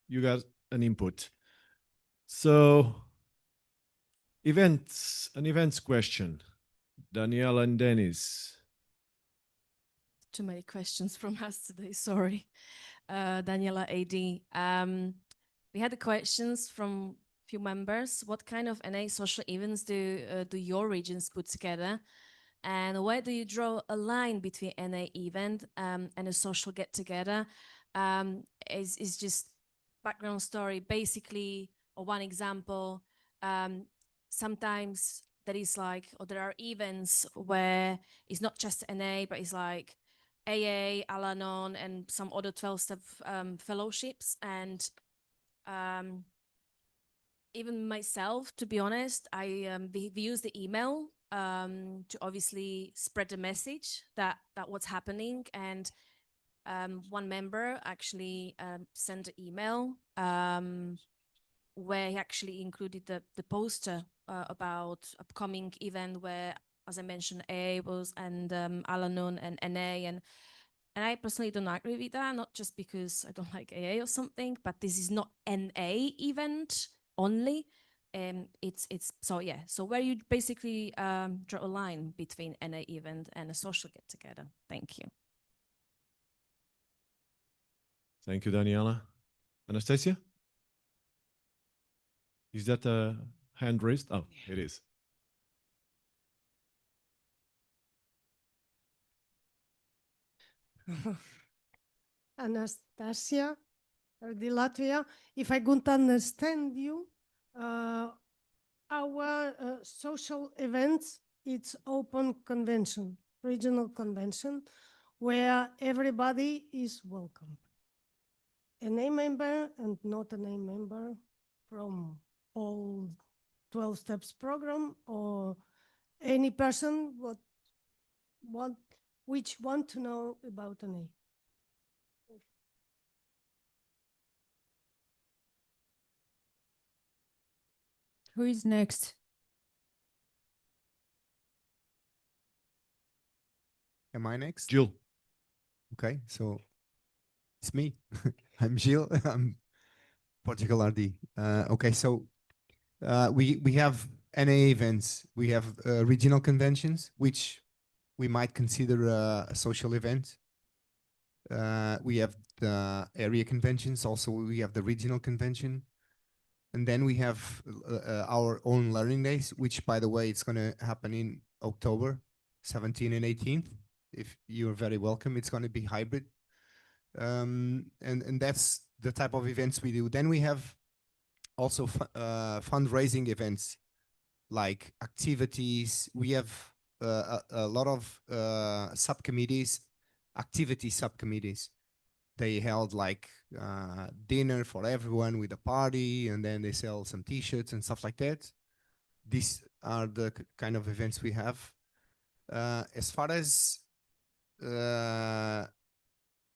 you got an input. So an events question. Daniela and Dennis. Too many questions from us today, sorry. Daniela AD. We had the questions from few members. What kind of NA social events do your regions put together? And where do you draw a line between NA event and a social get-together? Is just background story, basically, or one example, sometimes there is like, or there are events where it's not just NA, but it's like AA, Al-Anon, and some other 12-step fellowships. And even myself, to be honest, we use the email to obviously spread the message that what's happening. And one member actually sent an email where he actually included the poster about upcoming event where, as I mentioned, AA was and Al-Anon and NA, and I personally don't agree with that, not just because I don't like AA or something, but this is not NA event only. It's so yeah. So where you basically draw a line between NA event and a social get together. Thank you. Thank you, Daniela. Anastasia? Is that a hand raised? Oh, it is. Anastasia, the Latvia. If I could understand you, our social events, it's open convention, regional convention, where everybody is welcome. A name member and not a name member from all 12 steps program, or any person which want to know about an A. Who is next? Am I next? Jill. Okay, so it's me. I'm Gil. I'm Portugal RD. Okay, so we have NA events. We have regional conventions, which we might consider a social event. We have the area conventions. Also, we have the regional convention. And then we have our own learning days, which, by the way, it's going to happen in October 17th and 18th. If you're very welcome, it's going to be hybrid. And that's the type of events we do. Then we have also fundraising events like activities. We have a lot of subcommittees, activity subcommittees. They held like dinner for everyone with a party, and then they sell some T-shirts and stuff like that. These are the kind of events we have. As far as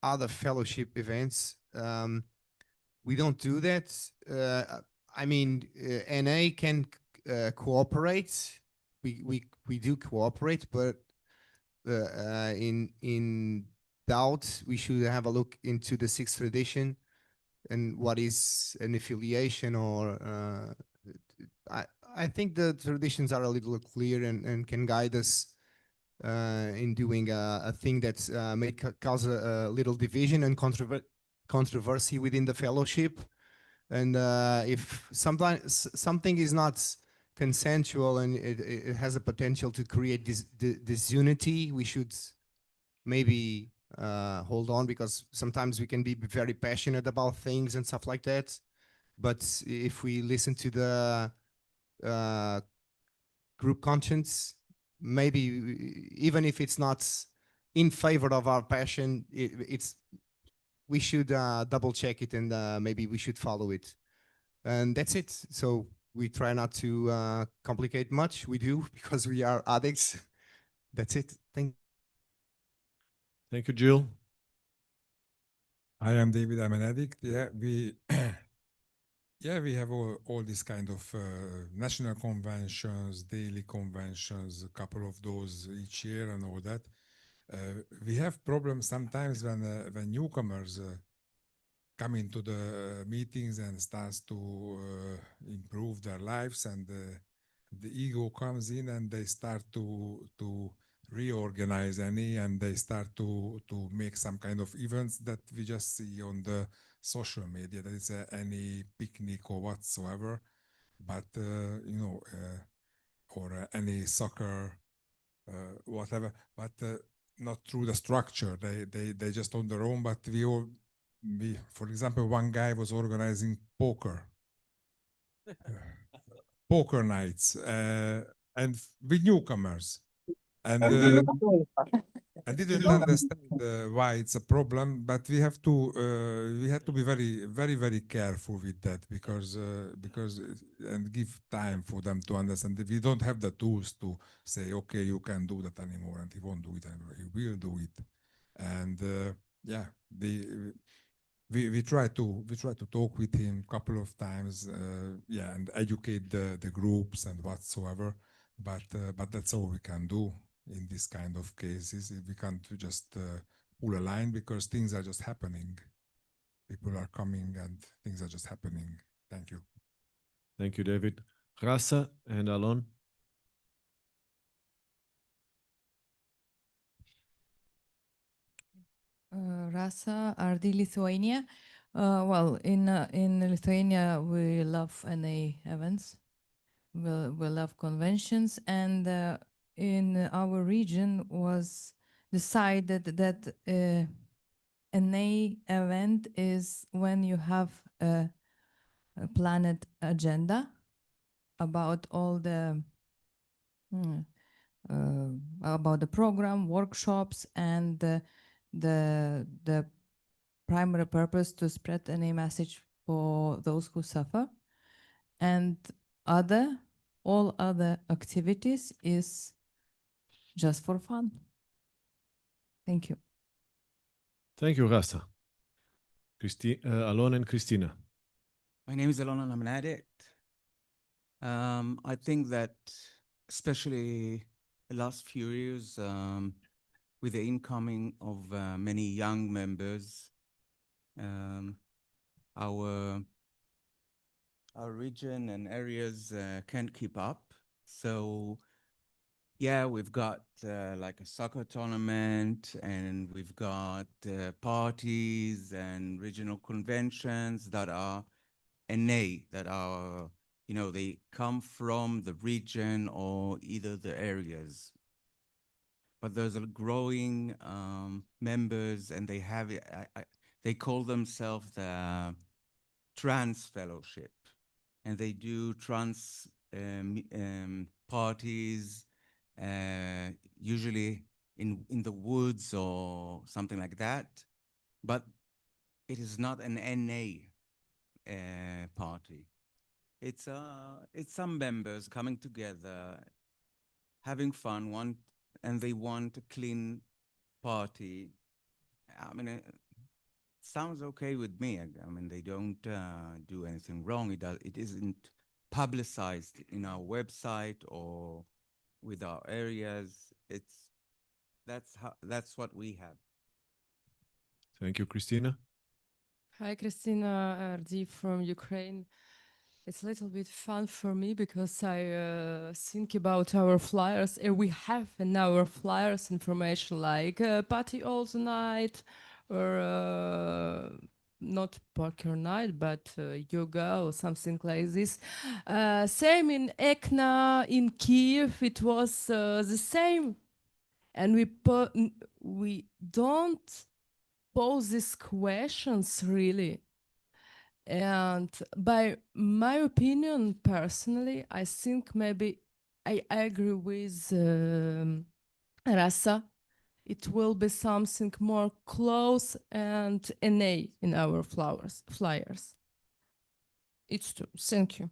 other fellowship events, we don't do that. I mean, NA can cooperate. We do cooperate, but in doubt, we should have a look into the sixth tradition and what is an affiliation or I think the traditions are a little clear and can guide us in doing a thing that may cause a little division and controversy within the fellowship. And if sometimes something is not consensual and it has a potential to create disunity, we should maybe hold on, because sometimes we can be very passionate about things and stuff like that. But if we listen to the group conscience, maybe even if it's not in favor of our passion, we should double check it, and maybe we should follow it. And that's it. So we try not to complicate much. We do because we are addicts. That's it. Thank you, Jill. I am David. I'm an addict. Yeah, we we have all these kind of national conventions, daily conventions, a couple of those each year and all that. We have problems sometimes when newcomers come into the meetings and starts to improve their lives, and the ego comes in and they start to reorganize and they start to make some kind of events that we just see on the social media, that is any picnic or whatsoever, but or any soccer, whatever, but not through the structure. They just on their own. But we, for example, one guy was organizing poker nights, and with newcomers, and I didn't understand why it's a problem, but we have to be very careful with that, because and give time for them to understand that we don't have the tools to say, okay, you can't do that anymore, and he won't do it anymore. He will do it, and we try to talk with him a couple of times, and educate the groups and whatsoever, but that's all we can do in this kind of cases. We can't just pull a line, because things are just happening. People are coming and things are just happening. Thank you. Thank you, David. Rasa and Alon. Rasa, RD Lithuania. Well, in Lithuania, we love NA events. We love conventions, and in our region was decided that NA event is when you have a planned agenda about all the about the program, workshops, and the primary purpose to spread NA message for those who suffer, and all other activities is just for fun. Thank you. Thank you, Rasa. Alon and Christina. My name is Alon and I'm an addict. I think that especially the last few years, with the incoming of many young members, um, our region and areas can't keep up. So yeah, we've got like a soccer tournament, and we've got parties and regional conventions that are NA, that are, you know, they come from the region or either the areas. But there's a growing members, and they have it, they call themselves the Trans Fellowship, and they do trans parties, usually in the woods or something like that. But it is not an NA party. It's some members coming together, having fun, and they want a clean party. I mean, it sounds okay with me. I mean, they don't do anything wrong. It isn't publicized in our website or with our areas. That's what we have. Thank you, Christina. Hi, Christina RD from Ukraine. It's a little bit fun for me because I think about our flyers. We have in our flyers information like party all the night, or not poker night, but yoga or something like this. Same in Ekna, in Kiev, it was the same. And we don't pose these questions really. And by my opinion, personally, I think maybe I agree with Rasa. It will be something more close and NA in our flyers. It's true. Thank you.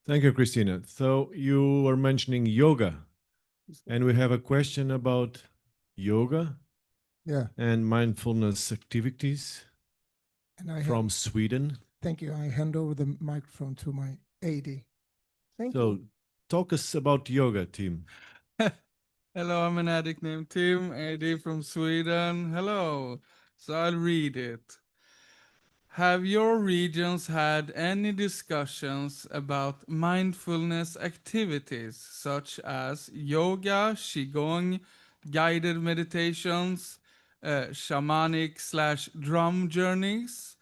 Thank you, Christina. So you were mentioning yoga, and we have a question about yoga. Yeah. And mindfulness activities And from Sweden. Thank you. I hand over the microphone to my AD. Thank So you. talk us about yoga, Tim. Hello, I'm an addict named Tim, AD from Sweden. Hello. So I'll read it. Have your regions had any discussions about mindfulness activities such as yoga, qigong, guided meditations, shamanic/drum journeys,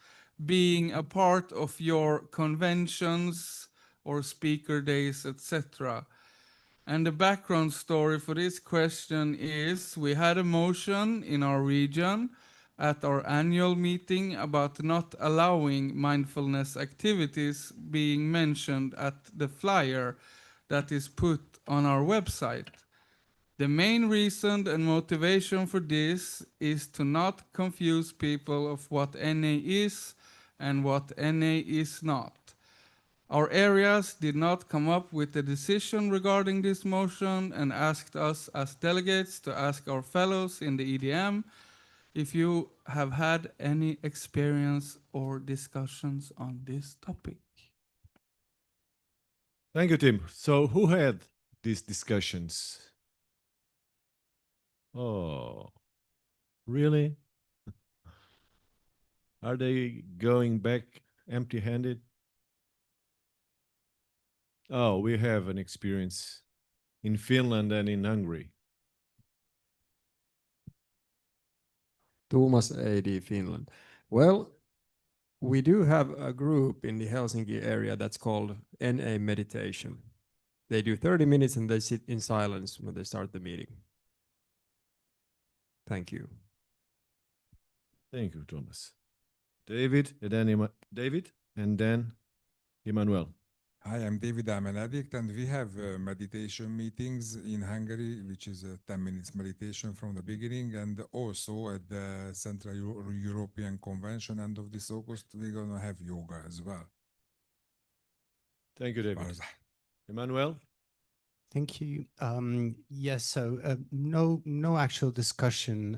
being a part of your conventions or speaker days, etc.? And the background story for this question is we had a motion in our region at our annual meeting about not allowing mindfulness activities being mentioned at the flyer that is put on our website. The main reason and motivation for this is to not confuse people of what NA is and what NA is not. Our areas did not come up with a decision regarding this motion and asked us as delegates to ask our fellows in the EDM if you have had any experience or discussions on this topic. Thank you, Tim. So who had these discussions? Oh, really? Are they going back empty-handed? Oh, we have an experience in Finland and in Hungary. Thomas, AD Finland. Well, we do have a group in the Helsinki area that's called NA Meditation. They do 30 minutes and they sit in silence when they start the meeting. Thank you. Thank you, Thomas. David, and then David, and then Emmanuel. Hi, I'm David. I'm an addict, and we have meditation meetings in Hungary, which is a 10 minutes meditation from the beginning, and also at the Central European Convention end of this August, we're going to have yoga as well. Thank you, David. Emmanuel? Thank you. Yes, so no actual discussion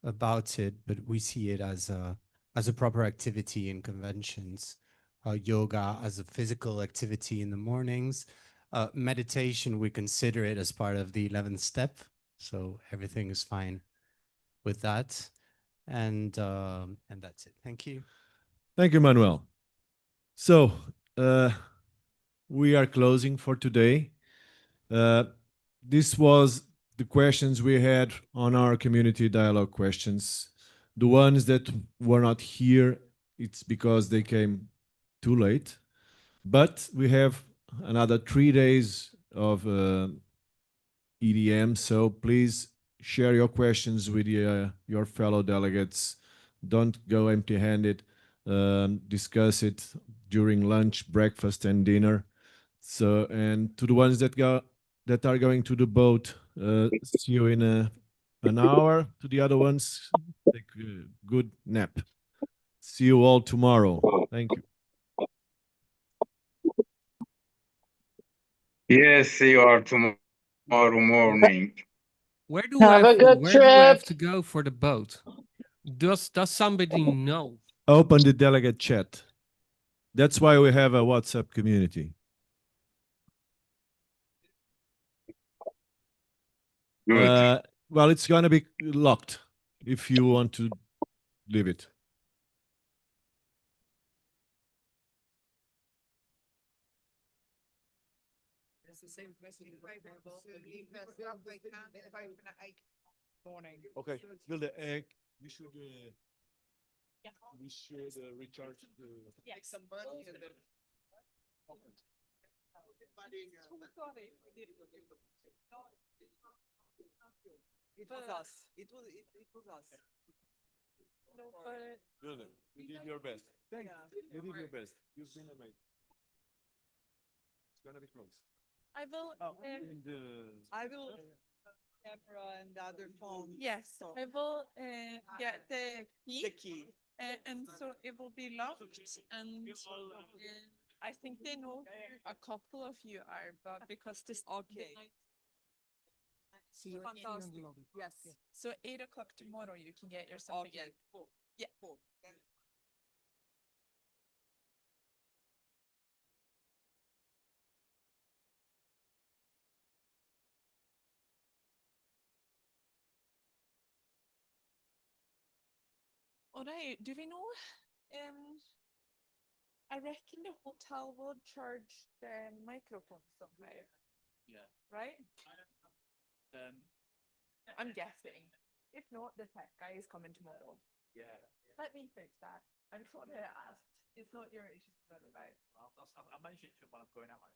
about it, but we see it as a proper activity in conventions. Yoga as a physical activity in the mornings, meditation, we consider it as part of the 11th step. So everything is fine with that. And that's it. Thank you. Thank you, Manuel. So we are closing for today. This was the questions we had on our community dialogue questions. The ones that were not here, it's because they came too late. But we have another 3 days of EDM, so please share your questions with your fellow delegates. Don't go empty-handed. Discuss it during lunch, breakfast, and dinner. So, and to the ones that are going to the boat, see you in an hour. To the other ones, take a good nap. See you all tomorrow. Thank you. Yes, see you all tomorrow morning. Where do Have a good where do we have trip. to go for the boat? Does somebody know? Open the delegate chat. That's why we have a WhatsApp community. Good. Well, it's going to be locked if you want to leave it. It's the same question. Morning. Okay, Wilde, we should recharge the. Yeah, some money and then. It was us. It was us. No, but Wilde, you did your best. Thank you. You did your best. You've been amazing. It's gonna be close. I will. I will. Camera and the other phone. Yes, I will get the key. And so it will be locked. And I think they know a couple of you are, but because this. Okay. Fantastic. Yes. So 8 o'clock tomorrow, you can get yourself. Okay. Cool. Yeah. Cool. All right. Do we know? I reckon the hotel will charge the microphone somewhere. Yeah. Right? I'm guessing. If not, the tech guy is coming tomorrow. Yeah. Let me fix that. I'm sure they asked. It's not your issue to worry about. I mentioned to him when I'm going out.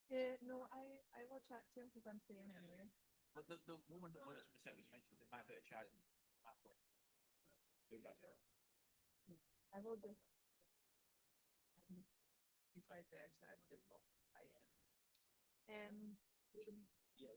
Yeah, no, I will chat to him because I'm staying anyway. But the woman that was mentioned they might be a charge. I will just. He's right there, so I will just. Yeah,